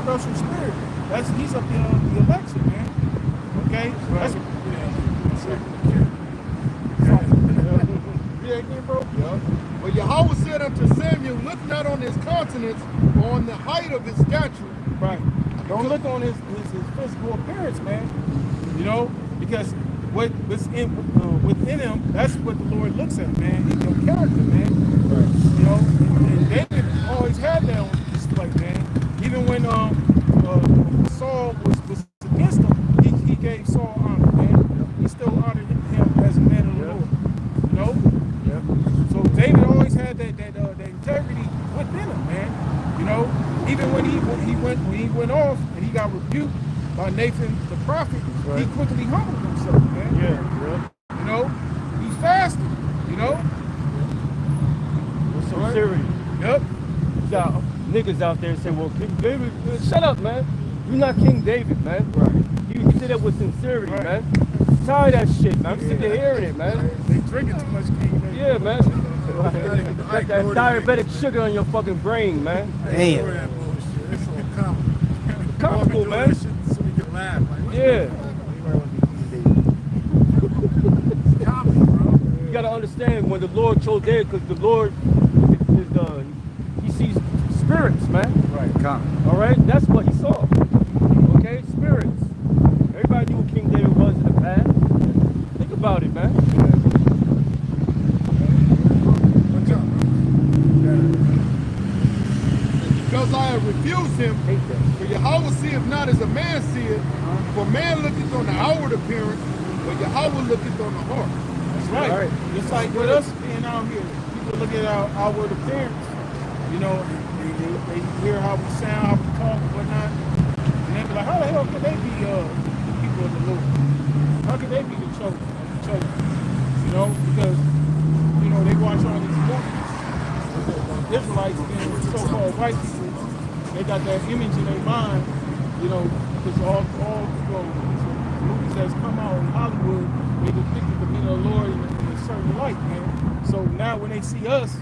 [SPEAKER 2] special spirit. He's up the election, man. Okay?
[SPEAKER 5] read again, bro? Yeah. But Yahweh said unto Samuel, look not on his countenance or on the height of his stature.
[SPEAKER 7] Right. Don't look on his physical appearance, man. You know, because what's within him, that's what the Lord looks at, man. In your character, man. Right. You know, and David always had that on display, man. Even when Saul was against him, he gave Saul honor, man. He still honored him as a man of the Lord. You know? Yeah. So David always had that integrity within him, man. You know, even when he went off and he got rebuked by Nathan the prophet, right, he quickly humbled himself, man. Yeah. You know, he fasted. You know,
[SPEAKER 4] with sincerity.
[SPEAKER 7] Yep.
[SPEAKER 4] Got niggas out there say, "Well, King David, shut up, man. You're not King David, man." Right. You did it with sincerity, right, man. I'm tired of that shit, man. I'm sick of hearing it, man.
[SPEAKER 7] They drinking too much King David.
[SPEAKER 4] Yeah, man. Got that diabetic sugar on your fucking brain, man.
[SPEAKER 3] Damn.
[SPEAKER 4] Comical, man.
[SPEAKER 3] So we can laugh.
[SPEAKER 4] Yeah. You gotta understand when the Lord chose David, because the Lord he sees spirits, man.
[SPEAKER 1] Right, come.
[SPEAKER 4] All right, that's what he saw. Okay, spirits. Everybody knew who King David was in the past. Think about it, man.
[SPEAKER 5] Because I have refused him, for Yahweh seeth not as a man seeth, for man looketh on the outward appearance, but Yahweh looketh on the heart.
[SPEAKER 7] That's right. Just like with us being out here, people look at our outward appearance. You know, they hear how we sound, how we talk, and whatnot, and they be like, how the hell could they be people of the Lord? How could they be the chosen? You know, because they watch all these movies. The Israelites being so-called white people, they got that image in their mind, you know, because all movies that's come out in Hollywood, they depicted the men of the Lord in a certain light, man. So now when they see us,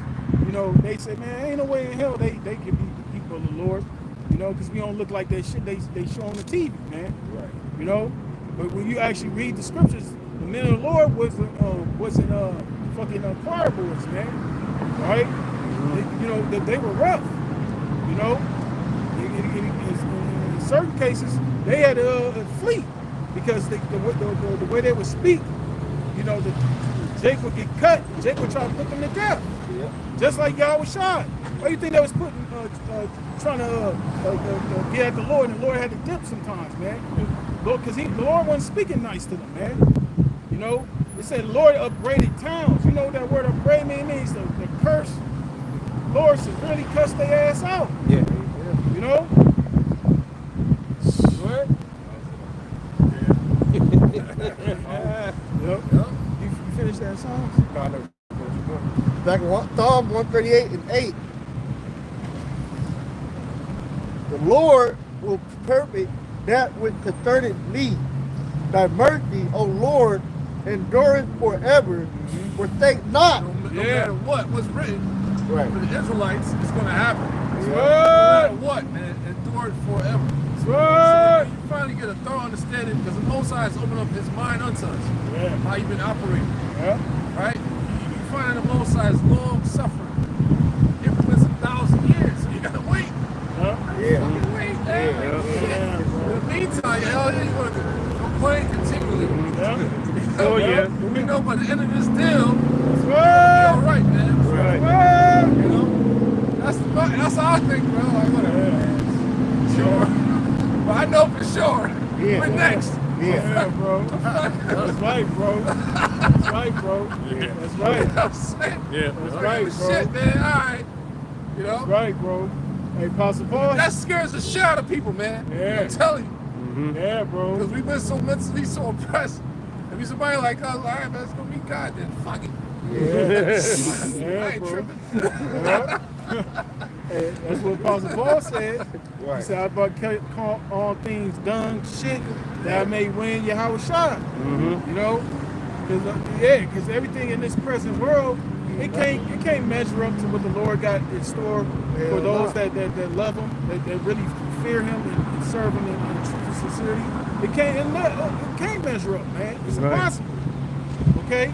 [SPEAKER 7] you know, they say, man, ain't no way in hell they can be the people of the Lord, you know, because we don't look like that shit they show on the TV, man. Right. You know, but when you actually read the scriptures, the men of the Lord wasn't fucking choir boys, man. Right? You know, they were rough. You know, in certain cases they had to flee because the way they would speak, you know, Jake would get cut. Jake would try to put them to death. Yeah. Just like y'all was shot. Why do you think they was trying to get at the Lord, and the Lord had to dip sometimes, man? Because the Lord wasn't speaking nice to them, man. You know, it said the Lord upbraided towns. You know what that word upbraid means? The curse. Lord severely cussed their ass out. Yeah. You know? What? Yep. You finished that song?
[SPEAKER 5] Back in Psalm 138 and 8. The Lord will perfect that which concerneth me. Thy mercy, O Lord, endureth forever. Forsake not.
[SPEAKER 3] No matter what was written, right, for the Israelites, it's going to happen.
[SPEAKER 7] No
[SPEAKER 3] matter what, man, endure it forever. So you finally get a thorough understanding, because the Most High has opened up his mind unto us. Yeah. How you've been operating. Yeah. Right? You find the Most High is long suffering. Influence 1,000 years. So you got to wait.
[SPEAKER 5] Yeah.
[SPEAKER 3] Wait, man. Yeah. In the meantime, hell yeah, you're going to complain continually. Yeah.
[SPEAKER 4] Oh, yeah.
[SPEAKER 3] We know by the end of this deal, you'll be all right, man. Right. You know? That's how I think, bro. Like, whatever. Sure. But I know for sure. Yeah. We're next.
[SPEAKER 7] Yeah, bro. That's right, bro. That's right, bro. Yeah. That's right.
[SPEAKER 3] You know what I'm saying?
[SPEAKER 7] Yeah. That's right, bro.
[SPEAKER 3] Shit, man. All right. You know?
[SPEAKER 7] That's right, bro. Hey, Apostle Paul.
[SPEAKER 3] That scares the shit out of people, man. Yeah. I'm telling you.
[SPEAKER 7] Yeah, bro.
[SPEAKER 3] Because we've been so mentally so oppressed. If you somebody like us, all right, man, it's going to be God, then fuck it.
[SPEAKER 7] Yeah. I ain't tripping. Hey, that's what Apostle Paul said. Right. He said, I about call all things done shit that I may win Yahweh shot. You know? Because everything in this present world, it can't measure up to what the Lord got in store for those that love him, that really fear him and serve him in truth and sincerity. It can't measure up, man. It's impossible. Okay?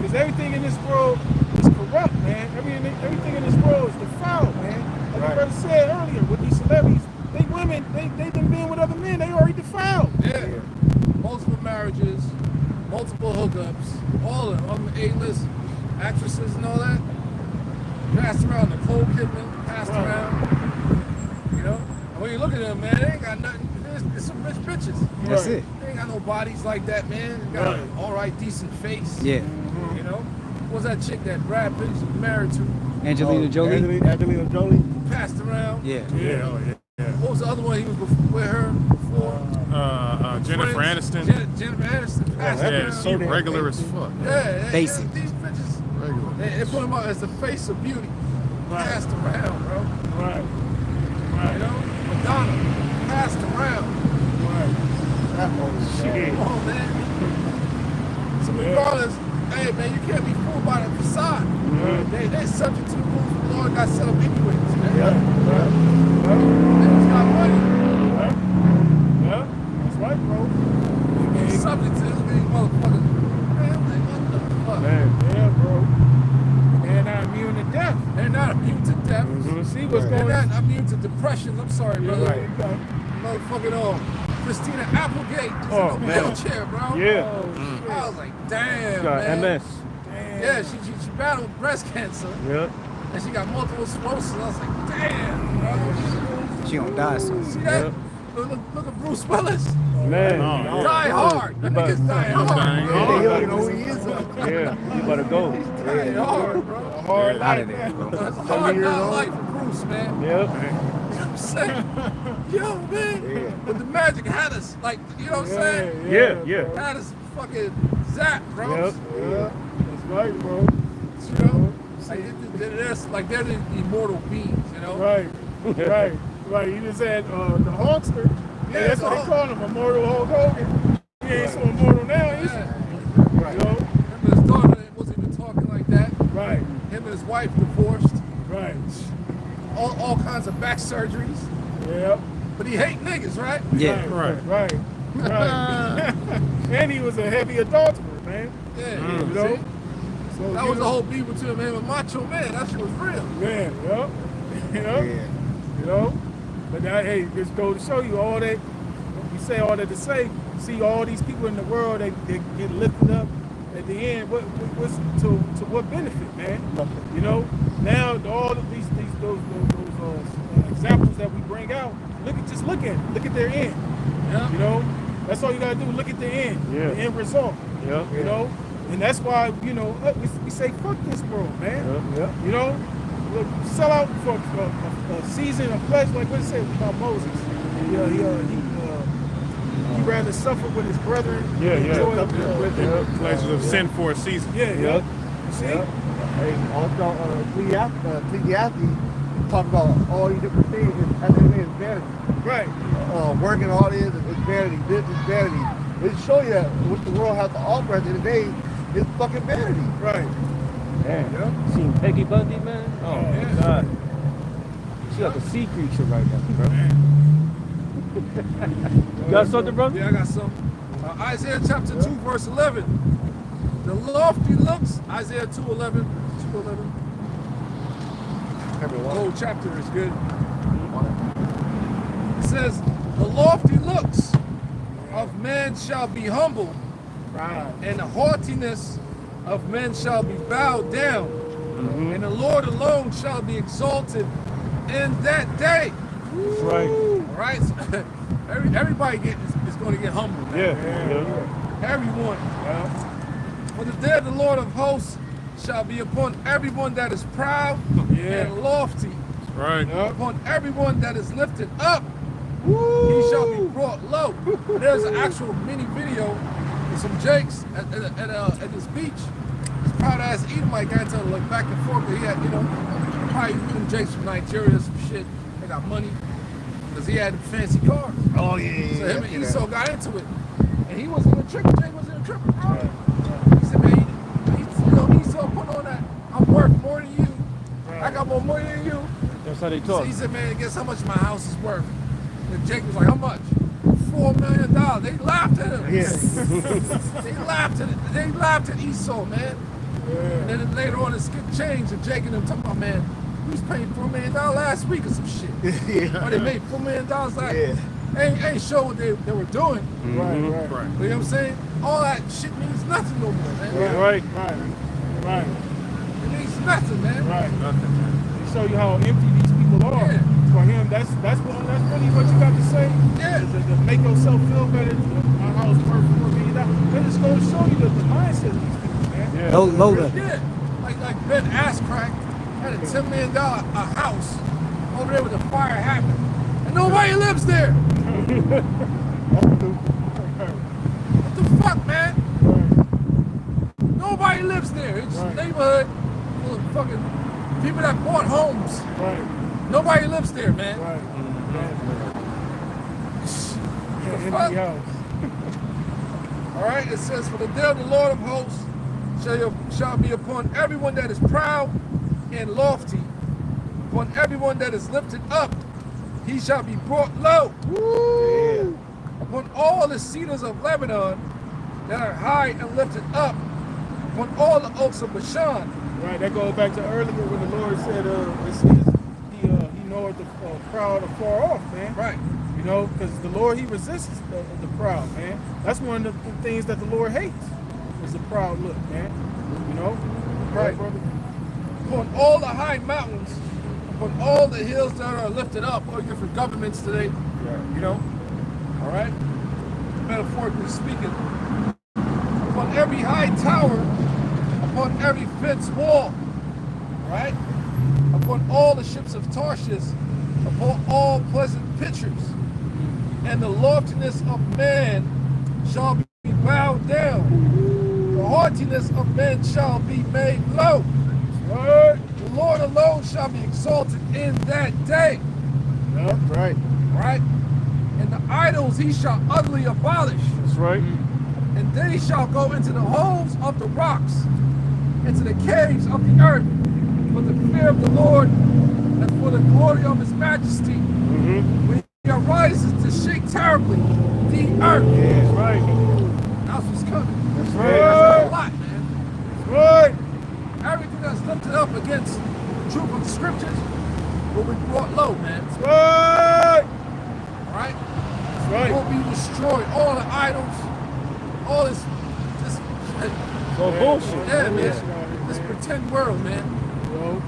[SPEAKER 7] Because everything in this world is corrupt, man. Everything in this world is defiled, man. Like the brother said earlier, with these celebrities, they women, they done been with other men, they already defiled.
[SPEAKER 3] Yeah. Multiple marriages, multiple hookups, all of them, on the A-list actresses and all that. Passed around, Nicole Kidman, passed around. You know? And when you look at them, man, they ain't got nothing. It's some rich bitches.
[SPEAKER 1] That's it.
[SPEAKER 3] They ain't got no bodies like that, man. They got an alright, decent face.
[SPEAKER 1] Yeah.
[SPEAKER 3] You know? What was that chick that Brad Pitt was married to?
[SPEAKER 1] Angelina Jolie.
[SPEAKER 5] Angelina Jolie.
[SPEAKER 3] Passed around.
[SPEAKER 1] Yeah.
[SPEAKER 3] What was the other one he was with her before?
[SPEAKER 6] Jennifer Aniston.
[SPEAKER 3] Jennifer Aniston. Passed
[SPEAKER 6] Yeah,
[SPEAKER 3] around.
[SPEAKER 6] she regular as fuck.
[SPEAKER 3] Yeah,
[SPEAKER 1] Basic.
[SPEAKER 3] these bitches.
[SPEAKER 6] Regular.
[SPEAKER 3] They put him out as the face of beauty. Passed around, bro.
[SPEAKER 7] Right.
[SPEAKER 3] You know? Madonna. Passed around.
[SPEAKER 7] Shit.
[SPEAKER 3] Come on, man. So regardless, hey man, you can't be fooled by the facade. They're subject to the rules the Lord got set up anyways, man. Niggas got money.
[SPEAKER 7] Yeah, that's right, bro.
[SPEAKER 3] They're subject to these motherfuckers. Man, like, what the fuck?
[SPEAKER 7] Yeah, bro. They're not immune to death.
[SPEAKER 3] They're not immune to death.
[SPEAKER 7] We'll see what's
[SPEAKER 3] They're
[SPEAKER 7] going on.
[SPEAKER 3] not immune to depression. I'm sorry, brother.
[SPEAKER 7] Right.
[SPEAKER 3] Motherfucking Christina Applegate is
[SPEAKER 7] Oh,
[SPEAKER 3] in a
[SPEAKER 7] man.
[SPEAKER 3] wheelchair, bro.
[SPEAKER 7] Yeah.
[SPEAKER 3] I was like, damn,
[SPEAKER 4] Got
[SPEAKER 3] man.
[SPEAKER 4] MS.
[SPEAKER 3] Yeah, she battled breast cancer.
[SPEAKER 4] Yep.
[SPEAKER 3] And she got multiple sclerosis. I was like, damn, bro.
[SPEAKER 1] She gonna die soon.
[SPEAKER 3] See that? Look at Bruce Willis.
[SPEAKER 4] Man.
[SPEAKER 3] Die hard. That nigga's dying hard.
[SPEAKER 6] Dying
[SPEAKER 3] bro.
[SPEAKER 6] hard.
[SPEAKER 5] They don't know who he is.
[SPEAKER 4] Yeah. You better go.
[SPEAKER 3] Dying hard, bro.
[SPEAKER 7] Hard
[SPEAKER 1] Out of there, bro.
[SPEAKER 3] That's a hard not life for Bruce, man.
[SPEAKER 4] Yep.
[SPEAKER 3] You know what I'm saying? Yo, man. But the magic had us, like, you know what I'm saying?
[SPEAKER 4] Yeah.
[SPEAKER 3] Had us fucking zapped, bro.
[SPEAKER 4] Yep.
[SPEAKER 7] Yeah, that's right, bro.
[SPEAKER 3] You know? Like they're the immortal beings, you know?
[SPEAKER 7] Right. You just said the Hulkster. Yeah, that's what they call him, Immortal Hulk Hogan. He ain't so immortal now, is he?
[SPEAKER 3] Right.
[SPEAKER 7] You know?
[SPEAKER 3] Him and his daughter wasn't even talking like that.
[SPEAKER 7] Right.
[SPEAKER 3] Him and his wife divorced.
[SPEAKER 7] Right.
[SPEAKER 3] All kinds of back surgeries.
[SPEAKER 7] Yeah.
[SPEAKER 3] But he hate niggas, right?
[SPEAKER 1] Yeah.
[SPEAKER 7] Right. And he was a heavy adulterer, man.
[SPEAKER 3] Yeah.
[SPEAKER 7] You know? So,
[SPEAKER 3] That was the whole beef between him and Macho Man. That shit was real.
[SPEAKER 7] Man, yeah. You know? But now, hey, just go to show you all that. You say all that to say. See all these people in the world, they get lifted up. At the end, what's to what benefit, man? You know? Now all of those examples that we bring out, look at their end.
[SPEAKER 3] Yeah.
[SPEAKER 7] You know? That's all you gotta do. Look at the end.
[SPEAKER 4] Yeah.
[SPEAKER 7] The end result.
[SPEAKER 4] Yeah.
[SPEAKER 7] You know? And that's why, you know, we say fuck this world, man.
[SPEAKER 4] Yeah.
[SPEAKER 7] You know? Look, sell out for a season of pleasure, like what it say about Moses. He rather suffer with his brethren. Enjoy the
[SPEAKER 6] Pleasures of sin for a season.
[SPEAKER 7] Yeah. You see?
[SPEAKER 5] Hey, also, Ecclesiastes talk about all these different things. At the end of the day, it's vanity.
[SPEAKER 7] Right.
[SPEAKER 5] Working all this is vanity. This is vanity. It show you that what the world has to offer at the end of the day is fucking vanity.
[SPEAKER 7] Right.
[SPEAKER 4] Man. Seen Peggy Bundy, man? Oh, my God. She's like a sea creature right now, bro. You got something, bro?
[SPEAKER 3] Yeah, I got something. Isaiah chapter 2, verse 11. The lofty looks, Isaiah 2:11. The whole chapter is good. It says, the lofty looks of man shall be humble, and the haughtiness of men shall be bowed down, and the Lord alone shall be exalted in that day.
[SPEAKER 4] That's right.
[SPEAKER 3] All right? So, everybody is going to get humble. Man.
[SPEAKER 4] Yeah.
[SPEAKER 3] Everyone. For the day of the Lord of hosts shall be upon everyone that is proud and lofty.
[SPEAKER 6] Right.
[SPEAKER 3] Upon everyone that is lifted up, he shall be brought low. There's an actual mini video with some Jakes at this beach. This proud ass Edomite guy telling like back and forth. He had, you know, probably them Jakes from Nigeria, some shit. They got money because he had fancy cars.
[SPEAKER 5] Oh, yeah.
[SPEAKER 3] So him and Esau got into it. And he wasn't even tripping. Jake wasn't even tripping, bro. He said, man, Esau put on that. I'm worth more than you. I got more money than you.
[SPEAKER 4] That's how they talk.
[SPEAKER 3] He said, man, guess how much my house is worth? And Jake was like, how much? $4 million. They laughed at him.
[SPEAKER 5] Yes.
[SPEAKER 3] They laughed at Esau, man. And then later on, it's get changed, and Jake and them talking about, man, we was paying $4 million last week or some shit. Or they made $4 million last ain't sure what they were doing.
[SPEAKER 2] Right.
[SPEAKER 3] You know what I'm saying? All that shit means nothing no more, man.
[SPEAKER 2] Right.
[SPEAKER 3] It means nothing, man.
[SPEAKER 2] Right. Nothing, man. They show you how empty these people are.
[SPEAKER 3] Yeah.
[SPEAKER 2] For him, that's really what you got to say.
[SPEAKER 3] Yeah.
[SPEAKER 2] To make yourself feel better. My house perfect $4 million. They're just going to show you the mindset of these people, man.
[SPEAKER 4] Yeah.
[SPEAKER 5] Low level.
[SPEAKER 3] Yeah. Like Ben Asscrack had a $10 million a house over there where the fire happened. And nobody lives there. What the fuck, man? Nobody lives there. It's a neighborhood full of fucking people that bought homes. Nobody lives there, man.
[SPEAKER 2] Empty house.
[SPEAKER 3] All right, it says, for the day of the Lord of hosts shall be upon everyone that is proud and lofty, upon everyone that is lifted up, he shall be brought low. Woo! Upon all the cedars of Lebanon that are high and lifted up, upon all the oaks of Bashan.
[SPEAKER 2] Right, that goes back to earlier when the Lord said, he knoweth the proud afar off, man.
[SPEAKER 3] Right.
[SPEAKER 2] You know, because the Lord, he resists the proud, man. That's one of the things that the Lord hates, is the proud look, man. You know? Right, brother?
[SPEAKER 3] Upon all the high mountains, upon all the hills that are lifted up, or different governments today, you know? All right? Metaphorically speaking. Upon every high tower, upon every fenced wall, right? Upon all the ships of Tarshish, upon all pleasant pictures, and the loftiness of man shall be bowed down. The haughtiness of men shall be made low. The Lord alone shall be exalted in that day.
[SPEAKER 2] Yep, right.
[SPEAKER 3] Right? And the idols he shall utterly abolish.
[SPEAKER 4] That's right.
[SPEAKER 3] And they shall go into the holes of the rocks, into the caves of the earth, for the fear of the Lord and for the glory of his majesty. When he arises to shake terribly the earth.
[SPEAKER 2] Yeah, that's right.
[SPEAKER 3] That's what's coming.
[SPEAKER 2] That's right.
[SPEAKER 3] That's a lot, man.
[SPEAKER 2] That's right.
[SPEAKER 3] Everything that's lifted up against the truth of the scriptures will be brought low, man.
[SPEAKER 2] That's right.
[SPEAKER 3] All right?
[SPEAKER 2] That's right.
[SPEAKER 3] Will be destroyed. All the idols, all this
[SPEAKER 4] bullshit.
[SPEAKER 3] Yeah, man. This pretend world, man.
[SPEAKER 2] Bro,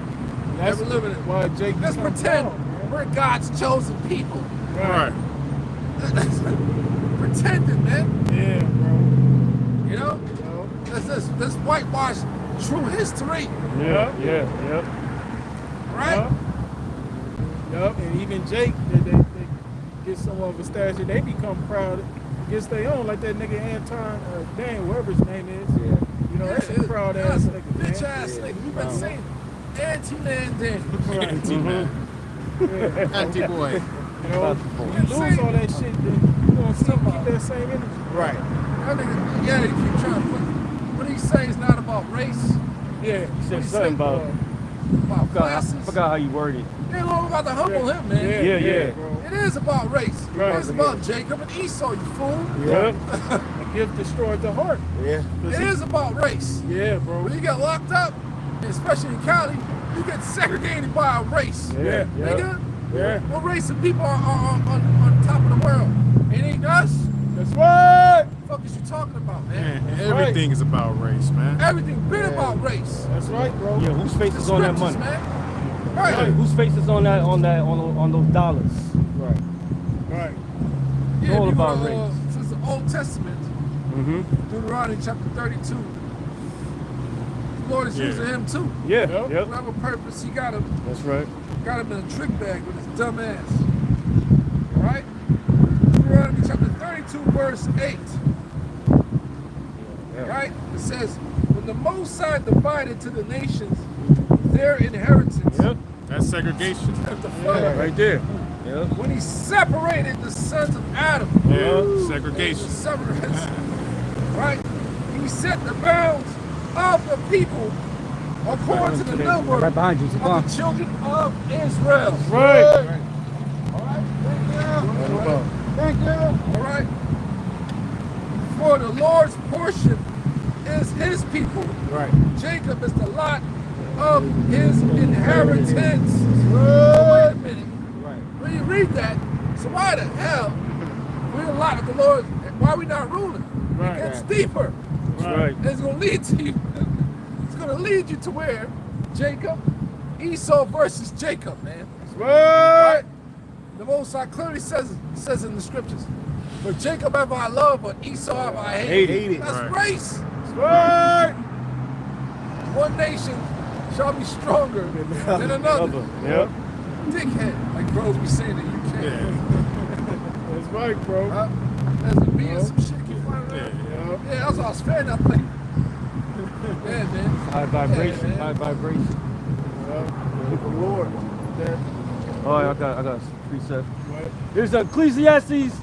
[SPEAKER 2] that's
[SPEAKER 3] Never living it.
[SPEAKER 2] why Jake.
[SPEAKER 3] Let's pretend we're God's chosen people.
[SPEAKER 6] Right.
[SPEAKER 3] Pretending, man.
[SPEAKER 2] Yeah, bro.
[SPEAKER 3] You know? Let's whitewash true history.
[SPEAKER 4] Yeah.
[SPEAKER 3] Right?
[SPEAKER 2] Yep. And even Jake, they get some of a stature, they become proud against their own, like that nigga Anton, Dan, whatever his name is. Yeah. You know, that's a proud ass nigga, man.
[SPEAKER 3] Bitch ass nigga. We've been saying anti-man Dan.
[SPEAKER 6] Anti-man. Anti-boy.
[SPEAKER 2] You know, when you lose all that shit, then you gonna still keep that same energy.
[SPEAKER 5] Right.
[SPEAKER 3] That nigga, yeah, you keep trying to put, what he say is not about race.
[SPEAKER 2] Yeah.
[SPEAKER 4] He said something about
[SPEAKER 3] classes.
[SPEAKER 4] I forgot how you worded.
[SPEAKER 3] It ain't long about to humble him, man.
[SPEAKER 4] Yeah.
[SPEAKER 2] Bro.
[SPEAKER 3] It is about race.
[SPEAKER 2] Right.
[SPEAKER 3] It's about Jacob and Esau, you fool.
[SPEAKER 4] Yeah.
[SPEAKER 2] The gift destroyed the heart.
[SPEAKER 5] Yeah.
[SPEAKER 3] It is about race.
[SPEAKER 2] Yeah, bro.
[SPEAKER 3] When you get locked up, especially in Cali, you get segregated by a race.
[SPEAKER 2] Yeah.
[SPEAKER 3] Nigga,
[SPEAKER 2] Yeah.
[SPEAKER 3] what race of people are on top of the world? It ain't us.
[SPEAKER 2] That's right.
[SPEAKER 3] What the fuck is you talking about, man?
[SPEAKER 6] Man, everything is about race, man.
[SPEAKER 3] Everything been about race.
[SPEAKER 2] That's right, bro.
[SPEAKER 4] Yeah, whose face is on that money?
[SPEAKER 3] Man. Right.
[SPEAKER 4] Whose face is on those dollars?
[SPEAKER 2] Right. Right.
[SPEAKER 3] Yeah,
[SPEAKER 4] all
[SPEAKER 3] if you
[SPEAKER 4] about
[SPEAKER 3] wanna,
[SPEAKER 4] race.
[SPEAKER 3] Since the Old Testament, Deuteronomy chapter 32, the Lord is using him too.
[SPEAKER 4] Yeah.
[SPEAKER 2] Yep.
[SPEAKER 4] Yep.
[SPEAKER 3] Whatever purpose he got him
[SPEAKER 4] That's right.
[SPEAKER 3] in a trick bag with his dumb ass. All right? Deuteronomy chapter 32, verse 8. Right? It says, when the Most High divided to the nations their inheritance.
[SPEAKER 4] Yep.
[SPEAKER 6] That's segregation.
[SPEAKER 3] That's the fuck.
[SPEAKER 4] Right there. Yep.
[SPEAKER 3] When he separated the sons of Adam.
[SPEAKER 6] Yeah, segregation.
[SPEAKER 3] Right? He set the bounds of the people according to the number
[SPEAKER 4] Right behind you.
[SPEAKER 3] of the children of Israel.
[SPEAKER 2] Right.
[SPEAKER 3] All right? Thank you.
[SPEAKER 2] Thank you.
[SPEAKER 3] All right? For the Lord's portion is his people.
[SPEAKER 2] Right.
[SPEAKER 3] Jacob is the lot of his inheritance. Wait a minute.
[SPEAKER 2] Right.
[SPEAKER 3] When you read that, so why the hell we're the lot of the Lord? Why are we not ruling?
[SPEAKER 2] Right.
[SPEAKER 3] It gets deeper.
[SPEAKER 4] Right.
[SPEAKER 3] And it's going to lead to you. It's going to lead you to where Jacob, Esau versus Jacob, man. Right? The Most High clearly says in the scriptures, for Jacob have I loved, but Esau have I hated. That's race.
[SPEAKER 2] Right.
[SPEAKER 3] One nation shall be stronger than another.
[SPEAKER 4] Yep.
[SPEAKER 3] Dickhead, like bros be saying in the UK.
[SPEAKER 2] That's right, bro.
[SPEAKER 3] There's a beat some shit you find around. Yeah, that's what I was fan. I'm like, yeah, man.
[SPEAKER 4] High vibration.
[SPEAKER 3] Yeah,
[SPEAKER 4] High vibration.
[SPEAKER 2] With the Lord.
[SPEAKER 4] Oh, I got a precept. Here's Ecclesiastes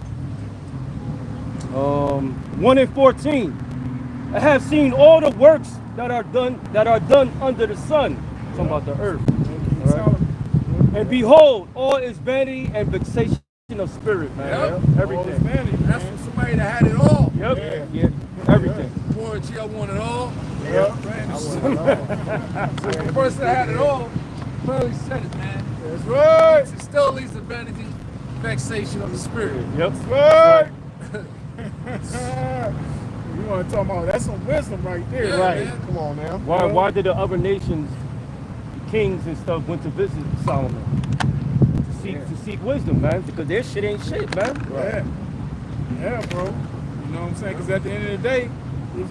[SPEAKER 4] 1:14. I have seen all the works that are done under the sun. Talking about the earth. Right? And behold, all is vanity and vexation of spirit, man.
[SPEAKER 3] Yep.
[SPEAKER 4] Everything.
[SPEAKER 3] That's from somebody that had it all.
[SPEAKER 4] Yep. Yeah. Everything.
[SPEAKER 3] Warranty, I want it all.
[SPEAKER 2] Yeah.
[SPEAKER 3] Right? So the person that had it all clearly said it, man.
[SPEAKER 2] That's right.
[SPEAKER 3] It still leads to vanity, vexation of the spirit.
[SPEAKER 4] Yep.
[SPEAKER 2] Right. You want to talk about that's some wisdom right there,
[SPEAKER 3] Yeah,
[SPEAKER 2] right?
[SPEAKER 3] man.
[SPEAKER 2] Come on now.
[SPEAKER 4] Why did the other nations, kings and stuff, went to visit Solomon? To seek wisdom, man, because their shit ain't shit, man.
[SPEAKER 2] Right. Yeah, bro. You know what I'm saying? Because at the end of the day,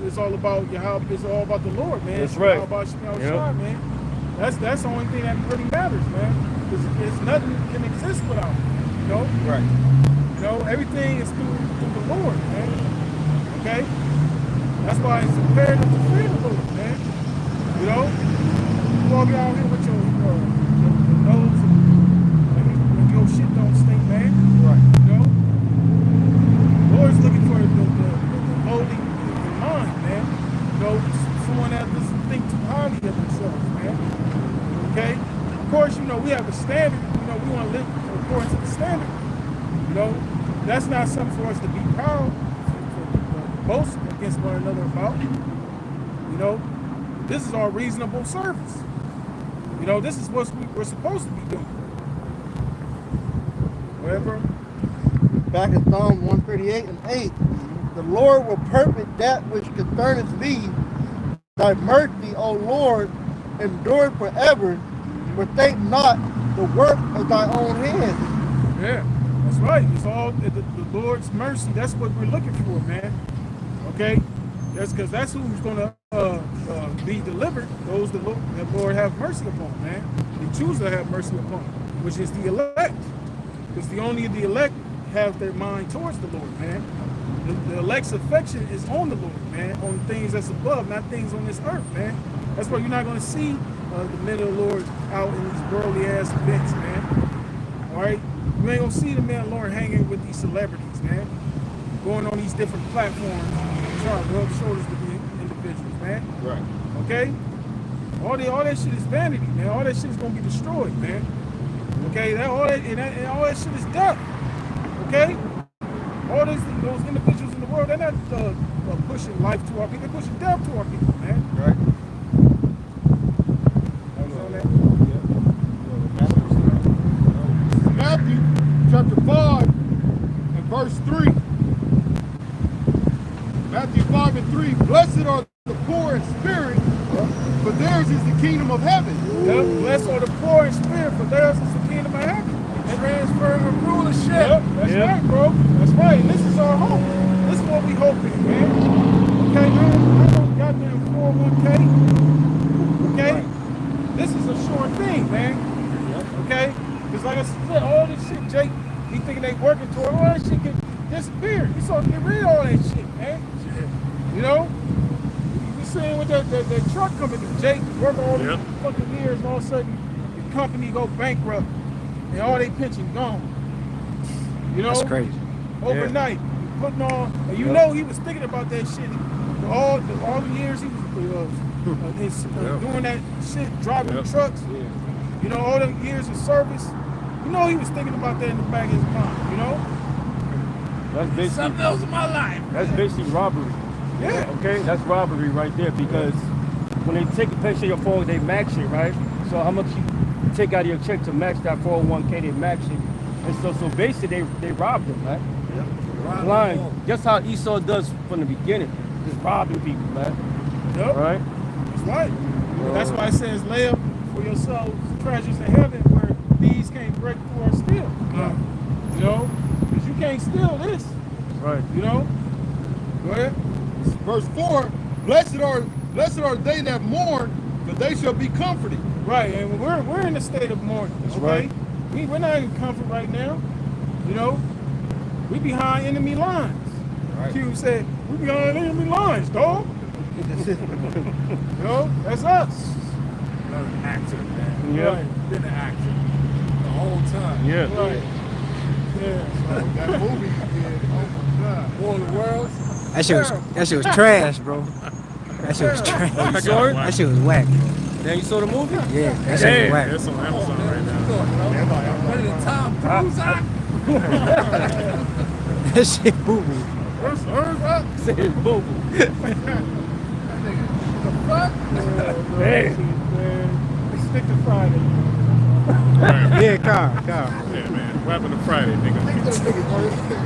[SPEAKER 2] it's all about it's all about the Lord, man.
[SPEAKER 4] That's
[SPEAKER 2] it's
[SPEAKER 4] right.
[SPEAKER 2] all about Shai, man. That's the only thing that really matters, man. Because nothing can exist without it, you know?
[SPEAKER 4] Right.
[SPEAKER 2] You know, everything is through the Lord, man. Okay? That's why it's imperative to fear the Lord, man. You know? You walk out here with your nose and your shit don't stink, man. Right. You know? The Lord's looking for the lowly in mind, man. You know, someone that doesn't think too highly of themselves, man. Okay? Of course, you know, we have a standard. You know, we want to live according to the standard. You know? That's not something for us to be proud of, boast against one another about. You know? This is our reasonable service. You know, this is what we're supposed to be doing. Whatever.
[SPEAKER 5] Back in Psalm 138:8, the Lord will perfect that which concerneth thee. Thy mercy, O Lord, endureth forever. Forsake not the work of thy own hands.
[SPEAKER 2] Yeah, that's right. It's all the Lord's mercy. That's what we're looking for, man. Okay? That's because that's who's going to be delivered. Those the Lord have mercy upon, man. They choose to have mercy upon, which is the elect. Because only the elect have their mind towards the Lord, man. The elect's affection is on the Lord, man, on things that's above, not things on this earth, man. That's why you're not going to see the men of the Lord out in these worldly ass events, man. All right? You ain't going to see the men of the Lord hanging with these celebrities, man. Going on these different platforms, trying to rub shoulders with the individuals, man.
[SPEAKER 6] Right.
[SPEAKER 2] Okay? All that shit is vanity, man. All that shit is going to be destroyed, man. Okay? All that shit is death. Okay? All those individuals in the world, they're not pushing life to our people, they're pushing death to our people, man.
[SPEAKER 6] Right.
[SPEAKER 1] Matthew chapter 5 and verse 3. Matthew 5 and 3. Blessed are the poor in spirit, for theirs is the kingdom of heaven.
[SPEAKER 2] Yep. Blessed are the poor in spirit, for theirs is the kingdom of heaven.
[SPEAKER 3] Transferring of rulership.
[SPEAKER 2] Yep, that's right, bro. That's right. And this is our hope. This is what we hoping, man. Okay, man. I don't goddamn 401k. Okay? Right. This is a sure thing, man. Yep. Okay? Because like I said, all this shit, Jake, he thinking they working toward all that shit can disappear. He's supposed to get rid of all that shit, man. Yeah. You know? You seeing with that truck company, Jake, work all these fucking years and all of a sudden the company go bankrupt. And all they pension gone. You know? That's crazy. Overnight. Yeah. Putting on, and you know he was thinking about that shit. All the years he was doing that shit, driving trucks. Yeah. You know, all them years of service. You know he was thinking about that in the back of his mind, you know?
[SPEAKER 4] That's basically
[SPEAKER 3] something else in my life.
[SPEAKER 4] That's basically robbery.
[SPEAKER 2] Yeah.
[SPEAKER 4] Okay, that's robbery right there because when they take a picture of your phone, they max it, right? So how much you take out of your check to max that 401k, they max it. And so basically they robbed them, right?
[SPEAKER 3] Rob
[SPEAKER 4] Blind.
[SPEAKER 3] them all.
[SPEAKER 4] Just how Esau does from the beginning. Just robbing people, man.
[SPEAKER 2] Yep.
[SPEAKER 4] Right?
[SPEAKER 2] That's right. And that's why it says, lay up for yourselves treasures in heaven where thieves can't break through or steal. You know? Because you can't steal this.
[SPEAKER 4] Right.
[SPEAKER 2] You know? Go ahead.
[SPEAKER 1] Verse 4, blessed are they that mourn, for they shall be comforted.
[SPEAKER 2] Right, and we're in a state of mourning.
[SPEAKER 4] That's
[SPEAKER 2] okay?
[SPEAKER 4] right.
[SPEAKER 2] We're not in comfort right now. You know? We behind enemy lines.
[SPEAKER 1] Right.
[SPEAKER 2] Q said, we behind enemy lines, dog. You know? That's us.
[SPEAKER 3] Another actor, man.
[SPEAKER 4] Yeah.
[SPEAKER 2] Right.
[SPEAKER 3] Been an actor the whole time.
[SPEAKER 4] Yeah.
[SPEAKER 2] Right. Yeah.
[SPEAKER 1] That movie you did, oh my God.
[SPEAKER 3] War of the Worlds.
[SPEAKER 8] That shit was trash, bro. That shit was trash.
[SPEAKER 4] You saw it?
[SPEAKER 8] That shit was whack.
[SPEAKER 4] Then you saw the movie?
[SPEAKER 8] Yeah, that shit was whack.
[SPEAKER 6] That's on Amazon
[SPEAKER 3] Man,
[SPEAKER 6] right
[SPEAKER 3] what
[SPEAKER 6] now.
[SPEAKER 3] you thought, bro? What did the Tom Cruise act?
[SPEAKER 8] That shit boo boo.
[SPEAKER 3] First heard up.
[SPEAKER 4] Say it's boo boo.
[SPEAKER 3] That nigga, what the fuck?
[SPEAKER 2] Man. Stick to Friday.
[SPEAKER 8] Yeah, Carl.
[SPEAKER 6] Yeah, man. What happened to Friday, nigga?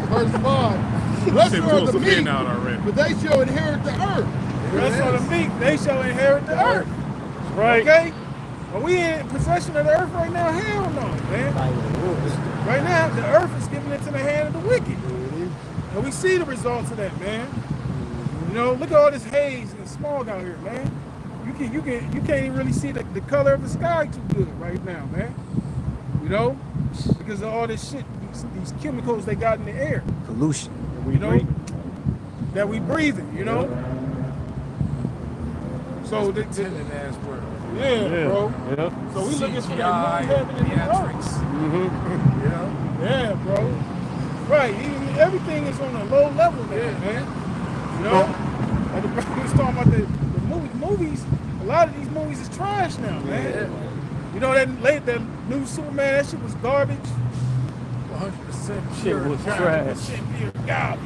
[SPEAKER 1] Verse 5, blessed
[SPEAKER 6] Shit
[SPEAKER 1] are
[SPEAKER 6] close
[SPEAKER 1] the
[SPEAKER 6] to being
[SPEAKER 1] meek,
[SPEAKER 6] out already.
[SPEAKER 1] for they shall inherit the earth.
[SPEAKER 2] That's on the meek. They shall inherit the earth.
[SPEAKER 4] Right.
[SPEAKER 2] Okay? Are we in possession of the earth right now? Hell no, man. Right now, the earth is given into the hand of the wicked. And we see the results of that, man. You know, look at all this haze and smog out here, man. You can't even really see the color of the sky too good right now, man. You know? Because of all this shit, these chemicals they got in the air.
[SPEAKER 8] Pollution.
[SPEAKER 2] You know? That we breathing, you know? So the
[SPEAKER 3] Tendon ass work.
[SPEAKER 2] yeah, bro.
[SPEAKER 4] Yeah.
[SPEAKER 2] So we looking for
[SPEAKER 3] CGI,
[SPEAKER 2] that new heaven and new earth.
[SPEAKER 3] theatrics.
[SPEAKER 4] Mm-hmm.
[SPEAKER 3] You know?
[SPEAKER 2] Yeah, bro. Right. Everything is on a low level now, man. You know? Like the brother was talking about the movies. A lot of these movies is trash now, man.
[SPEAKER 3] Yeah.
[SPEAKER 2] You know that new Superman, that shit was garbage.
[SPEAKER 3] 100%
[SPEAKER 4] Shit
[SPEAKER 3] pure
[SPEAKER 4] was
[SPEAKER 3] garbage.
[SPEAKER 2] That
[SPEAKER 4] trash.
[SPEAKER 2] shit pure garbage.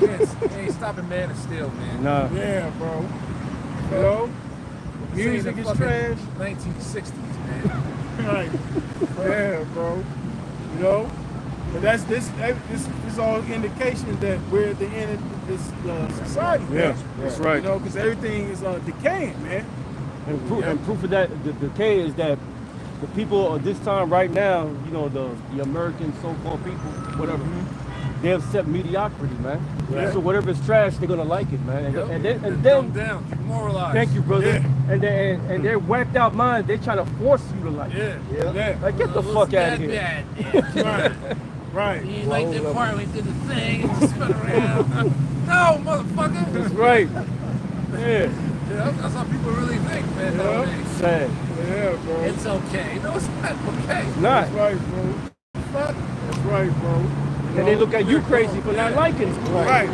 [SPEAKER 3] Yes, ain't stopping Man of Steel, man.
[SPEAKER 4] Nah.
[SPEAKER 2] Yeah, bro. You know? Music is trash.
[SPEAKER 3] 1960s, man.
[SPEAKER 2] Right. Yeah, bro. You know? But that's this all indications that we're at the end of this society.
[SPEAKER 4] Yeah,
[SPEAKER 2] man.
[SPEAKER 4] that's right.
[SPEAKER 2] You know, because everything is decaying, man.
[SPEAKER 4] And proof of that, the decay is that the people of this time right now, you know, the American so-called people, whatever, they accept mediocrity, man.
[SPEAKER 2] Yeah.
[SPEAKER 4] So whatever is trash, they're gonna like it, man. And,
[SPEAKER 3] Yep.
[SPEAKER 4] and then,
[SPEAKER 3] Dumb down, demoralized.
[SPEAKER 4] thank you, brother.
[SPEAKER 2] Yeah.
[SPEAKER 4] And their whacked out minds, they trying to force you to like it.
[SPEAKER 3] Yeah.
[SPEAKER 2] Yeah.
[SPEAKER 4] Like get the fuck out of here.
[SPEAKER 2] Right. Right.
[SPEAKER 3] You like the part we did the thing and just spin around. No, motherfucker.
[SPEAKER 4] That's right. Yeah.
[SPEAKER 3] Yeah, that's how people really think, man.
[SPEAKER 2] Yeah.
[SPEAKER 3] Nowadays.
[SPEAKER 4] Sad.
[SPEAKER 2] Yeah, bro.
[SPEAKER 3] It's okay. No, it's not okay.
[SPEAKER 4] It's not.
[SPEAKER 2] That's right, bro.
[SPEAKER 3] Fuck.
[SPEAKER 2] That's right, bro.
[SPEAKER 4] And they look at you crazy for not liking it.
[SPEAKER 2] Right.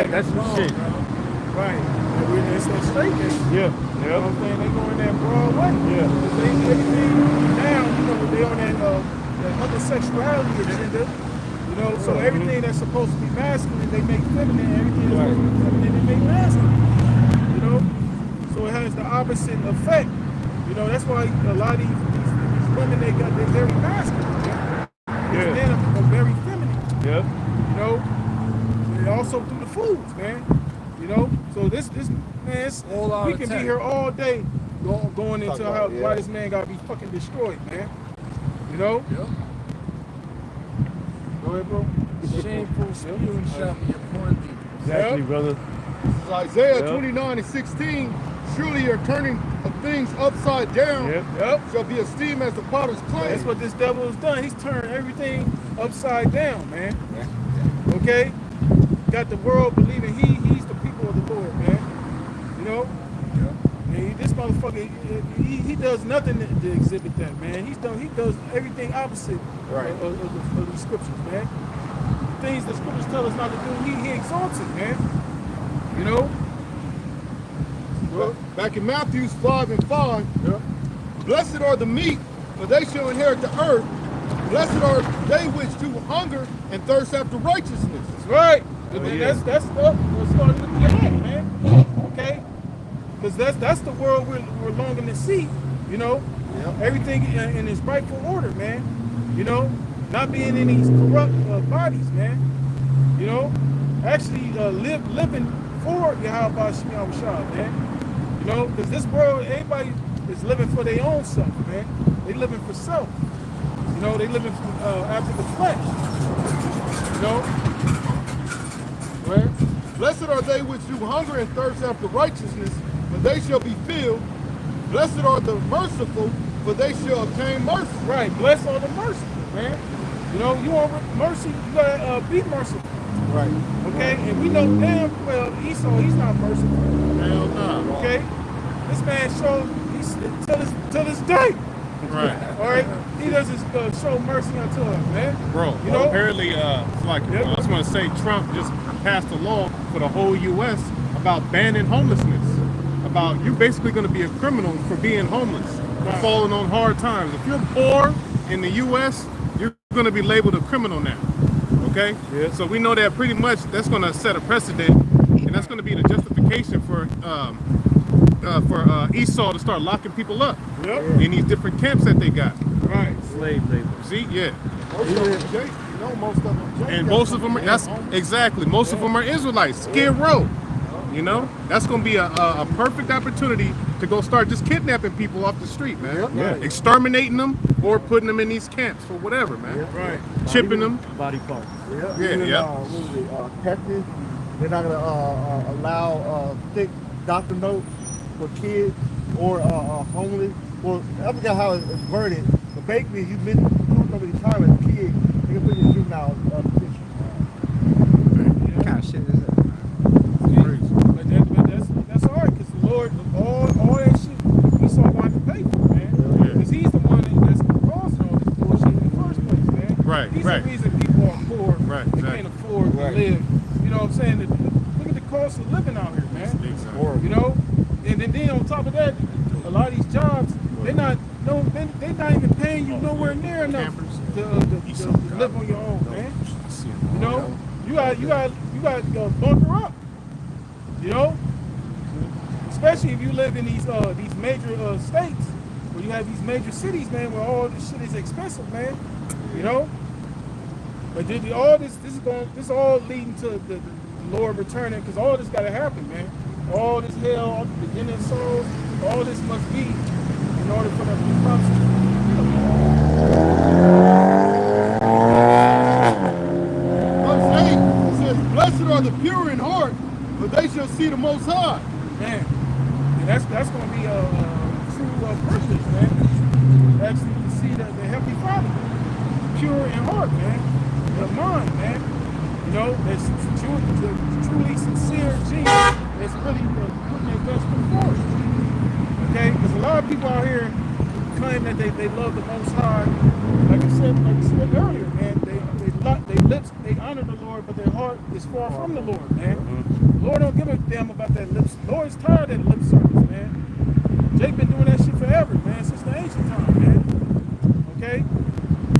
[SPEAKER 4] That's some shit.
[SPEAKER 2] Right. And it's that straight game.
[SPEAKER 4] Yeah.
[SPEAKER 2] You know what I'm saying? They going that broad way.
[SPEAKER 4] Yeah.
[SPEAKER 2] They everything now, you know, they on that homosexuality agenda. You know, so everything that's supposed to be masculine, they make feminine. Everything that's supposed to be feminine, they make masculine. You know? So it has the opposite effect. You know, that's why a lot of these women, they're very masculine. These men are very feminine.
[SPEAKER 4] Yeah.
[SPEAKER 2] You know? And also through the foods, man. You know? So this man,
[SPEAKER 3] All out
[SPEAKER 2] we
[SPEAKER 3] of
[SPEAKER 2] can be
[SPEAKER 3] tech.
[SPEAKER 2] here all day going into
[SPEAKER 5] about
[SPEAKER 2] how
[SPEAKER 5] it, yeah.
[SPEAKER 2] why this man gotta be fucking destroyed, man. You know?
[SPEAKER 3] Yep.
[SPEAKER 2] Go ahead, bro.
[SPEAKER 3] Shameful spewing shop of your porn people.
[SPEAKER 4] Exactly,
[SPEAKER 2] Yep.
[SPEAKER 4] brother.
[SPEAKER 1] This is Isaiah
[SPEAKER 4] Yep.
[SPEAKER 1] 29:16. Surely your turning of things upside down
[SPEAKER 2] Yep.
[SPEAKER 1] shall be esteemed as the potter's clay.
[SPEAKER 2] That's what this devil has done. He's turned everything upside down, man. Okay? Got the world believing he's the people of the Lord, man. You know? And this motherfucker, he does nothing to exhibit that, man. He does everything opposite of the scriptures, man. The things the scriptures tell us not to do, he exalts it, man. You know?
[SPEAKER 1] Back in Matthew 5:5,
[SPEAKER 2] Yeah.
[SPEAKER 1] blessed are the meek, for they shall inherit the earth. Blessed are they which do hunger and thirst after righteousness.
[SPEAKER 2] That's right.
[SPEAKER 7] That's what's starting to be ahead, man. Okay? Because that's the world we're longing to see, you know? Yep. Everything in its rightful order, man. You know? Not being in these corrupt bodies, man. You know? Actually living for Yahweh Shemiah Shah, man. You know? Because this world, everybody is living for their own self, man. They living for self. You know? They living for, after the flesh. You know?
[SPEAKER 2] Right? Blessed are they which do hunger and thirst after righteousness, for they shall be filled. Blessed are the merciful, for they shall obtain mercy.
[SPEAKER 7] Right. Blessed are the merciful, man. You know, you want mercy, you gotta be merciful.
[SPEAKER 2] Right.
[SPEAKER 7] Okay? Right. And we know damn well Esau, he's not merciful.
[SPEAKER 2] Hell no.
[SPEAKER 7] Okay? This man showed, till this day.
[SPEAKER 6] Right.
[SPEAKER 7] All right? He doesn't show mercy unto us, man.
[SPEAKER 6] Bro,
[SPEAKER 7] you know?
[SPEAKER 6] Apparently, it's like, I was going to say, Trump just passed a law for the whole U.S. about banning homelessness. About you basically going to be a criminal for being homeless, for falling on hard times. If you're poor in the U.S., you're going to be labeled a criminal now. Okay? Yeah. So we know that pretty much that's going to set a precedent, and that's going to be the justification for Esau to start locking people up in these different camps that they got.
[SPEAKER 7] Right.
[SPEAKER 4] Slave labor.
[SPEAKER 6] See? Yeah.
[SPEAKER 2] Most of them,
[SPEAKER 6] and most of them are, that's exactly, most of them are Israelites. Skid Row. You know, that's going to be a perfect opportunity to go start just kidnapping people off the street, man. Yeah. Exterminating them or putting them in these camps for whatever, man.
[SPEAKER 7] Right.
[SPEAKER 6] Chipping them.
[SPEAKER 4] Body parts.
[SPEAKER 5] Texas, they're not going to allow thick doctor notes for kids or homeless. Well, I forgot how it's worded. But basically, you've been doing over the time as a kid, they can put you in juvenile position.
[SPEAKER 8] What kind of shit is that?
[SPEAKER 7] That's all right, because the Lord, all that shit, Esau wanted to pay for, man. Because he's the one that's causing all this bullshit in the first place, man.
[SPEAKER 6] Right,
[SPEAKER 7] he's the reason people are poor.
[SPEAKER 6] Right,
[SPEAKER 7] they can't afford to live. You know what I'm saying? Look at the cost of living out here, man.
[SPEAKER 6] Exactly.
[SPEAKER 7] You know? And then on top of that, a lot of these jobs, they're not even paying you nowhere near enough to live on your own, man. You know? You got bunker up. You know? Especially if you live in these major states where you have these major cities, man, where all this shit is expensive, man. You know? But all this is all leading to the Lord returning, because all this gotta happen, man. All this hell, all the beginning souls, all this must be in order for them to come.
[SPEAKER 2] Verse 8, it says, blessed are the pure in heart, for they shall see the Most High.
[SPEAKER 7] Man, and that's going to be a true privilege, man. Actually, to see the Heavenly Father, pure in heart, man, the mind, man. You know, that's truly sincere Jesus that's really putting their best foot forward. Okay, because a lot of people out here claim that they love the Most High. Like I said earlier, man, they honor the Lord, but their heart is far from the Lord, man. The Lord don't give a damn about that lips. The Lord's tired of that lip service, man. Jake been doing that shit forever, man, since the ancient time, man. Okay?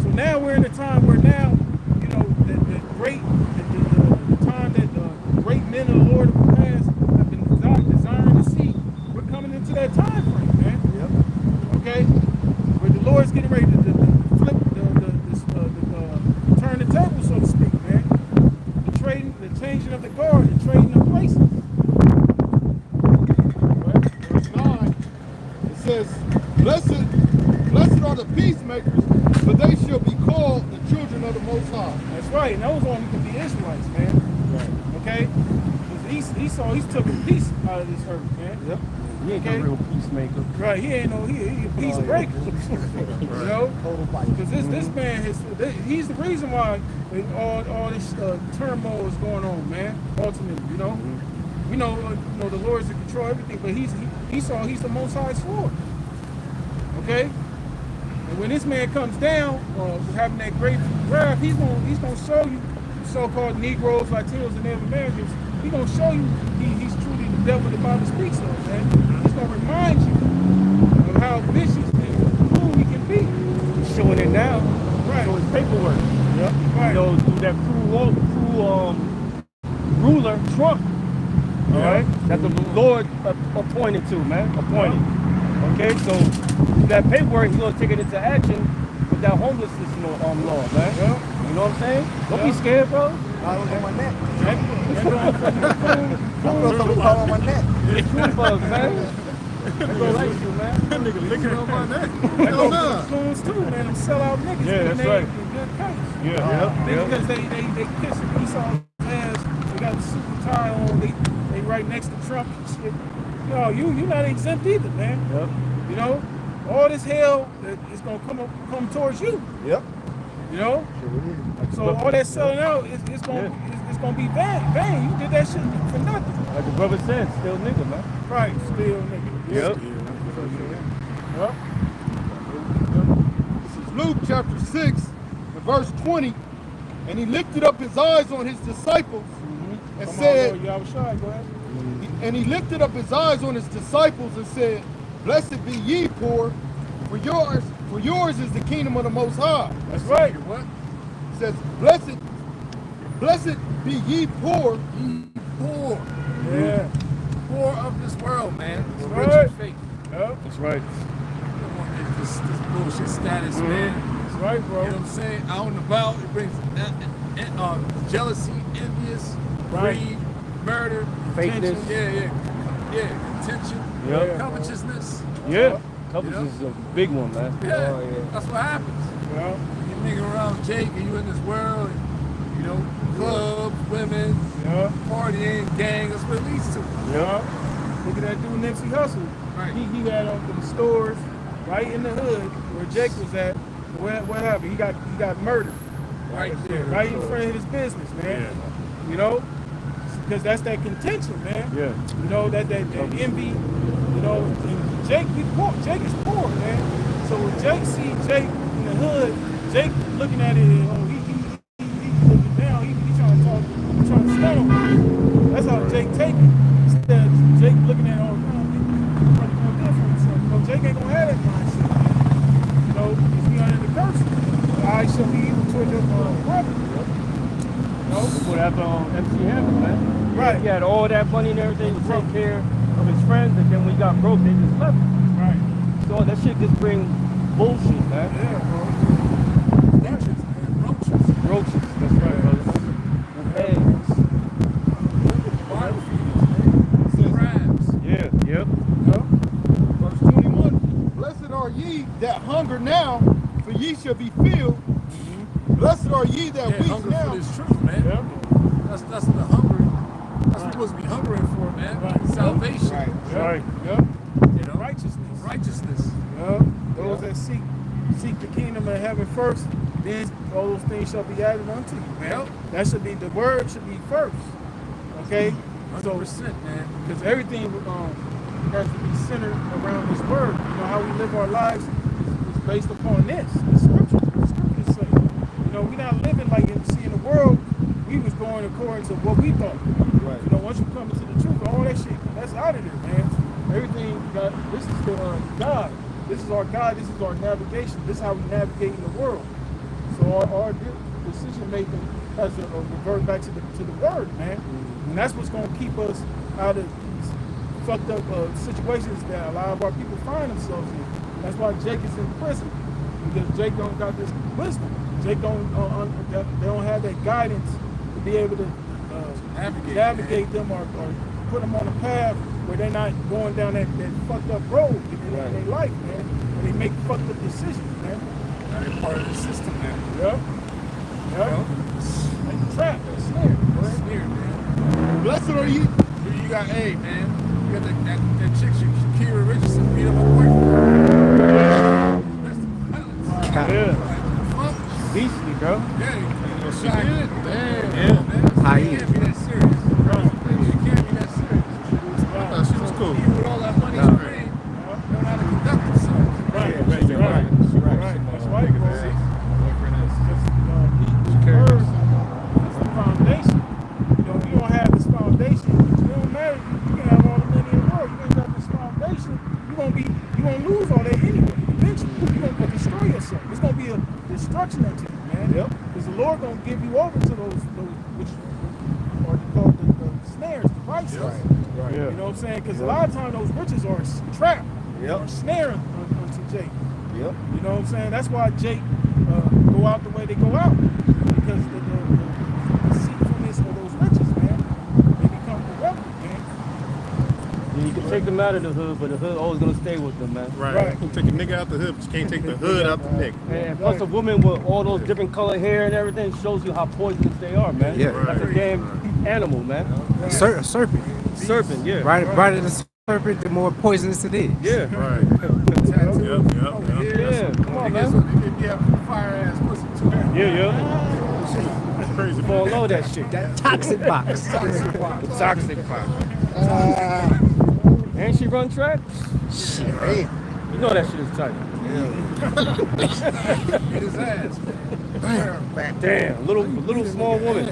[SPEAKER 7] So now we're in a time where now, you know, the time that the great men of the Lord of the past have been desiring to see, we're coming into that time frame, man. Yep. Okay? Where the Lord's getting ready to flip, turn the table, so to speak, man. The changing of the guard, the trading of places.
[SPEAKER 2] Verse 9, it says, blessed are the peacemakers, for they shall be called the children of the Most High.
[SPEAKER 7] That's right, and those only can be Israelites, man. Right. Okay? Because Esau, he's taking peace out of this earth, man. Yep.
[SPEAKER 4] He ain't a real peacemaker.
[SPEAKER 7] Right, he a peace breaker. You know? Because this man, he's the reason why all this turmoil is going on, man. Ultimately, you know? We know, the Lord's in control of everything, but he's the Most High's Lord. Okay? And when this man comes down, having that great wrath, he's gonna show you, so-called Negroes, Latinos, and Native Americans, he's gonna show you he's truly the devil the Bible speaks of, man. He's gonna remind you of how vicious and cruel he can be.
[SPEAKER 4] He's showing it now.
[SPEAKER 7] Right.
[SPEAKER 4] Showing his paperwork.
[SPEAKER 7] Yep. Right.
[SPEAKER 4] You know, through that cruel ruler, Trump. All right, that the Lord appointed to, man, appointed. Okay, so that paperwork, he's gonna take it into action with that homelessness law, man. You know what I'm saying? Don't be scared, bro.
[SPEAKER 5] I was on my neck.
[SPEAKER 4] I
[SPEAKER 5] feel something fall on my neck.
[SPEAKER 4] It's true bugs, man. That's what I like you, man.
[SPEAKER 2] That nigga licking on my neck.
[SPEAKER 7] Hell no. Coons too, man. Them sellout niggas.
[SPEAKER 4] Yeah, that's right.
[SPEAKER 7] Good case.
[SPEAKER 4] Yeah,
[SPEAKER 7] Because they kiss Esau's ass. They got the suit and tie on. They right next to Trump and shit. Yo, you not exempt either, man.
[SPEAKER 4] Yep.
[SPEAKER 7] You know, all this hell is gonna come towards you.
[SPEAKER 5] Yep.
[SPEAKER 7] You know. So all that selling out it's gonna be vain. You did that shit for nothing.
[SPEAKER 4] Like the brother said, still nigga, man.
[SPEAKER 7] Right, still nigga.
[SPEAKER 4] Yep.
[SPEAKER 7] Yep.
[SPEAKER 1] This is Luke chapter 6, and verse 20. And he lifted up his eyes on his disciples and said,
[SPEAKER 7] Go ahead.
[SPEAKER 1] and he lifted up his eyes on his disciples and said, Blessed be ye poor, for yours is the kingdom of the Most High.
[SPEAKER 7] That's right.
[SPEAKER 3] What?
[SPEAKER 1] It says, Blessed be ye poor.
[SPEAKER 3] Poor.
[SPEAKER 7] Yeah.
[SPEAKER 3] Poor of this world, man. It's
[SPEAKER 7] Right.
[SPEAKER 3] rich and fake.
[SPEAKER 7] Yep.
[SPEAKER 4] That's right.
[SPEAKER 3] You don't want this bullshit status, man.
[SPEAKER 7] That's right, bro.
[SPEAKER 3] You know what I'm saying? Out and about, it brings jealousy, envious,
[SPEAKER 7] Right.
[SPEAKER 3] greed, murder,
[SPEAKER 4] Fakeness.
[SPEAKER 3] contention,
[SPEAKER 4] Yep.
[SPEAKER 3] covetousness.
[SPEAKER 4] Yeah. Covetousness is a big one, man.
[SPEAKER 3] Yeah, that's what happens.
[SPEAKER 7] Well,
[SPEAKER 3] You nigga around Jake and you in this world, and, you know, clubs, women,
[SPEAKER 7] yeah.
[SPEAKER 3] partying, gang, that's what it leads to.
[SPEAKER 7] Yeah. Look at that dude Nipsey Hussle.
[SPEAKER 3] Right.
[SPEAKER 7] He had the stores right in the hood where Jake was at. What happened? He got murdered.
[SPEAKER 3] Right there.
[SPEAKER 7] Right in front of his business, man. You know? Because that's that contention, man.
[SPEAKER 4] Yeah.
[SPEAKER 7] You know, that envy. You know, and Jake is poor, man. So when Jake see Jake in the hood, Jake looking at it, he looking down, he trying to talk, he trying to stand on it. That's how Jake take it. Instead of Jake looking at it all the time, he's probably going good for himself. You know, Jake ain't gonna have that mindset, man. You know, he's be under the curse. I shall be evil toward your brother. You know?
[SPEAKER 4] That's what happened on MC Hammer, man.
[SPEAKER 7] Right.
[SPEAKER 4] He had all that money and everything to take care of his friends, and then when he got broke, they just left him.
[SPEAKER 7] Right.
[SPEAKER 4] So that shit just brings bullshit, man.
[SPEAKER 7] Yeah, bro.
[SPEAKER 3] Roaches, man. Roaches.
[SPEAKER 4] Roaches. That's right, brother. Eggs.
[SPEAKER 3] Bottom feeders, man. Crabs.
[SPEAKER 4] Yeah. Yep.
[SPEAKER 1] Verse 21. Blessed are ye that hunger now, for ye shall be filled. Blessed are ye that weep
[SPEAKER 3] hunger
[SPEAKER 1] now.
[SPEAKER 3] for this truth, man.
[SPEAKER 7] Yeah.
[SPEAKER 3] That's the hunger. That's what we're supposed to be hungering for, man.
[SPEAKER 7] Right.
[SPEAKER 3] Salvation.
[SPEAKER 4] Right.
[SPEAKER 7] Yep.
[SPEAKER 3] You know?
[SPEAKER 7] Righteousness.
[SPEAKER 3] Righteousness.
[SPEAKER 7] Those that seek the kingdom of heaven first, then all those things shall be added unto you, man.
[SPEAKER 3] Yep.
[SPEAKER 7] That should be, the word should be first. Okay?
[SPEAKER 3] 100%, man.
[SPEAKER 7] Because everything has to be centered around this word. You know, how we live our lives is based upon this. The scriptures say. You know, we're not living like in the world, we was going according to what we thought.
[SPEAKER 1] Right.
[SPEAKER 7] You know, once you come into the truth, all that shit, that's out of there, man. Everything, this is the God. This is our God. This is our navigation. This is how we navigate in the world. So our decision making has to revert back to the word, man. And that's what's going to keep us out of these fucked up situations that a lot of our people find themselves in. That's why Jake is in prison, because Jake don't got this wisdom. Jake they don't have that guidance to be able to navigate them or put them on a path where they're not going down that fucked up road in their life, man. And they make fucked up decisions, man.
[SPEAKER 3] They're part of the system now.
[SPEAKER 7] Yep. Like a trap, a snare.
[SPEAKER 3] Snare, man.
[SPEAKER 1] Blessed are ye.
[SPEAKER 3] You got, hey, man. You got that chick, Shakira Richardson, beat up a boyfriend. That's the violence.
[SPEAKER 4] Yeah.
[SPEAKER 3] Fuck.
[SPEAKER 4] Beastly, bro.
[SPEAKER 3] Yeah, she did. Damn.
[SPEAKER 4] Yeah.
[SPEAKER 3] Man.
[SPEAKER 8] How
[SPEAKER 3] She
[SPEAKER 8] you?
[SPEAKER 3] can't be that serious. She can't be that serious.
[SPEAKER 2] I thought she was cool.
[SPEAKER 3] Even with all that money she made, they don't know how to conduct themselves.
[SPEAKER 7] Right.
[SPEAKER 2] Right.
[SPEAKER 7] That's right, bro. It's the foundation. You know, if you don't have this foundation, it don't matter. You can have all the money in the world. You ain't got this foundation, you're gonna lose all that anyway. Eventually, you're gonna destroy yourself. It's gonna be a destruction unto you, man. Because the Lord gonna give you over to those which are called the
[SPEAKER 2] snares, devices.
[SPEAKER 5] Right.
[SPEAKER 2] You know what I'm saying? Because a lot of times those witches are a trap or snare onto Jake.
[SPEAKER 5] Yep.
[SPEAKER 2] You know what I'm saying? That's why Jake go out the way they go out. Because the deceitfulness of those witches, man, they become irrelevant, man.
[SPEAKER 4] Yeah, you can take them out of the hood, but the hood always gonna stay with them, man.
[SPEAKER 6] Right. You can take a nigga out the hood, but you can't take the hood out the nigga.
[SPEAKER 4] And plus a woman with all those different color hair and everything shows you how poisonous they are, man.
[SPEAKER 8] Yeah.
[SPEAKER 4] Like a damn animal, man.
[SPEAKER 8] A serpent.
[SPEAKER 4] Serpent, yeah.
[SPEAKER 8] Brighter the serpent, the more poisonous it is.
[SPEAKER 4] Yeah.
[SPEAKER 6] Right.
[SPEAKER 4] Yeah. Come on, man.
[SPEAKER 3] Yeah, fire ass pussy too.
[SPEAKER 4] Yeah.
[SPEAKER 6] Crazy.
[SPEAKER 4] Fall low that shit.
[SPEAKER 8] That toxic box.
[SPEAKER 4] The toxic box. And she run track?
[SPEAKER 5] Shit, hey.
[SPEAKER 4] You know that shit is tight.
[SPEAKER 3] Hit his ass.
[SPEAKER 4] Damn, little small woman.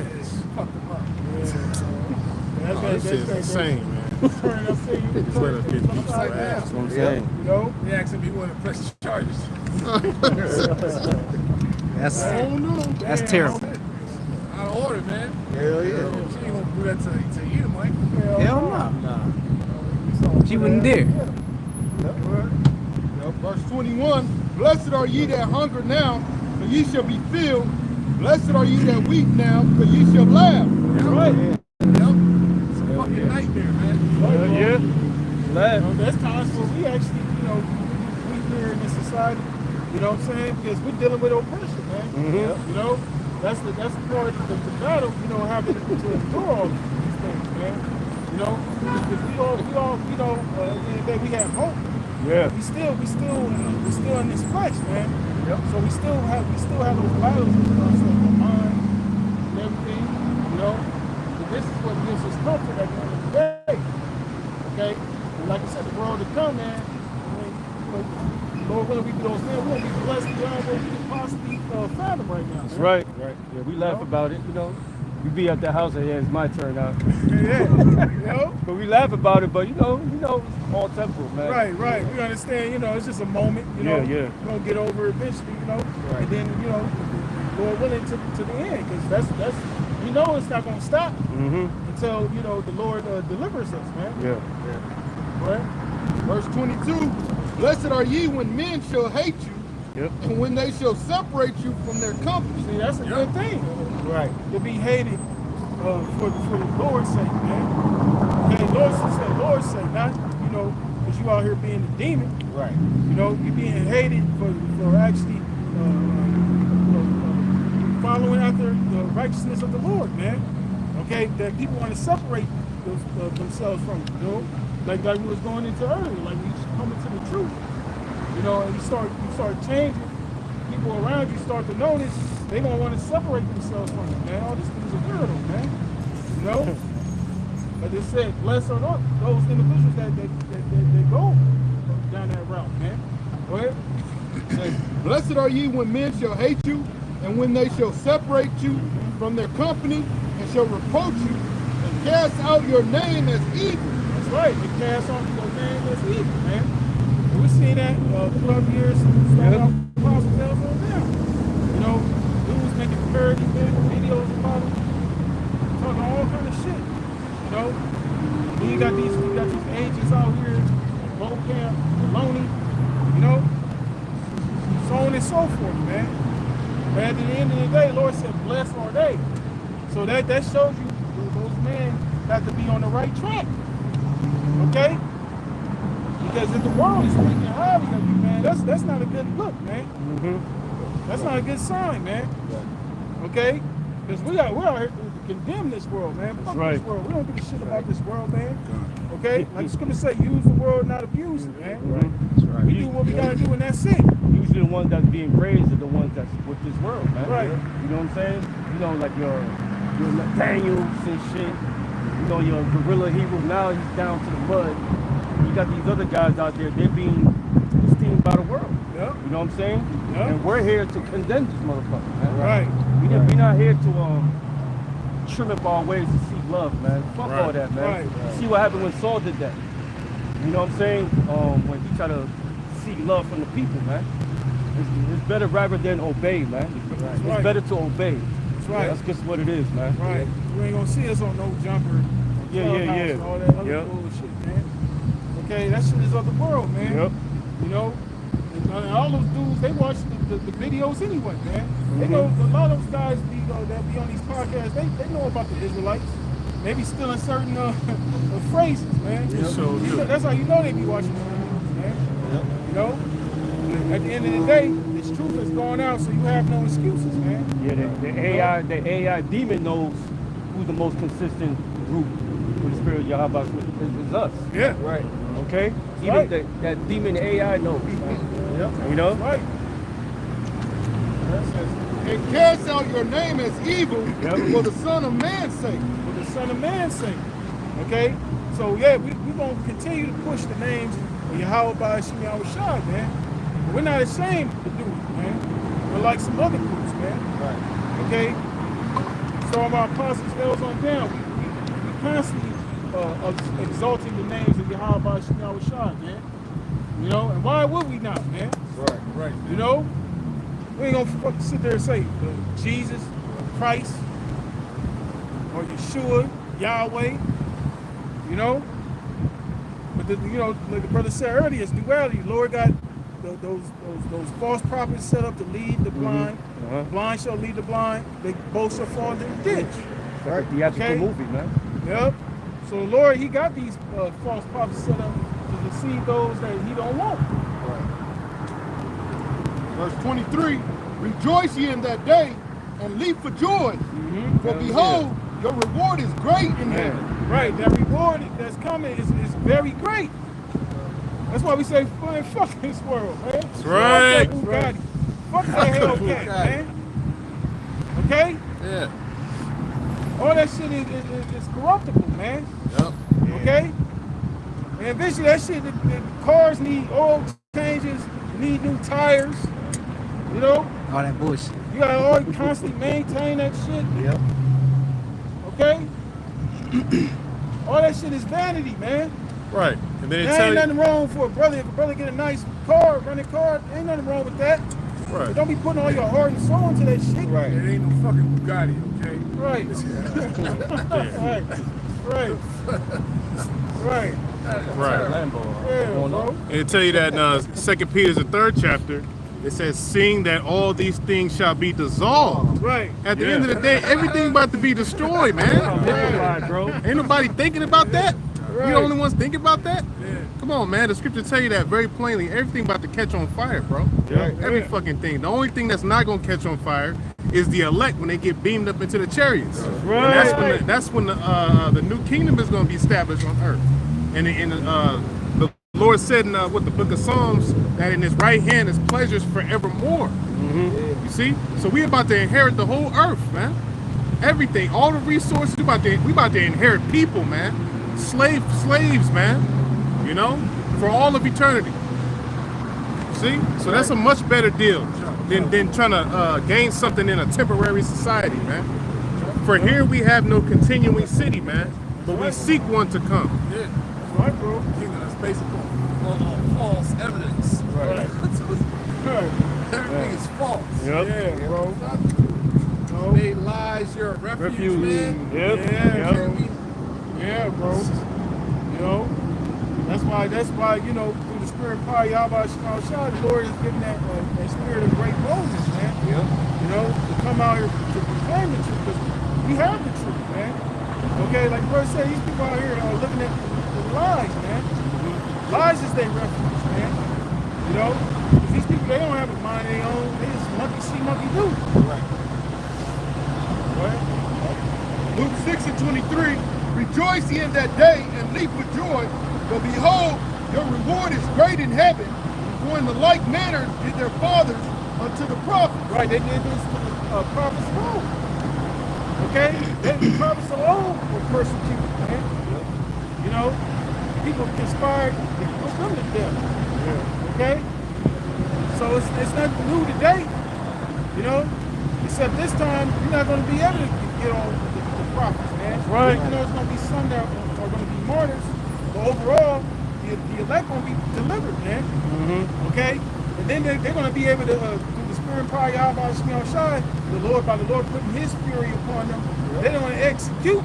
[SPEAKER 6] This shit is insane, man. Just let us get beat so ass.
[SPEAKER 4] That's what I'm saying.
[SPEAKER 2] You know?
[SPEAKER 3] He asking me if he want to press the charges.
[SPEAKER 8] That's terrible.
[SPEAKER 3] Out of order, man.
[SPEAKER 5] Hell yeah.
[SPEAKER 3] She ain't gonna do that to you, Mike.
[SPEAKER 8] Hell no. She wouldn't dare.
[SPEAKER 1] Verse 21, blessed are ye that hunger now, for ye shall be filled. Blessed are ye that weep now, for ye shall laugh.
[SPEAKER 2] That's right.
[SPEAKER 3] Yep. It's a fucking nightmare, man.
[SPEAKER 2] You
[SPEAKER 4] Laugh.
[SPEAKER 2] know, there's times where we actually, you know, we here in this society, you know what I'm saying? Because we're dealing with oppression, man. You know, that's the part of the battle, you know, having to endure all these things, man. You know, because we all, you know, at the end of the day, we have hope.
[SPEAKER 4] Yeah.
[SPEAKER 2] We still in this flesh, man. So we still have those battles with us, like the mind and everything, you know. But this is what gives us comfort at the end of the day. Okay? And like I said, the world to come, man. I mean, you know, Lord willing, we do those things. We'll be blessed beyond what we can possibly fathom right now.
[SPEAKER 4] That's right. Yeah, we laugh about it, you know. We be at the house and yeah, it's my turn out.
[SPEAKER 2] Yeah. You know?
[SPEAKER 4] But we laugh about it, but you know, it's all temporal, man.
[SPEAKER 2] Right. We understand, you know, it's just a moment, you know.
[SPEAKER 4] Yeah.
[SPEAKER 2] We're gonna get over it eventually, you know.
[SPEAKER 4] Right.
[SPEAKER 2] And then, you know, Lord willing to the end, because that's you know it's not gonna stop until, you know, the Lord delivers us, man.
[SPEAKER 4] Yeah.
[SPEAKER 2] Right?
[SPEAKER 1] Verse 22, blessed are ye when men shall hate you,
[SPEAKER 4] Yep.
[SPEAKER 1] and when they shall separate you from their company.
[SPEAKER 2] See, that's a good thing.
[SPEAKER 5] Right.
[SPEAKER 2] To be hated for the Lord's sake, man. Okay, Lord's sake, not, you know, because you out here being a demon.
[SPEAKER 5] Right.
[SPEAKER 2] You know, you're being hated for actually following after the righteousness of the Lord, man. Okay, that people want to separate themselves from, you know, like we was going into earlier, like you come into the truth, you know, and you start changing. People around you start to notice they don't want to separate themselves from it, man. All these things are weirdo, man. You know? But they said, blessed are those individuals that go down that route, man. Go ahead.
[SPEAKER 1] It says, blessed are ye when men shall hate you, and when they shall separate you from their company, and shall reproach you, and cast out your name as evil.
[SPEAKER 2] That's right. They cast off your name as evil, man. And we've seen that throughout the years. Apostle tells them now. You know, dudes making parody videos about it, talking all kind of shit. You know, then you got these agents out here, Bocamp, Maloney, you know, so on and so forth, man. But at the end of the day, Lord said, blessed are they. So that shows you those men have to be on the right track. Okay? Because if the world is speaking highly of you, man, that's not a good look, man. That's not a good sign, man. Okay? Because we're out here to condemn this world, man. Fuck this world. We don't give a shit about this world, man. Okay? Like the scripture say, use the world, not abuse it, man.
[SPEAKER 4] That's right.
[SPEAKER 2] We do what we gotta do, and that's it.
[SPEAKER 4] Usually the ones that's being praised are the ones that's with this world, man.
[SPEAKER 2] Right.
[SPEAKER 4] You know what I'm saying? You know, like your Nathaniels and shit. You know, your guerrilla hero, now he's down to the mud. You got these other guys out there, they're being esteemed by the world.
[SPEAKER 2] Yep.
[SPEAKER 4] You know what I'm saying?
[SPEAKER 2] Yep.
[SPEAKER 4] And we're here to condemn this motherfucker, man.
[SPEAKER 2] Right.
[SPEAKER 4] We're not here to trim up our ways to seek love, man. Fuck all that, man.
[SPEAKER 2] Right.
[SPEAKER 4] See what happened when Saul did that. You know what I'm saying? When he tried to seek love from the people, man. It's better rather than obey, man. It's better to obey.
[SPEAKER 2] That's right.
[SPEAKER 4] That's just what it is, man.
[SPEAKER 2] Right. You ain't gonna see us on no jumper,
[SPEAKER 4] Yeah,
[SPEAKER 7] Clubhouse and all that other
[SPEAKER 4] Yep.
[SPEAKER 7] bullshit, man. Okay, that shit is of the world, man.
[SPEAKER 4] Yep.
[SPEAKER 7] You know, and all those dudes, they watch the videos anyway, man. They know a lot of those guys that be on these podcasts. They know about the Israelites. Maybe stealing certain phrases, man.
[SPEAKER 6] Yep. So
[SPEAKER 7] You know, that's how you know they be watching the videos, man.
[SPEAKER 5] Yep.
[SPEAKER 7] You know, at the end of the day, this truth is going out, so you have no excuses, man.
[SPEAKER 4] Yeah, the AI demon knows who's the most consistent group with the spirit of Yahweh is us.
[SPEAKER 7] Yeah.
[SPEAKER 5] Right.
[SPEAKER 4] Okay? Even
[SPEAKER 7] Right.
[SPEAKER 4] that demon AI knows.
[SPEAKER 5] Yep.
[SPEAKER 4] You know?
[SPEAKER 7] Right.
[SPEAKER 1] And cast out your name as evil
[SPEAKER 4] Yep.
[SPEAKER 1] for the Son of Man's sake.
[SPEAKER 7] For the Son of Man's sake. Okay? So yeah, we're gonna continue to push the names of Yahweh by Hashem Yahushua, man. But we're not ashamed to do it, man. We're like some other groups, man.
[SPEAKER 5] Right.
[SPEAKER 7] Okay? So our apostles elders on down, we constantly exalting the names of Yahweh by Hashem Yahushua, man. You know, and why would we not, man?
[SPEAKER 5] Right.
[SPEAKER 3] Right.
[SPEAKER 7] You know? We ain't gonna fucking sit there and say Jesus, Christ, or Yeshua, Yahweh, you know? But you know, like the brother said earlier, it's duality. Lord got those false prophets set up to lead the blind. Blind shall lead the blind. They both shall fall into the ditch.
[SPEAKER 4] Right. Theatrical movie, man.
[SPEAKER 7] Yep. So the Lord, he got these false prophets set up to deceive those that he don't want.
[SPEAKER 1] Verse 23, rejoice ye in that day and leap for joy. For behold, your reward is great in heaven.
[SPEAKER 7] Right, that reward that's coming is very great. That's why we say, man, fuck this world, man. That's
[SPEAKER 6] right.
[SPEAKER 7] Fuck that Bugatti. Fuck that Hellcat, man. Okay?
[SPEAKER 3] Yeah.
[SPEAKER 7] All that shit is corruptible, man.
[SPEAKER 3] Yep.
[SPEAKER 7] Okay? And eventually that shit, the cars need oil changes, need new tires. You know?
[SPEAKER 8] All that bullshit.
[SPEAKER 7] You gotta always constantly maintain that shit.
[SPEAKER 5] Yep.
[SPEAKER 7] Okay? All that shit is vanity, man.
[SPEAKER 6] Right. And then it
[SPEAKER 7] There
[SPEAKER 6] tell
[SPEAKER 7] ain't
[SPEAKER 6] you.
[SPEAKER 7] nothing wrong for a brother. If a brother get a nice car, running car, ain't nothing wrong with that. But
[SPEAKER 6] Right.
[SPEAKER 7] don't be putting all your heart and soul into that shit.
[SPEAKER 5] Right.
[SPEAKER 3] It ain't no fucking Bugatti, okay?
[SPEAKER 7] Right. Right. Right.
[SPEAKER 6] Right.
[SPEAKER 4] Lambo.
[SPEAKER 7] Yeah, bro.
[SPEAKER 6] And it tell you that in 2 Peter, the 3rd chapter, it says, seeing that all these things shall be dissolved.
[SPEAKER 7] Right.
[SPEAKER 6] At the end of the day, everything about to be destroyed, man.
[SPEAKER 4] Right, bro.
[SPEAKER 6] Ain't nobody thinking about that. You
[SPEAKER 7] Right.
[SPEAKER 6] the only ones thinking about that? Come on, man. The scripture tell you that very plainly. Everything about to catch on fire, bro.
[SPEAKER 4] Yeah.
[SPEAKER 6] Every fucking thing. The only thing that's not gonna catch on fire is the elect when they get beamed up into the chariots.
[SPEAKER 4] Right.
[SPEAKER 6] And that's when the new kingdom is gonna be established on earth. And the Lord said in what the book of Psalms that in his right hand is pleasures forevermore. You see? So we about to inherit the whole earth, man. Everything, all the resources, we about to inherit people, man. Slaves, man. You know, for all of eternity. See? So that's a much better deal than trying to gain something in a temporary society, man. For here we have no continuing city, man, but we seek one to come.
[SPEAKER 3] Yeah.
[SPEAKER 7] Right, bro.
[SPEAKER 3] Kingdom that's based on false evidence.
[SPEAKER 7] Right.
[SPEAKER 3] Everything is false.
[SPEAKER 4] Yep.
[SPEAKER 7] Yeah, bro.
[SPEAKER 3] You made lies your refuge, man.
[SPEAKER 4] Yep.
[SPEAKER 7] Yeah,
[SPEAKER 4] Yep.
[SPEAKER 7] Yeah, bro. You know, that's why, you know, through the spirit of power, Yahweh Shah, the Lord is giving that spirit of great boldness, man.
[SPEAKER 5] Yep.
[SPEAKER 7] You know, to come out here to proclaim the truth, because we have the truth, man. Okay, like the brother said, these people out here are looking at the lies, man. Lies is their refuge, man. You know, 'cause these people, they don't have a mind of their own. They just monkey see, monkey do.
[SPEAKER 5] Right.
[SPEAKER 7] Right?
[SPEAKER 1] Luke 6:23, rejoice ye in that day and leap for joy, for behold, your reward is great in heaven. For in the like manner did their fathers unto the prophets.
[SPEAKER 7] Right, they did this to the prophets alone. Okay? The prophets alone were persecuted, man. You know? People conspired to put them to death. Okay? So it's not new today. You know? Except this time, you're not going to be able to get on the prophets, man.
[SPEAKER 4] Right.
[SPEAKER 7] You know, there's going to be some that are going to be martyrs. But overall, the elect going to be delivered, man. Okay? And then they're going to be able to, through the spirit and power of Yahweh Shai, by the Lord putting his fury upon them, they're going to execute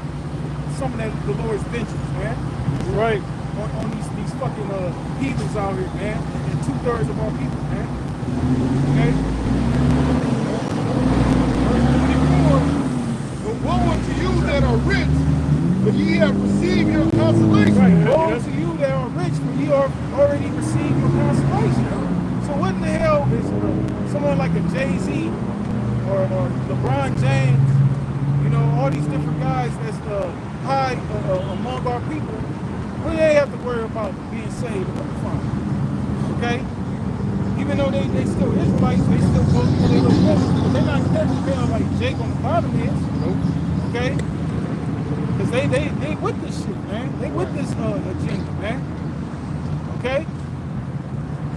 [SPEAKER 7] some of that the Lord's vengeance, man.
[SPEAKER 4] Right.
[SPEAKER 7] On these fucking heathens out here, man. And 2/3 of our people, man. Okay?
[SPEAKER 1] But woe unto you that are rich, for ye have received your consolation.
[SPEAKER 7] Right. Woe to you that are rich, for ye are already received your consolation. So what in the hell is someone like a Jay-Z or LeBron James, you know, all these different guys that's high among our people, what do they have to worry about being saved from? Okay? Even though they still Israelites, they still go through their little walk, but they're not feeling like Jake on the bottom is. Okay? Because they with this shit, man. They with this agenda, man. Okay?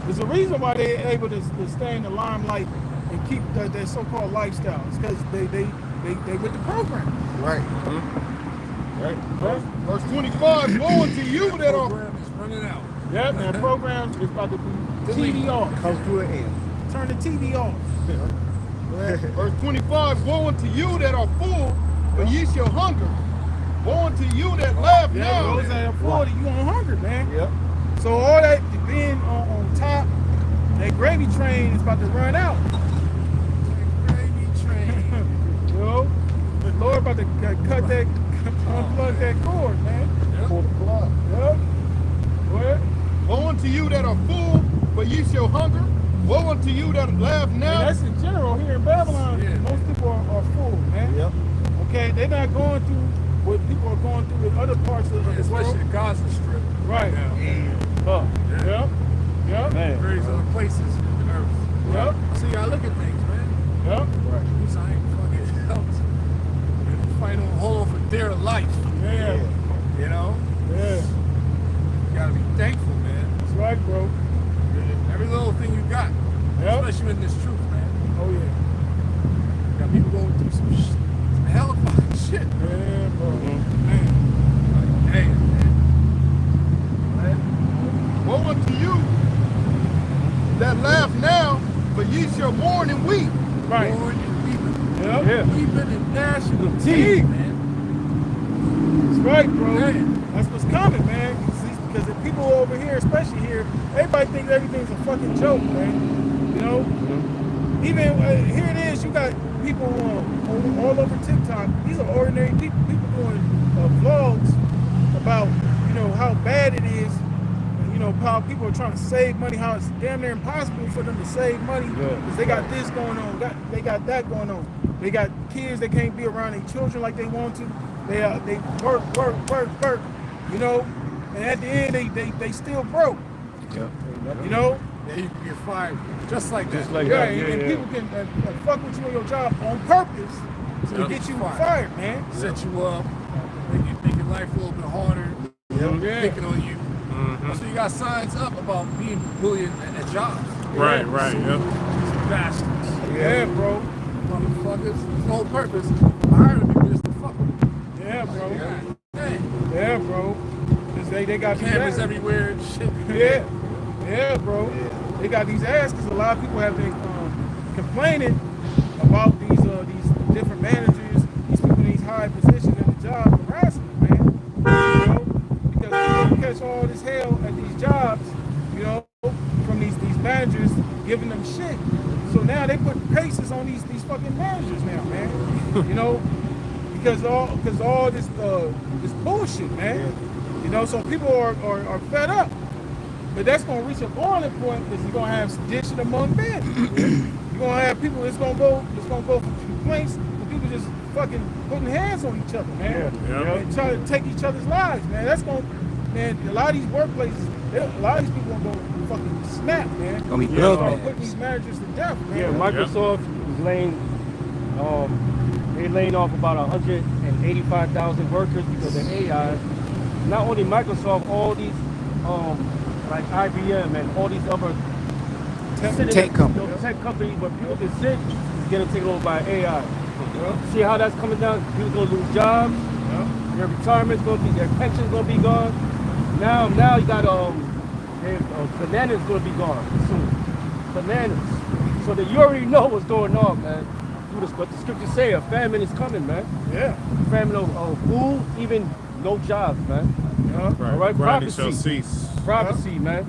[SPEAKER 7] There's a reason why they're able to stay in the limelight and keep their so-called lifestyle. It's because they with the program.
[SPEAKER 5] Right.
[SPEAKER 1] Right. Verse 25, woe unto you that are...
[SPEAKER 3] Program is running out.
[SPEAKER 7] Yep, that program is about to be TV off.
[SPEAKER 5] Come to an end.
[SPEAKER 7] Turn the TV off.
[SPEAKER 1] Verse 25, woe unto you that are full, for ye shall hunger. Woe unto you that laugh
[SPEAKER 7] Yeah,
[SPEAKER 1] now.
[SPEAKER 7] those that are 40, you on hunger, man.
[SPEAKER 5] Yep.
[SPEAKER 7] So all that being on top, that gravy train is about to run out.
[SPEAKER 3] Gravy train.
[SPEAKER 7] You know, the Lord about to cut that, unplug that cord, man.
[SPEAKER 5] Pull the plug.
[SPEAKER 7] Yep. What?
[SPEAKER 1] Woe unto you that are full, for ye shall hunger. Woe unto you that laugh
[SPEAKER 7] And
[SPEAKER 1] now.
[SPEAKER 7] that's in general here in Babylon.
[SPEAKER 3] Yeah.
[SPEAKER 7] Most people are full, man.
[SPEAKER 5] Yep.
[SPEAKER 7] Okay, they're not going through what people are going through in other parts of the world.
[SPEAKER 3] Especially the Gaza Strip.
[SPEAKER 7] Right.
[SPEAKER 3] Now.
[SPEAKER 7] Yep. Yep.
[SPEAKER 4] Man.
[SPEAKER 3] Various other places in the earth.
[SPEAKER 7] Yep.
[SPEAKER 3] So you gotta look at things, man.
[SPEAKER 7] Yep.
[SPEAKER 3] These ain't fucking helped. Fight on hold on for dear life.
[SPEAKER 7] Yeah.
[SPEAKER 3] You know?
[SPEAKER 7] Yeah.
[SPEAKER 3] You gotta be thankful, man.
[SPEAKER 7] That's right, bro.
[SPEAKER 3] Every little thing you got.
[SPEAKER 7] Yep.
[SPEAKER 3] Especially in this truth, man.
[SPEAKER 7] Oh yeah.
[SPEAKER 3] You got people going through some hell of fucking shit.
[SPEAKER 7] Yeah, bro.
[SPEAKER 3] Man. Like, hey, man.
[SPEAKER 1] Woe unto you that laugh now, for ye shall mourn and weep.
[SPEAKER 7] Right.
[SPEAKER 3] Born and weeping.
[SPEAKER 7] Yep.
[SPEAKER 4] Yeah.
[SPEAKER 3] Weeping and gnashing of
[SPEAKER 7] Teeth.
[SPEAKER 3] teeth, man.
[SPEAKER 7] That's right, bro.
[SPEAKER 3] Man.
[SPEAKER 7] That's what's coming, man. See, because the people over here, especially here, everybody thinks everything's a fucking joke, man. You know? Even here it is, you got people all over TikTok. These are ordinary people doing vlogs about, you know, how bad it is. You know, how people are trying to save money, how it's damn near impossible for them to save money because they got this going on, they got that going on. They got kids that can't be around their children like they want to. They work, you know, and at the end they still broke.
[SPEAKER 4] Yep.
[SPEAKER 7] You know?
[SPEAKER 3] Yeah, you can get fired just like that.
[SPEAKER 4] Just like
[SPEAKER 7] Yeah,
[SPEAKER 4] that.
[SPEAKER 7] and
[SPEAKER 4] Yeah.
[SPEAKER 7] people can fuck with you on your job on purpose to
[SPEAKER 3] Yeah.
[SPEAKER 7] get you fired, man.
[SPEAKER 3] Set you up, make your life a little bit harder,
[SPEAKER 7] Yeah.
[SPEAKER 3] picking on you. So you got signs up about being bullied at jobs.
[SPEAKER 6] Right, right, yep.
[SPEAKER 3] These bastards.
[SPEAKER 7] Yeah, bro.
[SPEAKER 3] Motherfuckers. The whole purpose of hiring people is to fuck with them.
[SPEAKER 7] Yeah, bro.
[SPEAKER 3] Dang.
[SPEAKER 7] Yeah, bro. 'Cause they got these
[SPEAKER 3] Cameras
[SPEAKER 7] ass-
[SPEAKER 3] everywhere and shit.
[SPEAKER 7] Yeah, bro. They got these ass because a lot of people have been complaining about these different managers, these people in these high positions in the job harassment, man. You know, because people catch all this hell at these jobs, you know, from these managers giving them shit. So now they put cases on these fucking managers now, man. You know, because all this bullshit, man. You know, so people are fed up. But that's gonna reach a boiling point because you're gonna have sedition among men. You're gonna have people. It's gonna go for complaints. And people just fucking putting hands on each other, man. And trying to take each other's lives, man. That's gonna, man. A lot of these workplaces, a lot of these people gonna go fucking snap, man.
[SPEAKER 8] Gonna be
[SPEAKER 7] Start
[SPEAKER 8] bloodbath.
[SPEAKER 7] putting these managers to death, man.
[SPEAKER 4] Yeah, Microsoft is laying off about 185,000 workers because of AI. Not only Microsoft, all these like IBM and all these other
[SPEAKER 8] Tech companies.
[SPEAKER 4] tech companies where people can sit is getting taken over by AI. See how that's coming down? People gonna lose jobs. Their retirement's gonna be, their pension's gonna be gone. Now you got bananas gonna be gone soon. Bananas. So that you already know what's going on, man. What the scriptures say, a famine is coming, man.
[SPEAKER 7] Yeah.
[SPEAKER 4] Famine of food, even no jobs, man.
[SPEAKER 2] Yeah.
[SPEAKER 4] All right,
[SPEAKER 6] Grinding
[SPEAKER 4] prophecy.
[SPEAKER 6] shall cease.
[SPEAKER 4] Prophecy, man.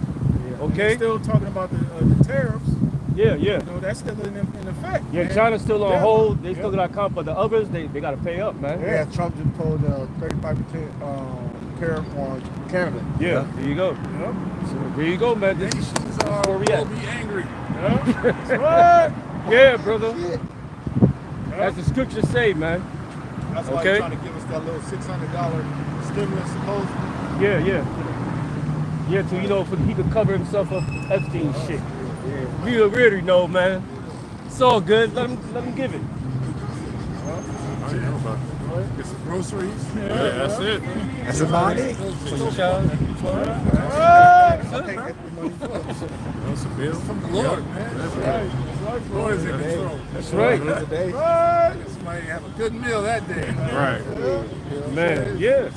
[SPEAKER 2] They're
[SPEAKER 4] Okay.
[SPEAKER 2] still talking about the tariffs.
[SPEAKER 4] Yeah.
[SPEAKER 2] You know, that's still in effect.
[SPEAKER 4] Yeah,
[SPEAKER 2] man.
[SPEAKER 4] China's still on
[SPEAKER 2] Yeah.
[SPEAKER 4] hold. They
[SPEAKER 2] Yeah.
[SPEAKER 4] still got to come, but the others, they got to pay up, man.
[SPEAKER 5] Yeah, Trump just pulled 35% tariff on Canada.
[SPEAKER 4] Yeah, there you go.
[SPEAKER 2] Yep.
[SPEAKER 4] So there you go, man. This
[SPEAKER 3] Nations
[SPEAKER 4] is where
[SPEAKER 3] will
[SPEAKER 4] we at.
[SPEAKER 3] be angry.
[SPEAKER 2] What?
[SPEAKER 4] Yeah, brother.
[SPEAKER 5] Shit.
[SPEAKER 4] As the scriptures say, man.
[SPEAKER 1] That's why
[SPEAKER 4] Okay.
[SPEAKER 1] he's trying to give us that little $600 stimulus, supposedly.
[SPEAKER 4] Yeah. Yeah, so you know, he could cover himself up with Epstein shit. We already know, man. It's all good. Let him give it.
[SPEAKER 6] I didn't know about it.
[SPEAKER 3] Get some groceries.
[SPEAKER 6] Yeah, that's it.
[SPEAKER 8] That's about it.
[SPEAKER 4] Some child.
[SPEAKER 6] That's a bill.
[SPEAKER 3] From the Lord, man.
[SPEAKER 6] That's right.
[SPEAKER 3] The Lord is in control.
[SPEAKER 4] That's right.
[SPEAKER 3] Somebody have a good meal that day.
[SPEAKER 6] Right.
[SPEAKER 4] Man, yeah.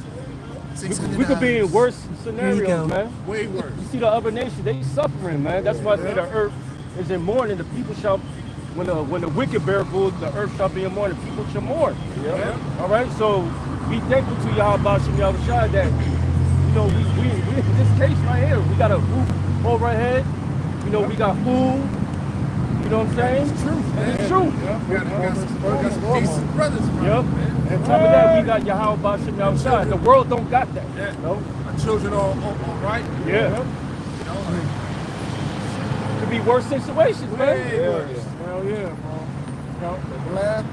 [SPEAKER 4] We could be in worse scenarios, man.
[SPEAKER 3] Way worse.
[SPEAKER 4] You see the other nations, they suffering, man. That's why I say the earth is in mourning. The people shall, when the wicked bear rule, the earth shall be in mourning. People shall mourn.
[SPEAKER 3] Yeah.
[SPEAKER 4] All right, so be thankful to Yahweh Shem Yahweh that, you know, we in this case right here, we got a roof over our head. You know, we got food. You know what I'm saying? It's true. It's true.
[SPEAKER 3] We got some decent brothers around,
[SPEAKER 4] Yep.
[SPEAKER 3] man.
[SPEAKER 4] On top of that, we got Yahweh Shem Yahweh. The world don't got that.
[SPEAKER 3] Yeah.
[SPEAKER 4] No.
[SPEAKER 3] Our children all right.
[SPEAKER 4] Yeah.
[SPEAKER 3] You know,
[SPEAKER 4] Could be worse situations, man.
[SPEAKER 3] way worse.
[SPEAKER 2] Hell yeah,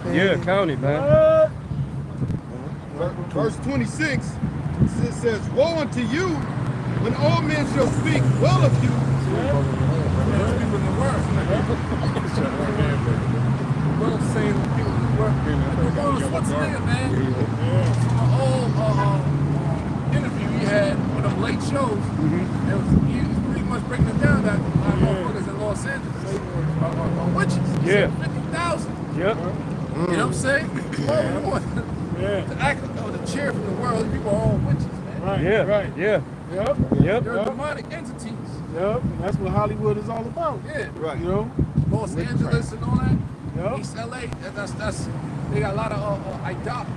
[SPEAKER 2] bro.
[SPEAKER 4] Yeah, county, man.
[SPEAKER 1] Verse 26, it says, woe unto you when all men shall speak well of you.
[SPEAKER 3] There's people in the world. The world saying people in the world. What's there, man? From an old interview he had with them late shows, he was pretty much breaking it down that motherfuckers in Los Angeles are witches. He
[SPEAKER 4] Yeah.
[SPEAKER 3] said 50,000.
[SPEAKER 4] Yep.
[SPEAKER 3] You know what I'm saying? To act or to cheer from the world, these people are all witches, man.
[SPEAKER 2] Right.
[SPEAKER 4] Yeah.
[SPEAKER 2] Right.
[SPEAKER 4] Yeah.
[SPEAKER 2] Yep.
[SPEAKER 4] Yep.
[SPEAKER 3] They're demonic entities.
[SPEAKER 2] Yep. And that's what Hollywood is all about.
[SPEAKER 3] Yeah.
[SPEAKER 1] Right.
[SPEAKER 2] You know.
[SPEAKER 3] Los Angeles and all that.
[SPEAKER 2] Yep.
[SPEAKER 3] East LA, that's they got a lot of idolatry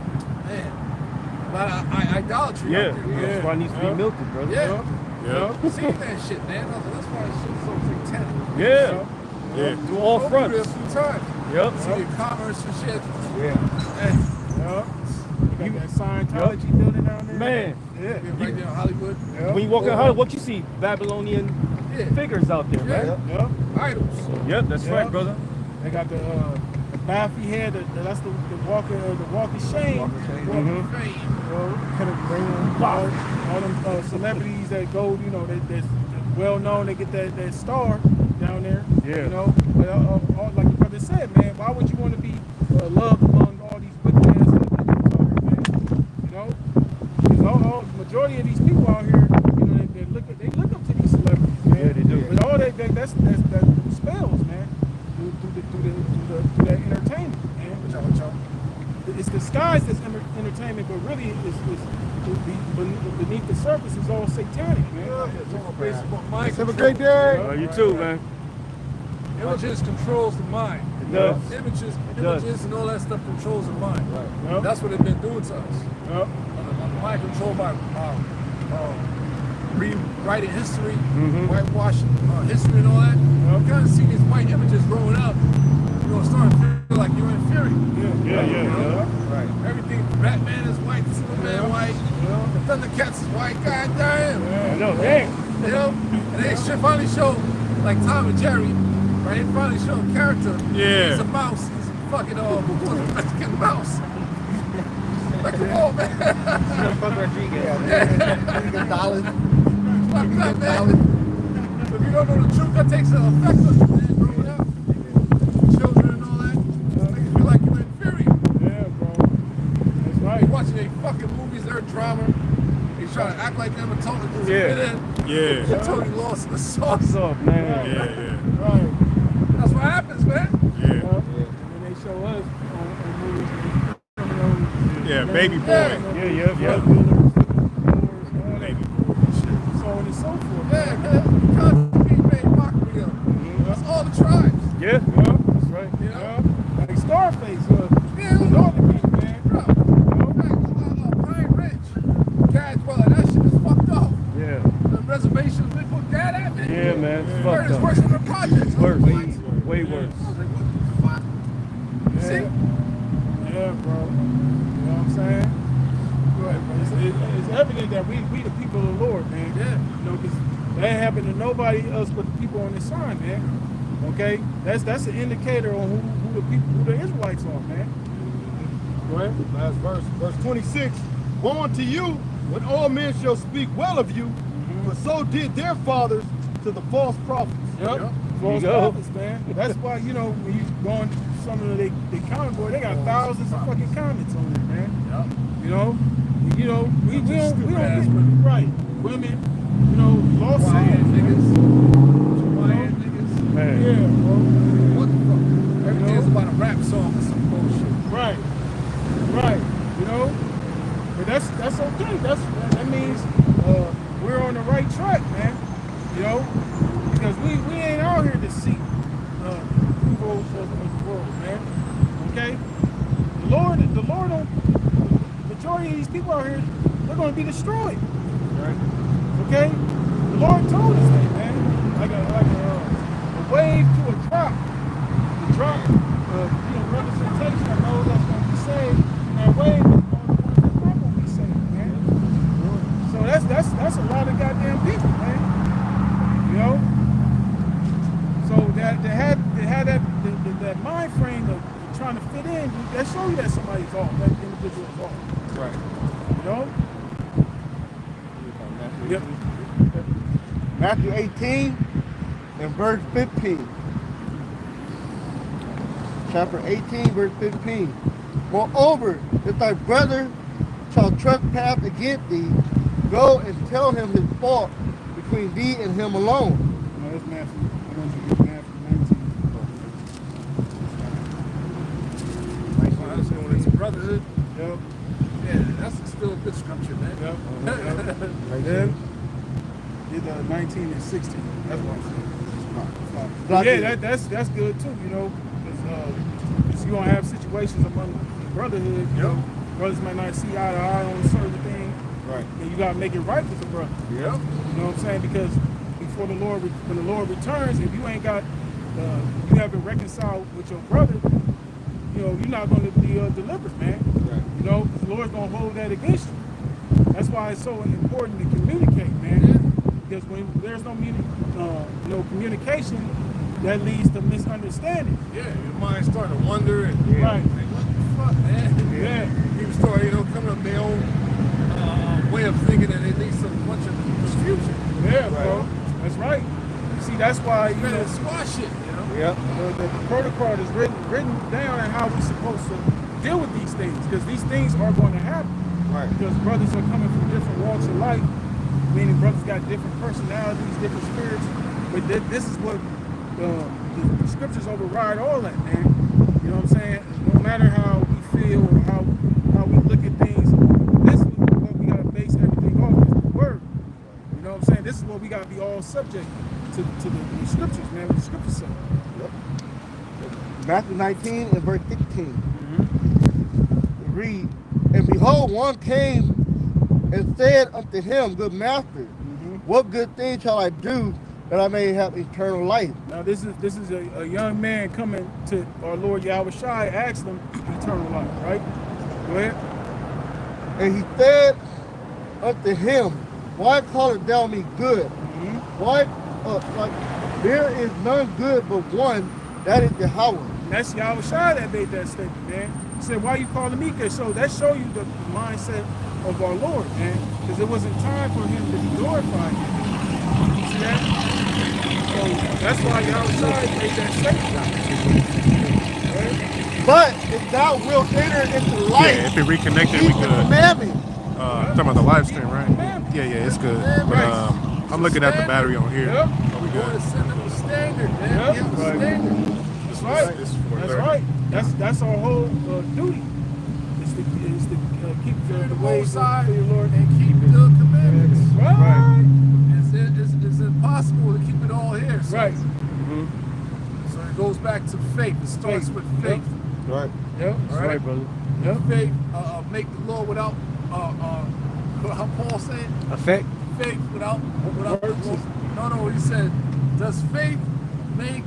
[SPEAKER 4] Yeah.
[SPEAKER 3] out there.
[SPEAKER 4] That's why it needs to be milked, brother.
[SPEAKER 3] Yeah.
[SPEAKER 6] Yeah.
[SPEAKER 3] See that shit, man. That's why this shit's so satanic.
[SPEAKER 4] Yeah.
[SPEAKER 6] Yeah.
[SPEAKER 4] To all
[SPEAKER 3] Go through it
[SPEAKER 4] fronts.
[SPEAKER 3] a few times.
[SPEAKER 4] Yep.
[SPEAKER 3] See the commerce and shit.
[SPEAKER 5] Yeah.
[SPEAKER 3] And
[SPEAKER 2] Yep. You got that Scientology building down there.
[SPEAKER 4] Man,
[SPEAKER 2] Yeah.
[SPEAKER 3] right there in Hollywood.
[SPEAKER 2] Yep.
[SPEAKER 4] when you walk in Hollywood, what you see? Babylonian
[SPEAKER 3] Yeah.
[SPEAKER 4] figures out there,
[SPEAKER 3] Yeah.
[SPEAKER 4] man.
[SPEAKER 2] Yep.
[SPEAKER 3] Idols.
[SPEAKER 4] Yep, that's
[SPEAKER 2] Yeah.
[SPEAKER 4] right, brother.
[SPEAKER 2] They got the Baffy head. That's the walking shame.
[SPEAKER 4] Mhm.
[SPEAKER 3] Fame.
[SPEAKER 2] Kenneth Graham, all them celebrities that go, you know, that's well known. They get that star down there.
[SPEAKER 4] Yeah.
[SPEAKER 2] You know, but, like the brother said, man, why would you want to be loved among all these wicked ass individuals out here, man? You know, because the majority of these people out here, you know, they look up to these celebrities, man.
[SPEAKER 4] Yeah, they do.
[SPEAKER 2] But all that's spells, man. Through that entertainment, man. It's disguised as entertainment, but really beneath the surface is all satanic, man.
[SPEAKER 5] Have a great day.
[SPEAKER 4] You too, man.
[SPEAKER 3] Images controls the mind.
[SPEAKER 4] It does.
[SPEAKER 3] Images
[SPEAKER 4] does.
[SPEAKER 3] and all that stuff controls the mind.
[SPEAKER 2] Yep.
[SPEAKER 3] That's what they've been doing to us.
[SPEAKER 2] Yep.
[SPEAKER 3] Mind controlled by rewriting history,
[SPEAKER 4] Mhm.
[SPEAKER 3] whitewashing history and all that. You kind of see these white images growing up. You're going to start to feel like you're inferior.
[SPEAKER 4] Yeah.
[SPEAKER 5] Right.
[SPEAKER 3] Everything, Batman is white, Superman white, the Thundercats is white, god damn.
[SPEAKER 4] I know, damn.
[SPEAKER 3] You know? And they should finally show, like Tom and Jerry, right? They finally show a character.
[SPEAKER 6] Yeah.
[SPEAKER 3] He's a mouse. He's a fucking Mexican mouse. Like, come on, man.
[SPEAKER 5] Yeah. $1
[SPEAKER 3] Fuck that, man. If you don't know the truth, that takes an effect on you, man, growing up. Children and all that. Make you feel like you're inferior.
[SPEAKER 2] Yeah, bro. That's right.
[SPEAKER 3] You're watching a fucking movies, they're a drama. They try to act like them and totally just
[SPEAKER 4] Yeah.
[SPEAKER 3] fit in.
[SPEAKER 6] Yeah.
[SPEAKER 3] You're totally lost in the sauce.
[SPEAKER 4] What's up, man?
[SPEAKER 6] Yeah.
[SPEAKER 2] Right.
[SPEAKER 3] That's what happens, man.
[SPEAKER 6] Yeah.
[SPEAKER 2] And then they show us on movies, criminals,
[SPEAKER 6] Yeah. Baby boy.
[SPEAKER 3] Yeah.
[SPEAKER 4] Yeah.
[SPEAKER 6] Baby
[SPEAKER 2] so on and so forth.
[SPEAKER 3] Yeah, man. Country being made mockery of. That's all the tribes.
[SPEAKER 4] Yeah. That's right.
[SPEAKER 3] You know?
[SPEAKER 2] Like Scarface,
[SPEAKER 3] Yeah,
[SPEAKER 2] the Northern people, man.
[SPEAKER 3] Bro, Pine Ridge.
[SPEAKER 7] we the people of the Lord, man.
[SPEAKER 3] Yeah.
[SPEAKER 7] You know, because that ain't happened to nobody else but the people on this sign, man. Okay, that's an indicator on who the Israelites are, man.
[SPEAKER 1] Go ahead. Last verse. Verse 26. Woe unto you when all men shall speak well of you, for so did their fathers to the false prophets.
[SPEAKER 7] Yep. False prophets, man. That's why, you know, when you go on some of they comment board, they got thousands of fucking comments on there, man.
[SPEAKER 3] Yep.
[SPEAKER 7] You know, we don't get
[SPEAKER 3] women.
[SPEAKER 7] right. Women, you know, lost souls.
[SPEAKER 3] Quiet niggas. Quiet niggas.
[SPEAKER 7] Yeah, bro.
[SPEAKER 3] What the fuck? Everything's about a rap song or some bullshit.
[SPEAKER 7] Right. You know, but that's okay. That means we're on the right track, man. You know, because we ain't out here to seek evil of the world, man. Okay, the Lord don't. Majority of these people out here, they're going to be destroyed.
[SPEAKER 1] Right.
[SPEAKER 7] Okay, the Lord told us that, man. Like a wave to a drop. The drop of representation of those that's going to be saved. That wave is going to be saved, man. So that's a lot of goddamn people, man. You know. So that that mind frame of trying to fit in, that show you that somebody's off, that individual's off.
[SPEAKER 1] Right.
[SPEAKER 7] You know. Yep.
[SPEAKER 5] Matthew 18 and verse 15. Chapter 18, verse 15. Moreover, if thy brother shall trespass against thee, go and tell him his fault between thee and him alone.
[SPEAKER 7] No, that's Matthew. I want you to get Matthew 19.
[SPEAKER 3] That's when it's brotherhood.
[SPEAKER 7] Yep.
[SPEAKER 3] Yeah, that's still a good scripture, man.
[SPEAKER 7] Yep. Then did 19 and 16. That's what I'm saying. Yeah, that's good too. You know, because you gonna have situations among the brotherhood. You know, brothers might not see eye to eye on certain things.
[SPEAKER 1] Right.
[SPEAKER 7] And you gotta make it right with the brother.
[SPEAKER 1] Yep.
[SPEAKER 7] You know what I'm saying? Because before the Lord, when the Lord returns, if you ain't got, you haven't reconciled with your brother, you know, you're not going to be delivered, man.
[SPEAKER 1] Right.
[SPEAKER 7] You know, the Lord's going to hold that against you. That's why it's so important to communicate, man. Because when there's no communication, that leads to misunderstanding.
[SPEAKER 3] Yeah, your mind start to wonder and
[SPEAKER 7] Right.
[SPEAKER 3] like, what the fuck, man?
[SPEAKER 7] Yeah.
[SPEAKER 3] People start, coming up their own way of thinking, and it leads to a bunch of confusion.
[SPEAKER 7] Yeah, bro. That's right. See, that's why, you know,
[SPEAKER 3] squash it,
[SPEAKER 1] Yep.
[SPEAKER 7] the protocol is written down on how we're supposed to deal with these things, because these things are going to happen.
[SPEAKER 1] Right.
[SPEAKER 7] Because brothers are coming from different walks of life, meaning brothers got different personalities, different spirits. But this is what the scriptures override all that, man. You know what I'm saying? No matter how we feel or how we look at things, this is what we got to base everything off, is the word. You know what I'm saying? This is what we got to be all subject to the scriptures, man, what the scriptures say.
[SPEAKER 5] Yep. Matthew 19 and verse 16. Read, and behold, one came and said unto him, Good master, what good thing shall I do that I may have eternal life?
[SPEAKER 7] Now this is a young man coming to our Lord Yahweh Shai, asked him eternal life, right? Go ahead.
[SPEAKER 5] And he said unto him, Why callest thou me good? Why, there is none good but one, that is Yahweh.
[SPEAKER 7] That's Yahweh Shai that made that statement, man. He said, why you calling me good? So that show you the mindset of our Lord, man. Because it wasn't time for him to be glorified. You see that? So that's why Yahweh Shai made that statement. Right?
[SPEAKER 5] But if thou wilt enter into life,
[SPEAKER 6] Yeah, if it reconnected, we
[SPEAKER 5] keep the
[SPEAKER 6] could.
[SPEAKER 5] commandments.
[SPEAKER 6] Talking about the live stream, right? Yeah, it's good. But I'm looking at the battery on here.
[SPEAKER 7] Yep.
[SPEAKER 6] Are we
[SPEAKER 3] We're going to
[SPEAKER 6] good?
[SPEAKER 3] send them a standard, man.
[SPEAKER 7] Yep.
[SPEAKER 3] Give them a
[SPEAKER 7] Right.
[SPEAKER 3] standard.
[SPEAKER 7] That's right.
[SPEAKER 6] It's
[SPEAKER 7] That's
[SPEAKER 6] 4:30.
[SPEAKER 7] right. That's our whole duty. Is to keep the
[SPEAKER 3] Both
[SPEAKER 7] ways
[SPEAKER 3] sides
[SPEAKER 7] of your Lord.
[SPEAKER 3] and keep the commandments.
[SPEAKER 7] Right.
[SPEAKER 3] It's impossible to keep it all here. So,
[SPEAKER 7] Right.
[SPEAKER 3] So it goes back to faith. It starts with faith.
[SPEAKER 1] Right.
[SPEAKER 7] Yep.
[SPEAKER 3] All right,
[SPEAKER 4] brother.
[SPEAKER 7] Yep.
[SPEAKER 3] Faith, make the law without, how Paul said,
[SPEAKER 8] Effect.
[SPEAKER 3] faith without
[SPEAKER 7] Works.
[SPEAKER 3] No, he said, does faith make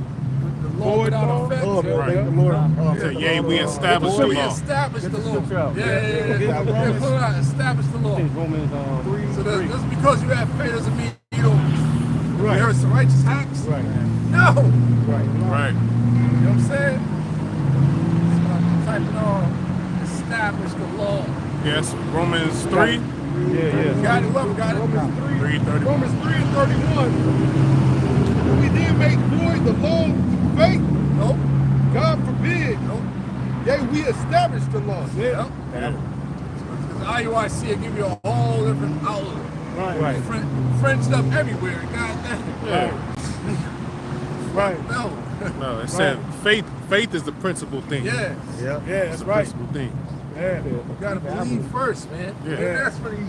[SPEAKER 3] the law without effect.
[SPEAKER 5] Oh,
[SPEAKER 6] Right.
[SPEAKER 5] thank the Lord. Oh,
[SPEAKER 6] So, yea, we establish
[SPEAKER 3] Before
[SPEAKER 6] the
[SPEAKER 3] we
[SPEAKER 6] law.
[SPEAKER 3] establish the law.
[SPEAKER 4] scripture out.
[SPEAKER 3] Yeah. Put it out, establish the law.
[SPEAKER 4] I think it's Romans 3.
[SPEAKER 3] So just because you have faith doesn't mean you don't
[SPEAKER 5] Right.
[SPEAKER 3] inherit some righteous acts.
[SPEAKER 5] Right.
[SPEAKER 3] No.
[SPEAKER 5] Right.
[SPEAKER 6] Right.
[SPEAKER 3] You know what I'm saying? So I'm typing on establish the law.
[SPEAKER 6] Yes, Romans 3,
[SPEAKER 3] Got it? Whoever got it?
[SPEAKER 6] 3:31.
[SPEAKER 1] Romans 3 and 31. We then make void the law through faith.
[SPEAKER 3] Nope.
[SPEAKER 1] God forbid.
[SPEAKER 3] Nope.
[SPEAKER 1] Yea, we establish the law.
[SPEAKER 3] Yeah.
[SPEAKER 6] Yeah.
[SPEAKER 3] Because IUIC will give you a whole different outlook.
[SPEAKER 5] Right.
[SPEAKER 3] Fringed up everywhere. God damn.
[SPEAKER 6] Yeah.
[SPEAKER 5] Right.
[SPEAKER 3] No.
[SPEAKER 6] No, it said faith is the principal thing.
[SPEAKER 3] Yeah.
[SPEAKER 5] Yeah.
[SPEAKER 2] Yeah,
[SPEAKER 6] It's
[SPEAKER 2] that's
[SPEAKER 6] the
[SPEAKER 2] right.
[SPEAKER 6] principal thing.
[SPEAKER 2] Yeah.
[SPEAKER 3] You gotta believe first, man.
[SPEAKER 6] Yeah.
[SPEAKER 3] And that's when you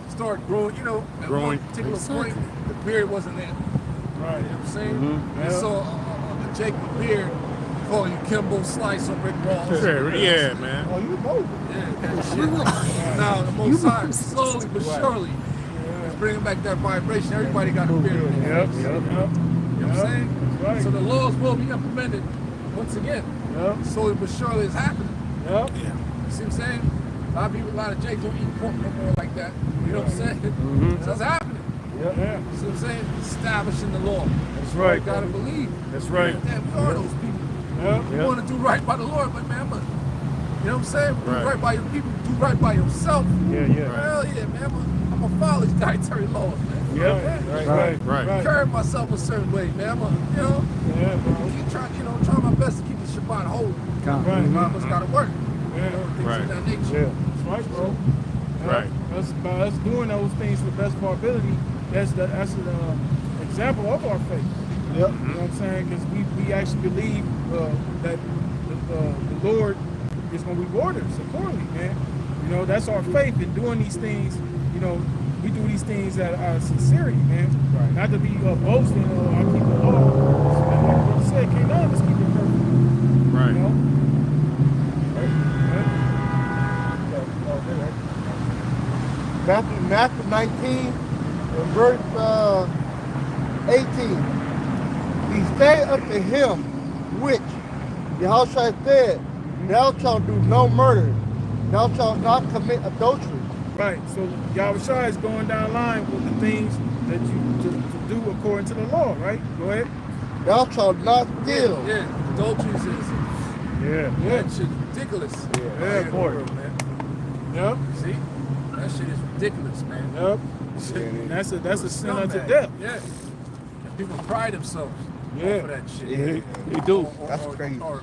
[SPEAKER 3] start growing. You know, at
[SPEAKER 6] Growing.
[SPEAKER 3] one particular point, the beard wasn't there.
[SPEAKER 2] Right.
[SPEAKER 3] You know what I'm saying?
[SPEAKER 6] Mm-hmm.
[SPEAKER 3] And
[SPEAKER 2] Yeah.
[SPEAKER 3] so Jacob Beard calling you Kimbo Slice on Rick Ross.
[SPEAKER 6] Yeah, man.
[SPEAKER 5] Oh, you know.
[SPEAKER 3] Yeah, that shit. Now the Most High, slowly but surely, is bringing back that vibration. Everybody got a beard.
[SPEAKER 2] Yep.
[SPEAKER 3] You know what I'm saying?
[SPEAKER 2] That's right.
[SPEAKER 3] So the laws will be implemented once again.
[SPEAKER 2] Yep.
[SPEAKER 3] Slowly but surely it's happening.
[SPEAKER 2] Yep.
[SPEAKER 3] You see what I'm saying? A lot of people, a lot of Jakes don't eat pork no more like that. You know what I'm saying? So it's happening.
[SPEAKER 2] Yep. Yeah.
[SPEAKER 3] You see what I'm saying? Establishing the law.
[SPEAKER 2] That's right.
[SPEAKER 3] You gotta believe.
[SPEAKER 2] That's right.
[SPEAKER 3] Damn, we are those people.
[SPEAKER 2] Yep.
[SPEAKER 3] You want to do right by the Lord, but man, but you know what I'm saying? Do
[SPEAKER 6] Right.
[SPEAKER 3] right by your people, do right by yourself.
[SPEAKER 2] Yeah.
[SPEAKER 3] Hell yeah, man. I'm gonna follow these dietary laws, man.
[SPEAKER 2] Yep. Right.
[SPEAKER 6] Right.
[SPEAKER 3] Carry myself a certain way, man. I'm gonna, you know,
[SPEAKER 2] Yeah, bro.
[SPEAKER 3] keep trying, try my best to keep the Shabbat holy.
[SPEAKER 2] Right.
[SPEAKER 3] Mama's gotta work.
[SPEAKER 2] Yeah.
[SPEAKER 3] Things
[SPEAKER 6] Right.
[SPEAKER 3] of that nature.
[SPEAKER 2] Yeah. That's right, bro.
[SPEAKER 6] Right.
[SPEAKER 2] Us, by us doing those things to the best of our ability, that's an example of our faith.
[SPEAKER 5] Yep.
[SPEAKER 2] You know what I'm saying? Because we actually believe that the Lord is going to reward us accordingly, man. You know, that's our faith in doing these things. You know, we do these things out of sincerity, man.
[SPEAKER 5] Right.
[SPEAKER 2] Not to be boasting or I keep the law. So, like the brother said, can't none of us keep it perfect.
[SPEAKER 6] Right.
[SPEAKER 2] You know?
[SPEAKER 5] Matthew 19 and verse 18. He said unto him, which Yahushua said, thou shalt do no murder, thou shalt not commit adultery.
[SPEAKER 2] Right. So Yahushua is going down line with the things that you to do according to the law, right? Go ahead.
[SPEAKER 5] Thou shalt not steal.
[SPEAKER 3] Yeah, adultery is
[SPEAKER 2] Yeah.
[SPEAKER 3] that shit ridiculous.
[SPEAKER 2] Yeah, boy.
[SPEAKER 3] Man.
[SPEAKER 2] Yep.
[SPEAKER 3] See? That shit is ridiculous, man.
[SPEAKER 2] Yep.
[SPEAKER 3] Shit.
[SPEAKER 2] And that's a sin unto
[SPEAKER 3] Scumbag.
[SPEAKER 2] death.
[SPEAKER 3] Yeah. And people pride themselves
[SPEAKER 2] Yeah.
[SPEAKER 3] off of that shit.
[SPEAKER 4] They do.
[SPEAKER 5] That's crazy.
[SPEAKER 3] Or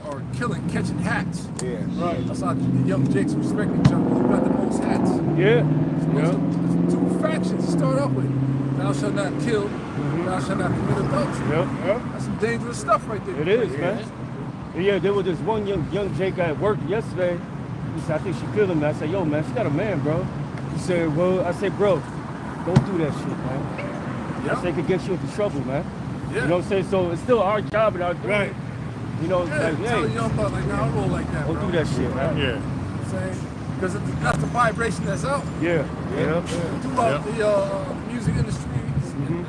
[SPEAKER 3] catching hats.
[SPEAKER 5] Yeah.
[SPEAKER 2] Right.
[SPEAKER 3] That's how the young Jakes respect each other. Who got the most hats?
[SPEAKER 4] Yeah.
[SPEAKER 3] There's two factions to start off with. Thou shalt not kill, thou shalt not commit adultery.
[SPEAKER 4] Yep.
[SPEAKER 2] Yep.
[SPEAKER 3] That's some dangerous stuff right there.
[SPEAKER 4] It is, man. And yeah, there was this one young Jake at work yesterday. He said, I think she killed him. I said, yo, man, she got a man, bro. He said, well, I said, bro, don't do that shit, man. I said, it could get you into trouble, man.
[SPEAKER 3] Yeah.
[SPEAKER 4] You know what I'm saying? So it's still our job and our duty.
[SPEAKER 2] Right.
[SPEAKER 4] You know,
[SPEAKER 3] Yeah,
[SPEAKER 4] like,
[SPEAKER 3] tell a
[SPEAKER 4] hey,
[SPEAKER 3] young buck like, nah, I don't roll like that,
[SPEAKER 4] don't
[SPEAKER 3] bro.
[SPEAKER 4] do that shit, man.
[SPEAKER 6] Yeah.
[SPEAKER 3] You know what I'm saying? Because that's the vibration that's out.
[SPEAKER 4] Yeah. Yeah.
[SPEAKER 3] Throughout the music industry,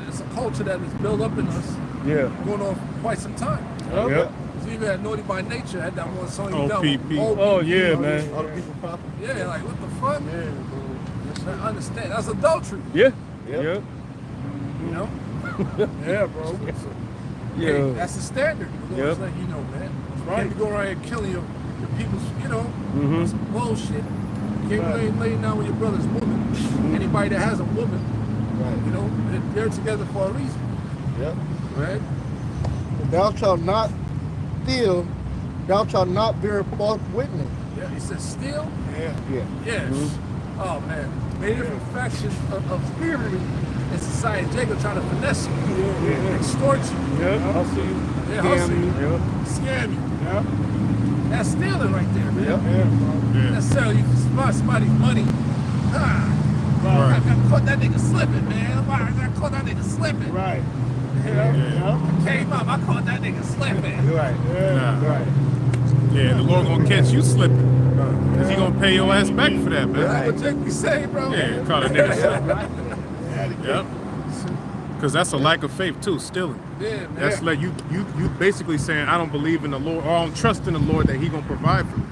[SPEAKER 3] it's a culture that is built up in us,
[SPEAKER 4] Yeah.
[SPEAKER 3] going on for quite some time.
[SPEAKER 2] Yep.
[SPEAKER 4] Yep.
[SPEAKER 3] So even had Naughty by Nature had that one song you done
[SPEAKER 6] OPP.
[SPEAKER 3] with
[SPEAKER 4] Oh, yeah, man.
[SPEAKER 5] Other people pop.
[SPEAKER 3] Yeah, like what the fuck? Man, I understand. That's adultery,
[SPEAKER 4] Yeah.
[SPEAKER 5] Yep.
[SPEAKER 4] Yeah.
[SPEAKER 3] you know?
[SPEAKER 2] Yeah, bro.
[SPEAKER 4] Yeah.
[SPEAKER 3] Hey, that's the standard. You know,
[SPEAKER 4] Yep.
[SPEAKER 3] like, you know, man.
[SPEAKER 2] right.
[SPEAKER 3] Can't be going around here killing your people's, you know,
[SPEAKER 4] Mhm.
[SPEAKER 3] some bullshit. Can't be laying down with your brother's woman. Anybody that has a woman, you know, they're together for a reason,
[SPEAKER 5] Yep.
[SPEAKER 3] right?
[SPEAKER 5] Thou shalt not steal, thou shalt not bear false witness.
[SPEAKER 3] Yeah, he says steal.
[SPEAKER 2] Yeah.
[SPEAKER 5] Yeah.
[SPEAKER 3] Yes. Oh man, many different factions of thievery in society. Jacob trying to finesse you, extort you,
[SPEAKER 4] Yeah. I'll see you.
[SPEAKER 3] yeah, hustle you,
[SPEAKER 4] Yeah.
[SPEAKER 3] scam you.
[SPEAKER 2] Yeah.
[SPEAKER 3] That's stealing right there, man.
[SPEAKER 2] Yeah, bro.
[SPEAKER 6] Yeah.
[SPEAKER 3] Necessarily, if you spot somebody's money, I caught that nigga slipping, man. I caught that nigga slipping.
[SPEAKER 2] Right.
[SPEAKER 3] Yeah.
[SPEAKER 2] Yeah.
[SPEAKER 3] Came up, I caught that nigga slipping.
[SPEAKER 5] Right.
[SPEAKER 2] Yeah.
[SPEAKER 6] Nah.
[SPEAKER 2] Right.
[SPEAKER 6] Yeah, the Lord gonna catch you slipping. Cause he gonna pay your ass back for that, man.
[SPEAKER 3] That's what Jake be saying, bro.
[SPEAKER 6] Yeah, call a nigga slipping. Yep. Because that's a lack of faith too, stealing.
[SPEAKER 3] Yeah, man.
[SPEAKER 6] That's like you basically saying I don't believe in the Lord or I don't trust in the Lord that He gonna provide for me.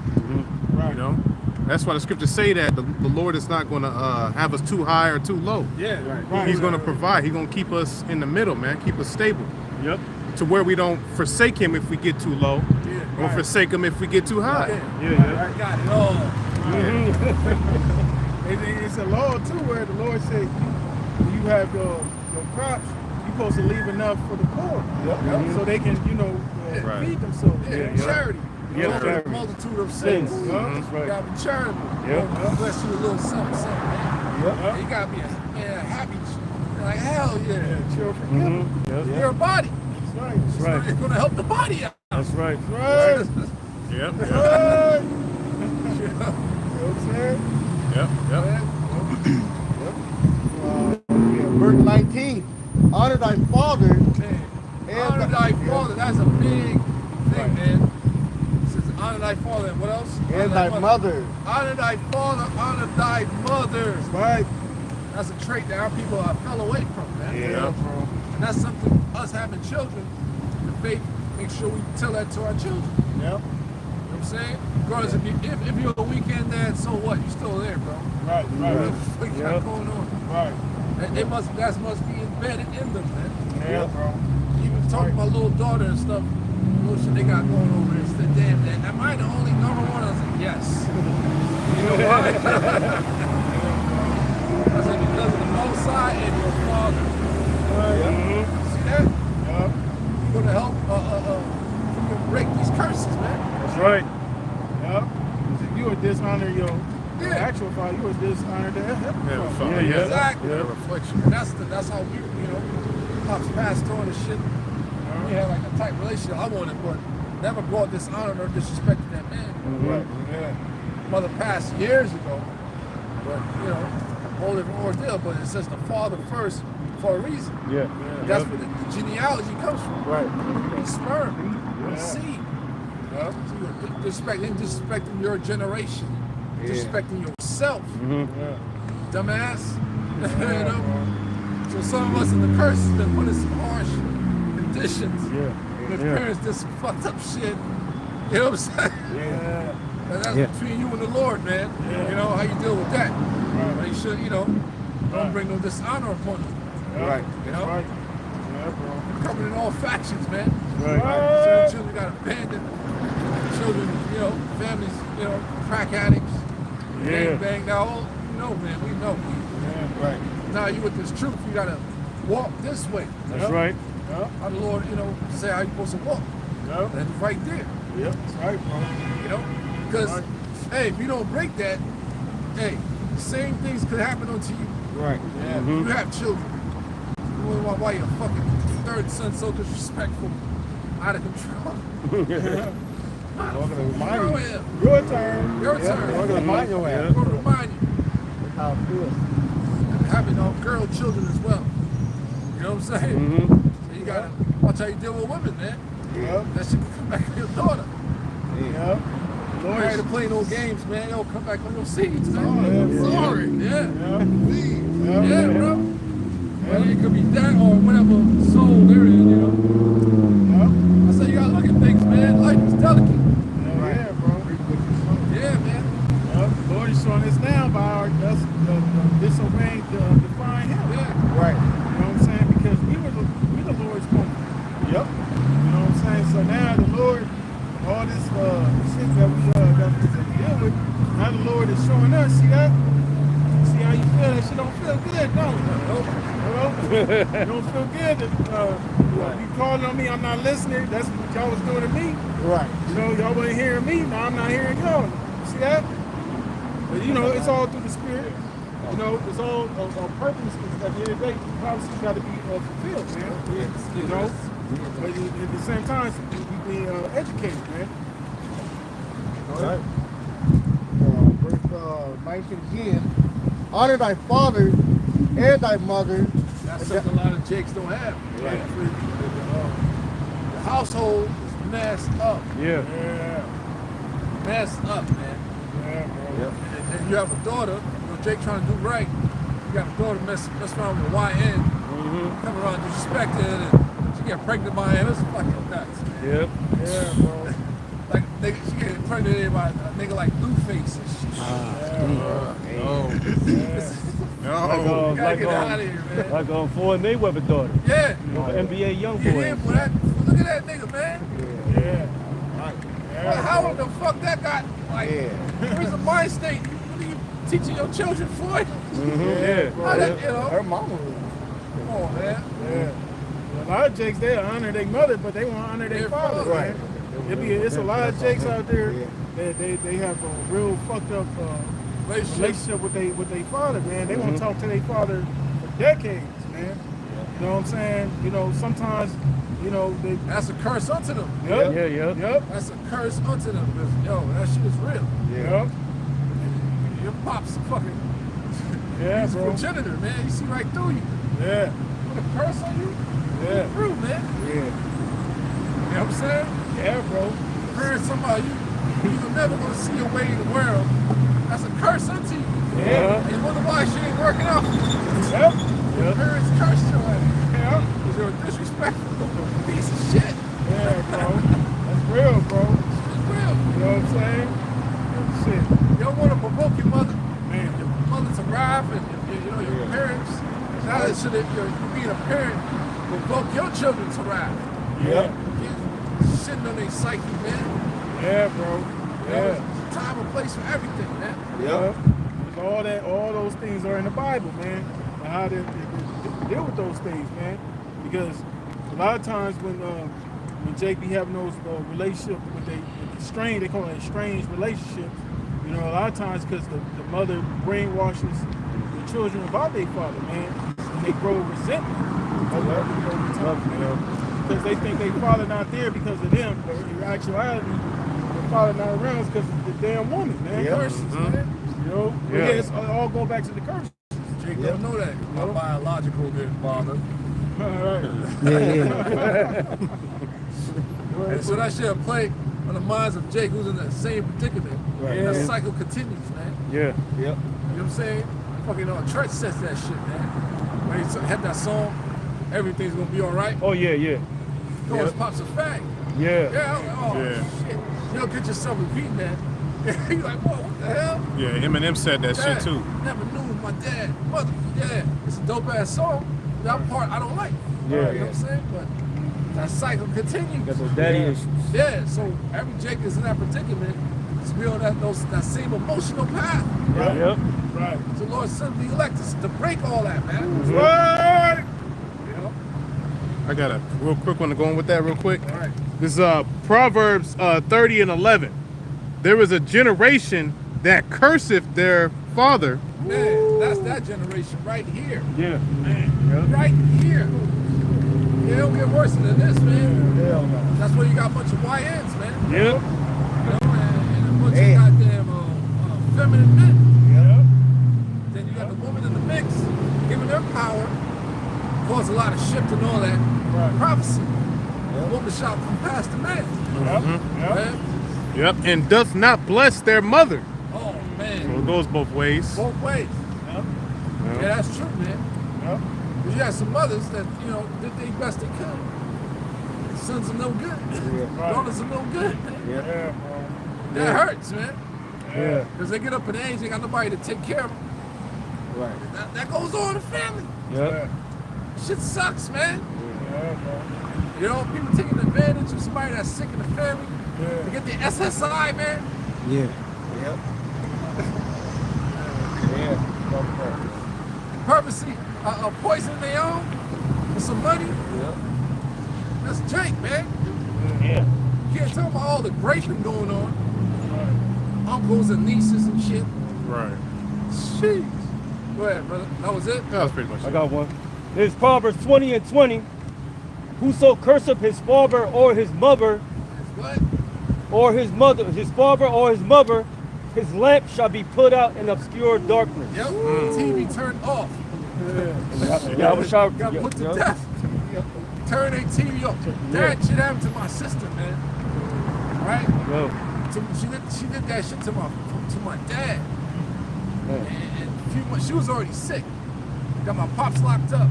[SPEAKER 2] Right.
[SPEAKER 6] You know, that's why the scriptures say that the Lord is not gonna have us too high or too low.
[SPEAKER 3] Yeah,
[SPEAKER 2] Right.
[SPEAKER 6] He's gonna provide. He's gonna keep us in the middle, man. Keep us stable.
[SPEAKER 4] Yep.
[SPEAKER 6] To where we don't forsake Him if we get too low, or forsake Him if we get too high.
[SPEAKER 4] Yeah.
[SPEAKER 3] I got it all.
[SPEAKER 2] It's a law too where the Lord says you have your crops, you're supposed to leave enough for the poor. So they can,
[SPEAKER 6] Right.
[SPEAKER 2] feed themselves.
[SPEAKER 3] Charity.
[SPEAKER 4] Yeah,
[SPEAKER 3] Over
[SPEAKER 4] charity.
[SPEAKER 3] a multitude of sins.
[SPEAKER 4] Sins.
[SPEAKER 3] You
[SPEAKER 4] Right.
[SPEAKER 3] gotta be charitable.
[SPEAKER 4] Yeah.
[SPEAKER 3] Bless you a little something, man. You gotta be a happy. Like hell yeah.
[SPEAKER 2] Chill forgive.
[SPEAKER 4] Yep.
[SPEAKER 3] Your body.
[SPEAKER 2] That's right.
[SPEAKER 4] That's right.
[SPEAKER 3] It's gonna help the body out.
[SPEAKER 4] That's right.
[SPEAKER 2] Right.
[SPEAKER 6] Yep.
[SPEAKER 2] Right. You know what I'm saying?
[SPEAKER 6] Yep.
[SPEAKER 5] Verse 19. Honor thy father
[SPEAKER 3] Man. Honor thy father. That's a big thing, man. It says honor thy father and what else?
[SPEAKER 5] and thy mother.
[SPEAKER 3] Honor thy father, honor thy mother.
[SPEAKER 2] Right.
[SPEAKER 3] That's a trait that our people fell away from, man.
[SPEAKER 6] Yeah.
[SPEAKER 2] bro.
[SPEAKER 3] And that's something us having children, the faith, make sure we tell that to our children.
[SPEAKER 2] Yep.
[SPEAKER 3] You know what I'm saying? Regardless if you're a weekend dad, so what? You're still there, bro.
[SPEAKER 2] Right.
[SPEAKER 3] What the fuck you got
[SPEAKER 4] Yep.
[SPEAKER 3] going on?
[SPEAKER 2] Right.
[SPEAKER 3] That must be embedded in them, man.
[SPEAKER 2] Yeah, bro.
[SPEAKER 3] Even talking about little daughter and stuff, little shit they got going over there. It's the damn dad. Am I the only number one? I was like, yes. You know why? I said, because of the Most High and your father. See that?
[SPEAKER 2] Yep.
[SPEAKER 3] You're gonna help freaking break these curses, man.
[SPEAKER 4] That's right.
[SPEAKER 2] Yep. If you would dishonor your
[SPEAKER 3] Yeah.
[SPEAKER 2] actual father, you would dishonor the heavenly
[SPEAKER 6] Yeah,
[SPEAKER 2] father.
[SPEAKER 6] Father,
[SPEAKER 4] Yeah.
[SPEAKER 3] Exactly.
[SPEAKER 6] Yeah, reflection.
[SPEAKER 3] And that's how we, pops passed on and shit. We had like a tight relationship. I wanted, but never brought dishonor or disrespect to that man.
[SPEAKER 2] Right. Yeah.
[SPEAKER 3] Mother passed years ago, but whole different ordeal. But it says the father first for a reason.
[SPEAKER 4] Yeah.
[SPEAKER 3] That's where the genealogy comes from.
[SPEAKER 2] Right.
[SPEAKER 3] The sperm, the
[SPEAKER 2] Yeah.
[SPEAKER 3] seed. So you're disrespecting your generation, disrespecting yourself,
[SPEAKER 2] Yeah.
[SPEAKER 3] dumbass. So some of us in the curse has been put in some harsh conditions.
[SPEAKER 4] Yeah.
[SPEAKER 3] When
[SPEAKER 4] Yeah.
[SPEAKER 3] parents did some fucked up shit. You know what I'm saying?
[SPEAKER 2] Yeah.
[SPEAKER 3] And that's
[SPEAKER 4] Yeah.
[SPEAKER 3] between you and the Lord, man.
[SPEAKER 2] Yeah.
[SPEAKER 3] You know how you deal with that.
[SPEAKER 2] Right.
[SPEAKER 3] But you should, don't bring no dishonor upon them.
[SPEAKER 2] Yeah.
[SPEAKER 5] Right.
[SPEAKER 3] You know?
[SPEAKER 2] Right. Yeah, bro.
[SPEAKER 3] Covered in all factions, man.
[SPEAKER 4] Right.
[SPEAKER 3] Certain children got abandoned. Children, families, crack addicts.
[SPEAKER 4] Yeah.
[SPEAKER 3] Bang. Now, man, we know.
[SPEAKER 2] Yeah. Right.
[SPEAKER 3] Now you with this truth, you gotta walk this way.
[SPEAKER 4] That's right.
[SPEAKER 2] Yep.
[SPEAKER 3] How the Lord, say how you supposed to walk.
[SPEAKER 2] Yep.
[SPEAKER 3] And it's right there.
[SPEAKER 2] Yep. That's right, bro.
[SPEAKER 3] Because,
[SPEAKER 2] Right.
[SPEAKER 3] hey, if you don't break that, hey, the same things could happen unto you.
[SPEAKER 5] Right.
[SPEAKER 2] Yeah.
[SPEAKER 3] You have children. You wonder why your fucking third son's so disrespectful, out of control.
[SPEAKER 5] I'm gonna remind
[SPEAKER 3] Go
[SPEAKER 5] you.
[SPEAKER 3] ahead.
[SPEAKER 2] Your turn.
[SPEAKER 3] Your
[SPEAKER 5] Yeah,
[SPEAKER 3] turn.
[SPEAKER 5] I'm gonna remind your ass.
[SPEAKER 3] I'm gonna remind you.
[SPEAKER 5] That's how it feels.
[SPEAKER 3] And having girl children as well. You know what I'm saying?
[SPEAKER 4] Mm-hmm.
[SPEAKER 3] So you gotta watch how you deal with women, man.
[SPEAKER 2] Yep.
[SPEAKER 3] That shit can come back to your daughter.
[SPEAKER 2] Yep.
[SPEAKER 3] You ain't to play no games, man. It'll come back on your seeds, man.
[SPEAKER 2] Oh, yeah.
[SPEAKER 3] Sorry. Yeah.
[SPEAKER 2] Yep.
[SPEAKER 3] Yeah, bro. Well, it could be that or whatever soul they're in,
[SPEAKER 2] Yep.
[SPEAKER 3] I said you gotta look at things, man. Life is delicate.
[SPEAKER 2] Yeah, bro.
[SPEAKER 3] Yeah, man.
[SPEAKER 2] Yep. Lord is showing us now by us disobeying the divine help.
[SPEAKER 3] Yeah.
[SPEAKER 5] Right.
[SPEAKER 2] You know what I'm saying? Because we the Lord's woman.
[SPEAKER 5] Yep.
[SPEAKER 2] You know what I'm saying? So now the Lord, all this shit that we deal with, now the Lord is showing us. See that? See how you feel? That shit don't feel good, don't it?
[SPEAKER 3] Nope.
[SPEAKER 2] It don't feel good. You calling on me, I'm not listening. That's what y'all was doing to me.
[SPEAKER 5] Right.
[SPEAKER 2] Y'all wasn't hearing me. Now I'm not hearing y'all. See that? But it's all through the Spirit. It's all on purpose. Because at the end of the day, prophecy's got to be fulfilled, man. But at the same time, we be educated, man.
[SPEAKER 5] Right. Verse 19 again. Honor thy father and thy mother.
[SPEAKER 3] That's something a lot of Jakes don't have.
[SPEAKER 2] Right.
[SPEAKER 3] The household is messed up.
[SPEAKER 4] Yeah.
[SPEAKER 2] Yeah.
[SPEAKER 3] Messed up, man.
[SPEAKER 2] Yeah, bro.
[SPEAKER 3] And you have a daughter, Jake trying to do right. You got a daughter mess around with a YN. Come around disrespected, and she get pregnant by him. It's fucking nuts, man.
[SPEAKER 4] Yep.
[SPEAKER 7] Yeah, bro.
[SPEAKER 3] Like she get pregnant by a nigga like Blueface and shit.
[SPEAKER 6] No.
[SPEAKER 3] You gotta get out of here, man.
[SPEAKER 4] Like Floyd Mayweather daughter.
[SPEAKER 3] Yeah.
[SPEAKER 4] You know, NBA young
[SPEAKER 3] Yeah,
[SPEAKER 4] boy.
[SPEAKER 3] yeah, boy, look at that nigga, man.
[SPEAKER 7] Yeah.
[SPEAKER 3] Well, how the fuck that got, like, where's the mind state? What are you teaching your children, Floyd?
[SPEAKER 4] Yeah.
[SPEAKER 3] How that, you know?
[SPEAKER 5] Her mama was.
[SPEAKER 3] Come on, man.
[SPEAKER 7] Yeah. A lot of Jakes, they honor their mother, but they want to honor their
[SPEAKER 3] Their
[SPEAKER 7] father,
[SPEAKER 3] father.
[SPEAKER 7] right? It's a lot of Jakes out there that they have a real fucked up relationship with their father, man. They want to talk to their father for decades, man. You know what I'm saying? You know, sometimes, you know, they.
[SPEAKER 3] That's a curse unto them.
[SPEAKER 7] Yep.
[SPEAKER 4] Yeah.
[SPEAKER 3] That's a curse unto them. Yo, that shit is real.
[SPEAKER 7] Yep.
[SPEAKER 3] Your pop's a fucking
[SPEAKER 7] Yeah,
[SPEAKER 3] he's a
[SPEAKER 7] bro.
[SPEAKER 3] progenitor, man. You see right through you.
[SPEAKER 7] Yeah.
[SPEAKER 3] Put a curse on you?
[SPEAKER 7] Yeah.
[SPEAKER 3] Through, man.
[SPEAKER 7] Yeah.
[SPEAKER 3] You know what I'm saying?
[SPEAKER 7] Yeah, bro.
[SPEAKER 3] Heard somebody, you're never gonna see your way in the world. That's a curse unto you.
[SPEAKER 7] Yeah.
[SPEAKER 3] And you wonder why she ain't working out.
[SPEAKER 7] Yep.
[SPEAKER 3] Your parents cursed your ass.
[SPEAKER 7] Yeah.
[SPEAKER 3] Because you're a disrespectful piece of shit.
[SPEAKER 7] Yeah, bro. That's real, bro.
[SPEAKER 3] It's real.
[SPEAKER 7] You know what I'm saying? Shit.
[SPEAKER 3] You don't want to provoke your mother. Man, your mother to wrath and your parents. Now that should you're being a parent, provoke your children to wrath.
[SPEAKER 7] Yeah.
[SPEAKER 3] Shitting on their psyche, man.
[SPEAKER 7] Yeah, bro.
[SPEAKER 3] You know,
[SPEAKER 7] Yeah.
[SPEAKER 3] there's a time and place for everything, man.
[SPEAKER 7] Yeah. All those things are in the Bible, man. And how they deal with those things, man. Because a lot of times when Jake be having those relationships with they call it estranged relationships. You know, a lot of times because the mother brainwashes the children about their father, man, and they grow resentment over time, man. Because they think their father not there because of them, but in actuality, the father not around because of the damn woman, man.
[SPEAKER 3] Curses, man.
[SPEAKER 7] You know, but yeah, it's all go back to the curse.
[SPEAKER 3] Jake don't know that. My biological father.
[SPEAKER 7] All right.
[SPEAKER 3] And so that shit play on the minds of Jake, who's in that same predicament.
[SPEAKER 7] Right.
[SPEAKER 3] And that
[SPEAKER 7] Yeah.
[SPEAKER 3] cycle continues, man.
[SPEAKER 4] Yeah.
[SPEAKER 5] Yep.
[SPEAKER 3] You know what I'm saying? Fucking Church says that shit, man. When he had that song, everything's gonna be all right.
[SPEAKER 4] Oh yeah.
[SPEAKER 3] You know, his pop's a fag.
[SPEAKER 4] Yeah.
[SPEAKER 3] Yeah, I was like, oh shit. You don't get yourself repeating that. You're like, whoa, what the hell?
[SPEAKER 6] Yeah, Eminem said that shit too.
[SPEAKER 3] Never knew my dad, mother. Yeah, it's a dope ass song. That part I don't like.
[SPEAKER 4] Yeah.
[SPEAKER 3] You know what I'm saying? But that cycle continues.
[SPEAKER 4] That's what daddy is.
[SPEAKER 3] Yeah, so every Jake is in that predicament. It's be on that same emotional path.
[SPEAKER 7] Right.
[SPEAKER 4] Yep.
[SPEAKER 7] Right.
[SPEAKER 3] So Lord sent the elect to break all that, man.
[SPEAKER 7] Right.
[SPEAKER 3] You know?
[SPEAKER 6] I got a real quick one to go on with that real quick.
[SPEAKER 3] All right.
[SPEAKER 6] This is Proverbs 30 and 11. There is a generation that curseth their father.
[SPEAKER 3] Man, that's that generation right here.
[SPEAKER 4] Yeah.
[SPEAKER 3] Man, right here. Yeah, it'll get worse than this, man.
[SPEAKER 5] Hell no.
[SPEAKER 3] That's where you got a bunch of YNs, man.
[SPEAKER 4] Yep.
[SPEAKER 3] You know, and a bunch of goddamn feminine men.
[SPEAKER 7] Yeah.
[SPEAKER 3] Then you got the woman in the mix, giving her power, cause a lot of shift and all that.
[SPEAKER 7] Right.
[SPEAKER 3] Prophecy. The woman shot from past the man.
[SPEAKER 7] Yep. Yep.
[SPEAKER 3] Man.
[SPEAKER 6] Yep. And doth not bless their mother.
[SPEAKER 3] Oh,
[SPEAKER 6] So
[SPEAKER 3] man.
[SPEAKER 6] it goes both ways.
[SPEAKER 3] Both ways.
[SPEAKER 7] Yep.
[SPEAKER 3] Yeah, that's true, man.
[SPEAKER 7] Yep.
[SPEAKER 3] But you got some mothers that, you know, did their best they could. Sons are no good.
[SPEAKER 5] Yeah.
[SPEAKER 3] Daughters are no good.
[SPEAKER 7] Yeah, bro.
[SPEAKER 3] That hurts, man.
[SPEAKER 7] Yeah.
[SPEAKER 3] Because they get up in age, they got nobody to take care of them.
[SPEAKER 5] Right.
[SPEAKER 3] That goes on in the family.
[SPEAKER 4] Yep.
[SPEAKER 3] Shit sucks, man.
[SPEAKER 7] Yeah, bro.
[SPEAKER 3] You know, people taking advantage of somebody that's sick in the family to
[SPEAKER 7] Yeah.
[SPEAKER 3] get the SSI, man.
[SPEAKER 8] Yeah.
[SPEAKER 5] Yep. Yeah.
[SPEAKER 3] Purposely poisoning their own for some money.
[SPEAKER 5] Yep.
[SPEAKER 3] That's Jake, man.
[SPEAKER 4] Yeah.
[SPEAKER 3] You can't tell me all the graping going on. Uncles and nieces and shit.
[SPEAKER 6] Right.
[SPEAKER 3] Jeez. Go ahead, brother. That was it?
[SPEAKER 6] That was pretty much
[SPEAKER 4] I
[SPEAKER 6] it.
[SPEAKER 4] got one. There's Proverbs 20 and 20. Whoso curseth his father or his mother,
[SPEAKER 3] What?
[SPEAKER 4] or his mother, his father or his mother, his lamp shall be put out in obscure darkness.
[SPEAKER 3] Yep. TV turned off.
[SPEAKER 4] Yeah, I was shocked.
[SPEAKER 3] Got put to death. Turn their TV off. That shit happened to my sister, man. Right?
[SPEAKER 4] Yo.
[SPEAKER 3] She did that shit to my dad. And a few months, she was already sick. Got my pops locked up.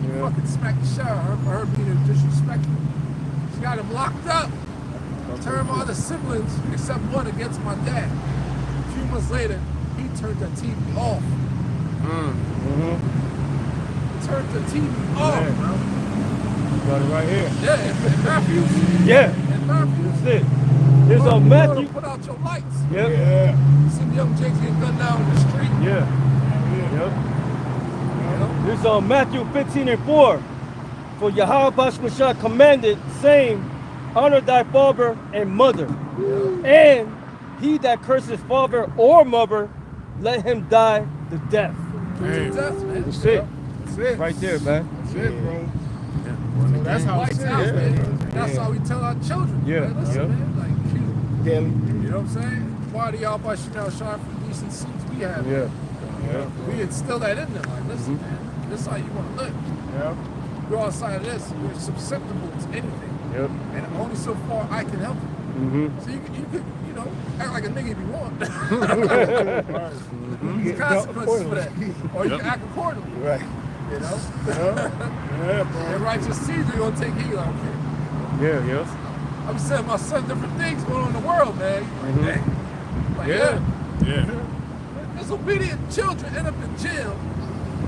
[SPEAKER 3] He fucking smacked the shit out of her for her being disrespectful. She got him locked up. Turned my other siblings, except one, against my dad. A few months later, he turned the TV off. He turned the TV off, bro.
[SPEAKER 4] Got it right here.
[SPEAKER 3] Yeah, and Matthews.
[SPEAKER 4] Yeah.
[SPEAKER 3] And Matthews.
[SPEAKER 4] That's it. There's a Matthew.
[SPEAKER 3] Put out your lights.
[SPEAKER 4] Yep.
[SPEAKER 2] Yeah.
[SPEAKER 3] You see the young Jakes getting gunned down in the street.
[SPEAKER 4] Yeah. Yep.
[SPEAKER 3] You know?
[SPEAKER 4] There's Matthew 15:4. For Yahweh Shemashah commanded, saying, honor thy father and mother, and he that curses father or mother, let him die the death.
[SPEAKER 6] Hey.
[SPEAKER 3] That's it.
[SPEAKER 4] That's it.
[SPEAKER 2] That's it.
[SPEAKER 4] Right there, man.
[SPEAKER 2] That's it, bro. So that's how
[SPEAKER 3] Lights
[SPEAKER 2] it's
[SPEAKER 3] out,
[SPEAKER 2] is,
[SPEAKER 3] man.
[SPEAKER 2] man.
[SPEAKER 3] That's how we tell our children.
[SPEAKER 4] Yeah.
[SPEAKER 3] Man, listen,
[SPEAKER 4] Yep.
[SPEAKER 3] man. Like,
[SPEAKER 2] Daily.
[SPEAKER 3] you know what I'm saying? Why do y'all by Chanel shine for decent seats we have?
[SPEAKER 4] Yeah.
[SPEAKER 3] We instill that in them. Like, listen, man, this is how you want to live.
[SPEAKER 2] Yeah.
[SPEAKER 3] Go outside of this, you're susceptible to anything.
[SPEAKER 4] Yep.
[SPEAKER 3] And only so far I can help you. So you could, you know, act like a nigga if you want. There's consequences for that. Or you can act accordingly.
[SPEAKER 2] Right.
[SPEAKER 3] You know?
[SPEAKER 2] Yeah, bro.
[SPEAKER 3] And righteous seeds are going to take heed. I don't care.
[SPEAKER 4] Yeah, yeah.
[SPEAKER 3] I'm saying my son different things going on in the world, man. Like, dang. Like,
[SPEAKER 6] Yeah.
[SPEAKER 3] Disobedient children end up in jail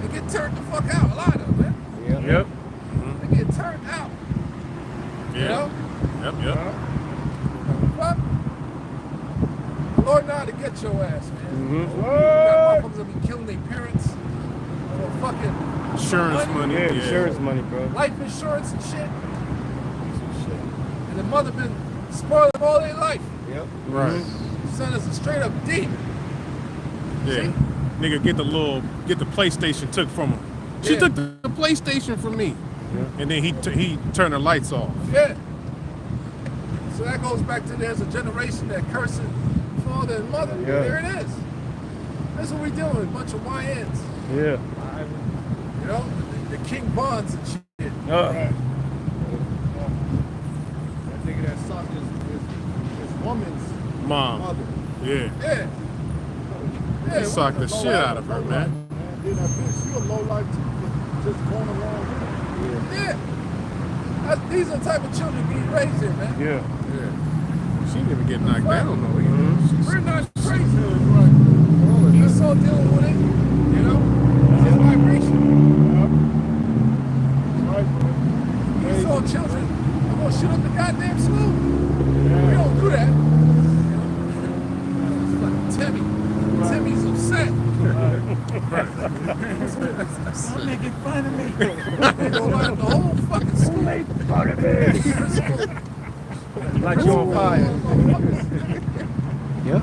[SPEAKER 3] and get turned the fuck out. A lot of them, man.
[SPEAKER 4] Yep.
[SPEAKER 3] They get turned out. You know?
[SPEAKER 6] Yep.
[SPEAKER 3] Fuck. The Lord know how to get your ass, man. You got motherfuckers that be killing their parents for fucking
[SPEAKER 6] Insurance money.
[SPEAKER 4] Yeah, insurance money, bro.
[SPEAKER 3] life insurance and shit. And the mother been spoiling them all their life.
[SPEAKER 5] Yep.
[SPEAKER 6] Right.
[SPEAKER 3] Son is a straight up demon.
[SPEAKER 6] Yeah. Nigga get the PlayStation took from him. She
[SPEAKER 3] Yeah.
[SPEAKER 6] took the PlayStation from me. And then he turned the lights off.
[SPEAKER 3] Yeah. So that goes back to there's a generation that cursing father and mother.
[SPEAKER 4] Yeah.
[SPEAKER 3] There it is. That's what we doing, a bunch of YNs.
[SPEAKER 4] Yeah.
[SPEAKER 3] You know? The King Bonds and shit.
[SPEAKER 2] Right.
[SPEAKER 1] That nigga that sucked his woman's
[SPEAKER 6] Mom.
[SPEAKER 1] mother.
[SPEAKER 6] Yeah.
[SPEAKER 3] Yeah.
[SPEAKER 6] He socked the shit out of her, man.
[SPEAKER 1] Then that bitch, you a low life just going along with it.
[SPEAKER 3] Yeah. These are the type of children being raised here, man.
[SPEAKER 4] Yeah.
[SPEAKER 6] She didn't even get knocked down, no.
[SPEAKER 3] We're not crazy. He's so dealing with it, you know? It's his vibration.
[SPEAKER 2] Right, bro.
[SPEAKER 3] He saw children, I'm gonna shoot up the goddamn school. We don't do that. You know? It's like Timmy. Timmy's upset.
[SPEAKER 8] Stop making fun of me.
[SPEAKER 3] They go around the whole fucking school.
[SPEAKER 8] Make fun of me.
[SPEAKER 4] Like you on fire.
[SPEAKER 8] Yep.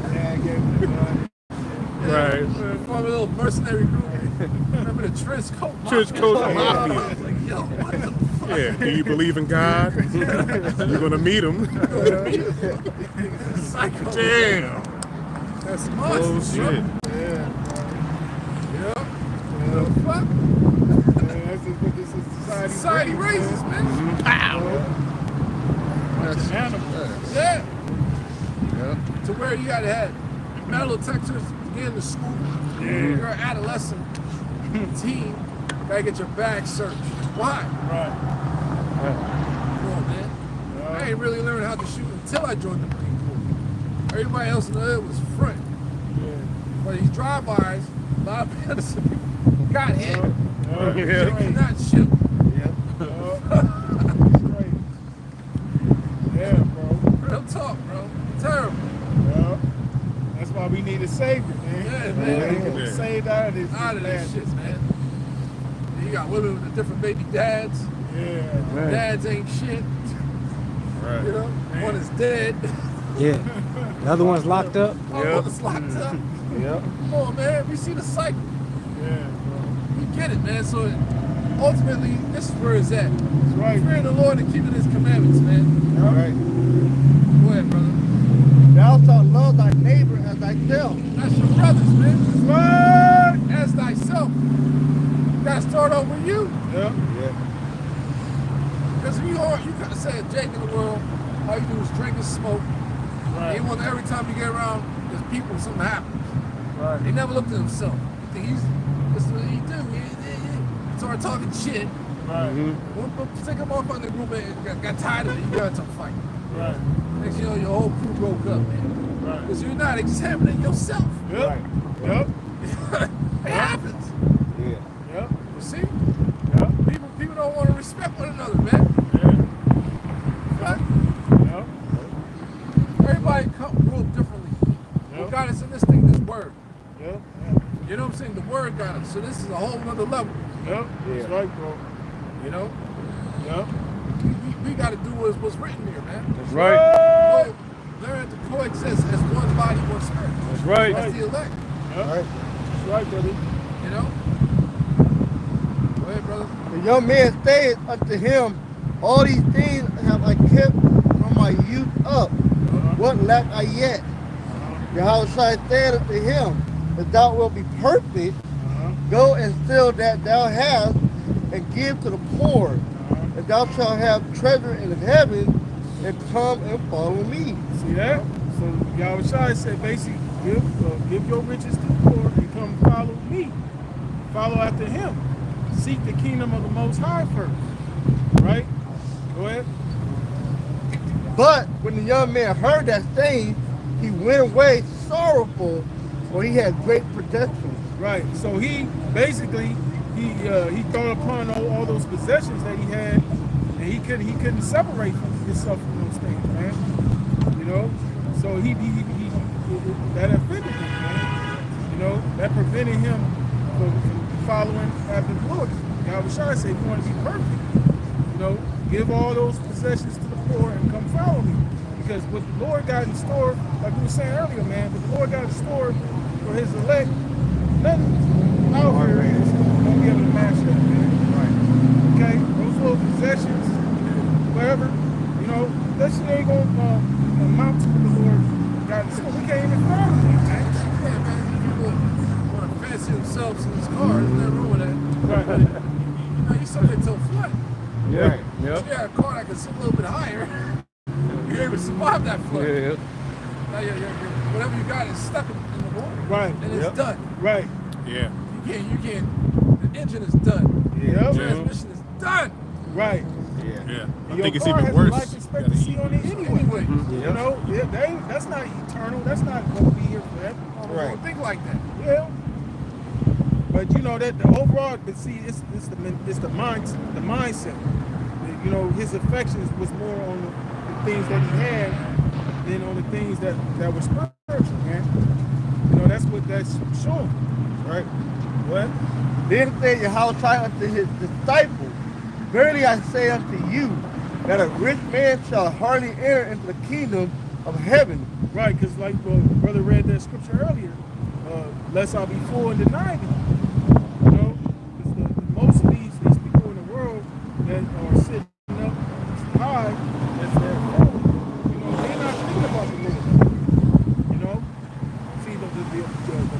[SPEAKER 6] Right.
[SPEAKER 3] Form a little mercenary group. Remember the trench coat mafia?
[SPEAKER 6] Trench coat mafia.
[SPEAKER 3] Like, yo, what the fuck?
[SPEAKER 6] Yeah. Do you believe in God? You're gonna meet him.
[SPEAKER 3] Psycho.
[SPEAKER 6] Damn.
[SPEAKER 3] That's
[SPEAKER 6] Bullshit.
[SPEAKER 3] Yeah. The fuck?
[SPEAKER 2] That's just what this
[SPEAKER 3] Society raises, man.
[SPEAKER 2] That's animals.
[SPEAKER 3] Yeah. To where you gotta have metal detectors to get into school. You're an adolescent teen. Gotta get your bag searched. Why?
[SPEAKER 2] Right.
[SPEAKER 3] Come on, man. I ain't really learned how to shoot until I joined the Marine Corps. Everybody else in the hood was front. But these drive-bys, a lot of people got hit. So you cannot shoot.
[SPEAKER 2] Yeah, bro.
[SPEAKER 3] Real talk, bro. Terrible.
[SPEAKER 2] Yeah. That's why we need a savior, man.
[SPEAKER 3] Yeah, man.
[SPEAKER 2] We can be saved out of this.
[SPEAKER 3] Out of that shit, man. You got women with the different baby dads.
[SPEAKER 2] Yeah.
[SPEAKER 3] Dads ain't shit.
[SPEAKER 6] Right.
[SPEAKER 3] You know, one is dead.
[SPEAKER 8] Yeah. The other one's locked up.
[SPEAKER 3] One is locked up.
[SPEAKER 4] Yep.
[SPEAKER 3] Come on, man. We see the cycle.
[SPEAKER 2] Yeah,
[SPEAKER 3] We get it, man. So ultimately, this is where it's at.
[SPEAKER 2] that's right.
[SPEAKER 3] Fearing the Lord and keeping His commandments, man.
[SPEAKER 5] All right.
[SPEAKER 3] Go ahead, brother.
[SPEAKER 5] Thou shalt love thy neighbor as thyself.
[SPEAKER 3] That's your brothers, man.
[SPEAKER 2] Right.
[SPEAKER 3] As thyself. You gotta start off with you.
[SPEAKER 2] Yeah.
[SPEAKER 3] Because you gotta say a Jake in the world, all you do is drink and smoke.
[SPEAKER 2] Right.
[SPEAKER 3] You want every time you get around, there's people, something happens.
[SPEAKER 2] Right.
[SPEAKER 3] They never look at themselves. They think this is what he do. started talking shit.
[SPEAKER 7] Right.
[SPEAKER 3] One particular motherfucker in the group got tired of it. You got into a fight.
[SPEAKER 7] Right.
[SPEAKER 3] Next you know, your whole crew broke up, man.
[SPEAKER 7] Right.
[SPEAKER 3] Because you're not examining yourself.
[SPEAKER 7] Yep.
[SPEAKER 5] Right.
[SPEAKER 7] Yep.
[SPEAKER 3] It happens.
[SPEAKER 5] Yeah.
[SPEAKER 7] Yep.
[SPEAKER 3] You see?
[SPEAKER 7] Yep.
[SPEAKER 3] People don't want to respect one another, man.
[SPEAKER 7] Yeah.
[SPEAKER 3] Right?
[SPEAKER 7] Yep.
[SPEAKER 3] Everybody grew up differently.
[SPEAKER 7] Yep.
[SPEAKER 3] What got us in this thing, this word.
[SPEAKER 7] Yep.
[SPEAKER 3] You know what I'm saying? The word got us. So this is a whole nother level.
[SPEAKER 7] Yep. That's right, bro.
[SPEAKER 3] You know?
[SPEAKER 7] Yep.
[SPEAKER 3] We got to do what's written here, man.
[SPEAKER 4] That's right.
[SPEAKER 3] Learn to coexist as one body, one spirit.
[SPEAKER 4] That's right.
[SPEAKER 3] That's the elect.
[SPEAKER 7] Yep.
[SPEAKER 5] Right.
[SPEAKER 7] That's right, buddy.
[SPEAKER 3] You know? Go ahead, brother.
[SPEAKER 5] The young man said unto him, all these things have I kept from my youth up. What lack I yet? Yahushua said unto him, that thou wilt be perfect, go and sell that thou hast, and give to the poor, and thou shalt have treasure in heaven, and come and follow me.
[SPEAKER 7] See that? So Yahushua said basically, give your riches to the poor and come follow me. Follow after him. Seek the kingdom of the Most High first. Right? Go ahead.
[SPEAKER 5] But when the young man heard that saying, he went away sorrowful, for he had great possessions.
[SPEAKER 7] Right. So he basically he thought upon all those possessions that he had, and he couldn't separate himself from those things, man. You know. So he that offended him, man. You know, that prevented him from following after the Lord. Yahushua said, if you want to be perfect, you know, give all those possessions to the poor and come follow me. Because what the Lord got in store, like we were saying earlier, man, what the Lord got in store for his elect, nothing out here is going to be able to match that, man. Right. Okay? Those little possessions, whatever, you know, that shit ain't going to amount to what the Lord got in store. We can't even follow it, man.
[SPEAKER 3] Yeah, man. People want to fancy themselves in this car. There's nothing wrong with that.
[SPEAKER 7] Right.
[SPEAKER 3] You know, you subject to a flood.
[SPEAKER 4] Yeah.
[SPEAKER 5] Right.
[SPEAKER 3] If
[SPEAKER 4] Yep.
[SPEAKER 3] you had a car that could sit a little bit higher, you're able to survive that flood.
[SPEAKER 4] Yeah.
[SPEAKER 3] Now whatever you got is stuck in the water.
[SPEAKER 7] Right.
[SPEAKER 3] And it's done.
[SPEAKER 7] Right.
[SPEAKER 6] Yeah.
[SPEAKER 3] You can't, the engine is done.
[SPEAKER 7] Yeah.
[SPEAKER 3] The transmission is done.
[SPEAKER 7] Right.
[SPEAKER 5] Yeah.
[SPEAKER 6] Yeah. I
[SPEAKER 7] Your
[SPEAKER 6] think it's
[SPEAKER 7] car
[SPEAKER 6] even
[SPEAKER 7] has
[SPEAKER 6] worse.
[SPEAKER 7] a life expectancy on it anyway. You know, that's not eternal. That's not going to be here forever.
[SPEAKER 5] Right.
[SPEAKER 3] Don't think like that.
[SPEAKER 7] Yeah. But you know that the overall, but see, it's the mindset. You know, his affections was more on the things that he had than on the things that were spiritual, man. You know, that's what that's showing.
[SPEAKER 5] Right.
[SPEAKER 7] What?
[SPEAKER 5] Then said Yahushua unto his disciples, verily I say unto you, that a rich man shall hardly enter into the kingdom of heaven.
[SPEAKER 7] Right, because like brother read that scripture earlier, lest I be full and deny thee. You know, because most of these people in the world that are sitting up high, that's their full. You know, they're not thinking about the Lord. You know, see the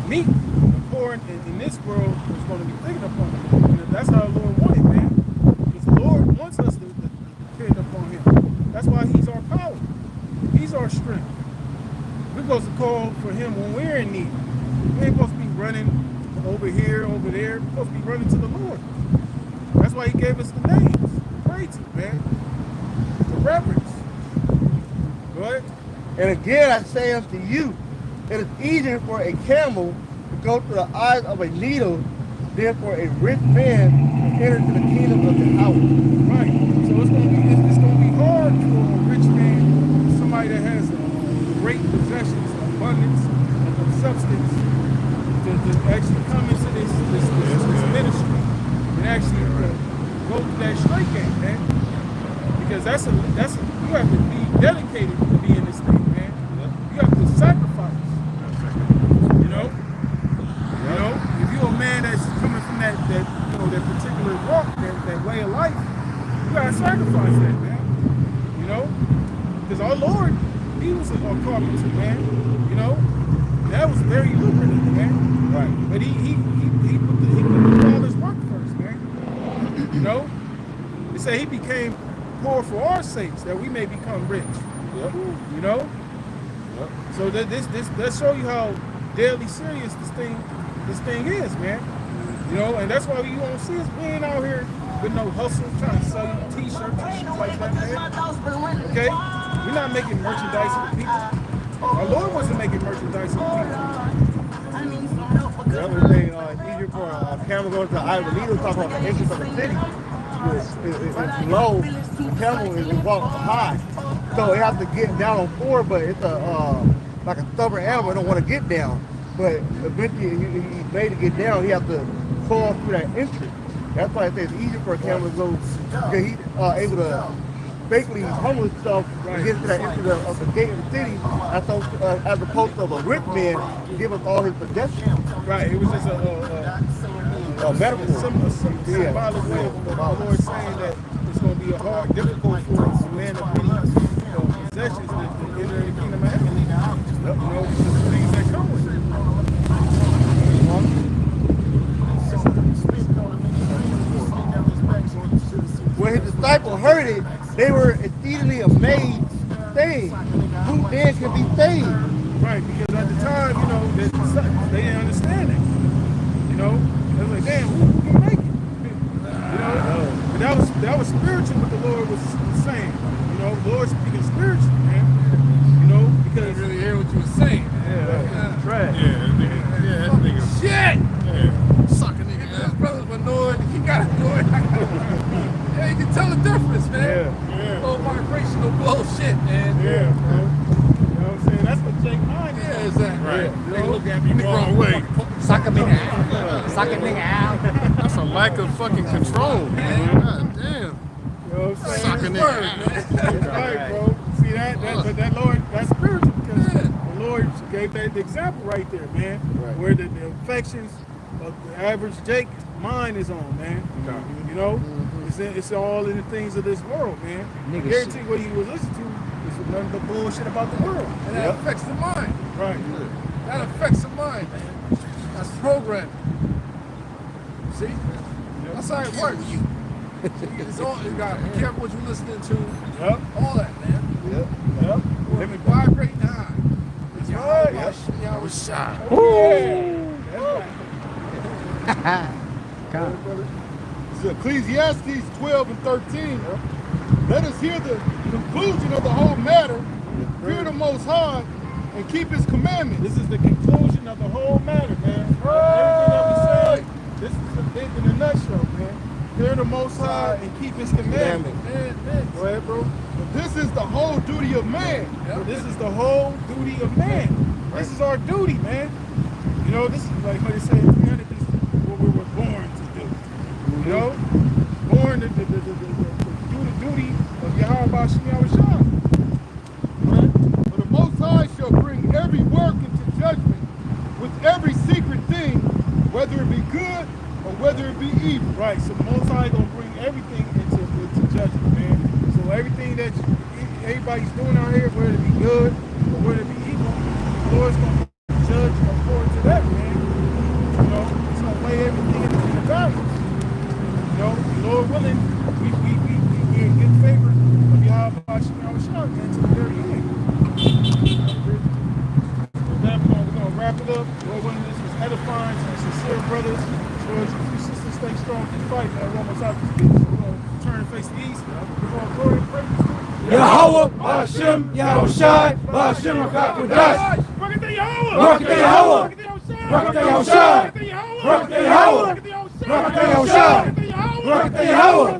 [SPEAKER 7] meek, the poor in this world is going to be thinking upon the Lord. And that's how the Lord wanted, man. Because the Lord wants us to depend upon Him. That's why He's our power. He's our strength. We're supposed to call for Him when we're in need. We ain't supposed to be running over here, over there. We're supposed to be running to the Lord. That's why He gave us the names. Pray to, man. The reverence. Go ahead.
[SPEAKER 5] And again I say unto you, it is easier for a camel to go through the eyes of a needle than for a rich man to enter into the kingdom of the house.
[SPEAKER 7] Right. So it's gonna be hard for a rich man, somebody that has great possessions, abundance of substance, to actually come into this ministry and actually go through that straight game, man. Because that's you have to be dedicated to be in this thing, man. You have to sacrifice. You know, if you're a man that's coming from that particular walk, that way of life, you gotta sacrifice that, man. You know, because our Lord, He was a carpenter, man. You know, that was very lucrative, man. Right. But he put the Father's work first, man. You know, they say He became poor for our sakes, that we may become rich. Yep. You know. Yep. So that show you how deadly serious this thing is, man. You know, and that's why you won't see us. We ain't out here with no hustle trying to sell you t-shirts and shit like that, man. Okay? We're not making merchandise for the people. Our Lord wasn't making merchandise for the people.
[SPEAKER 5] The other thing, it's easier for a camel going to the eye of the needle, talking about the entrance of the city. It's low, the camel is walking high. So it has to get down on 4, but it's like a stubborn animal, it don't want to get down. But eventually he's made to get down, he has to crawl through that entrance. That's why I say it's easier for a camel to go, because he's able to basically humble himself and get to that entrance of the gate of the city, as opposed to a rich man give us all his possessions.
[SPEAKER 7] Right, it was just a
[SPEAKER 5] metaphor.
[SPEAKER 7] Symbolic way of the Lord saying that it's going to be a difficult for a man of many possessions to enter the kingdom of heaven. You know, the things that come with it.
[SPEAKER 5] When his disciples heard it, they were exceedingly amazed, saying, "Who then can be saved?"
[SPEAKER 7] Right, because at the time, you know, they didn't understand it. You know, they was like, damn, who can make it? You know, but that was spiritual what the Lord was saying. You know, the Lord speaking spiritual, man. You know, because
[SPEAKER 3] I didn't really hear what you were saying.
[SPEAKER 4] Yeah, trash.
[SPEAKER 6] Yeah, that nigga.
[SPEAKER 3] Shit!
[SPEAKER 6] Yeah.
[SPEAKER 3] Sucker nigga. His brothers were annoyed. He got annoyed. Yeah, you can tell the difference, man.
[SPEAKER 7] Yeah.
[SPEAKER 3] Low vibrational bullshit, man.
[SPEAKER 7] yeah, bro. You know what I'm saying? That's what Jake Mine is.
[SPEAKER 3] Yeah, exactly.
[SPEAKER 6] Right.
[SPEAKER 3] They look at me
[SPEAKER 6] The wrong way.
[SPEAKER 8] Suck a nigga out. Suck a nigga out.
[SPEAKER 6] That's a lack of fucking control, man. God damn.
[SPEAKER 7] You know what I'm saying?
[SPEAKER 6] Suck a nigga.
[SPEAKER 7] That's right, bro. See that Lord, that's spiritual because the Lord gave that example right there, man.
[SPEAKER 5] Right.
[SPEAKER 7] Where the affections of the average Jake mind is on, man. You know, it's all in the things of this world, man. I guarantee what he was listening to is nothing but bullshit about the world.
[SPEAKER 3] And that affects the mind.
[SPEAKER 7] Right.
[SPEAKER 3] That affects the mind, man. That's programming. See? That's how it works. It's all, you got to be careful what you're listening to.
[SPEAKER 7] Yep.
[SPEAKER 3] All that, man.
[SPEAKER 7] Yep.
[SPEAKER 3] Let me vibrate high.
[SPEAKER 7] That's right.
[SPEAKER 3] I was shy.
[SPEAKER 1] It's Ecclesiastes 12 and 13. Let us hear the conclusion of the whole matter. Fear the Most High and keep His commandments.
[SPEAKER 7] This is the conclusion of the whole matter, man. Everything that we said, this is it in a nutshell, man. Fear the Most High and keep His commandments. Go ahead, bro.
[SPEAKER 1] But this is the whole duty of man.
[SPEAKER 7] But this is the whole duty of man. This is our duty, man. You know, this is like what they say in Christianity, this is what we were born to do. You know? Born to do the duty of Yahweh Bashim Yahushua.
[SPEAKER 1] For the Most High shall bring every work into judgment with every secret thing, whether it be good or whether it be evil.
[SPEAKER 7] Right, so the Most High gonna bring everything into judgment, man. So everything that everybody's doing out here, whether it be good or whether it be evil, the Lord's gonna judge according to that, man. You know, He's gonna weigh everything in the balance. You know, Lord willing, we in good favor of Yahweh Bashim Yahushua, man, to the very end. With that, we're gonna wrap it up. Lord willing, this was edifying to the sincere brothers. Lord, you sisters stay strong in the fight, man. We're almost out this week, so we're gonna turn and face the east. We're gonna glory and praise
[SPEAKER 4] Yahweh, Bashim, Yahushai, Bashim, Rakakudash.
[SPEAKER 7] Rocket the Yahweh!
[SPEAKER 4] Rocket the Yahweh!
[SPEAKER 7] Rocket the Yahushua!
[SPEAKER 4] Rocket the Yahweh!
[SPEAKER 7] Rocket the Yahushua!
[SPEAKER 4] Rocket the Yahushai! Rocket the Yahweh!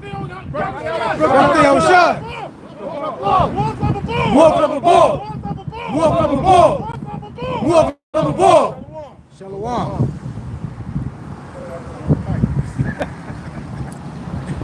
[SPEAKER 4] Rocket the Yahushai! Wolf of a ball! Wolf of a ball! Wolf of a ball! Wolf of a ball!
[SPEAKER 8] Shalom.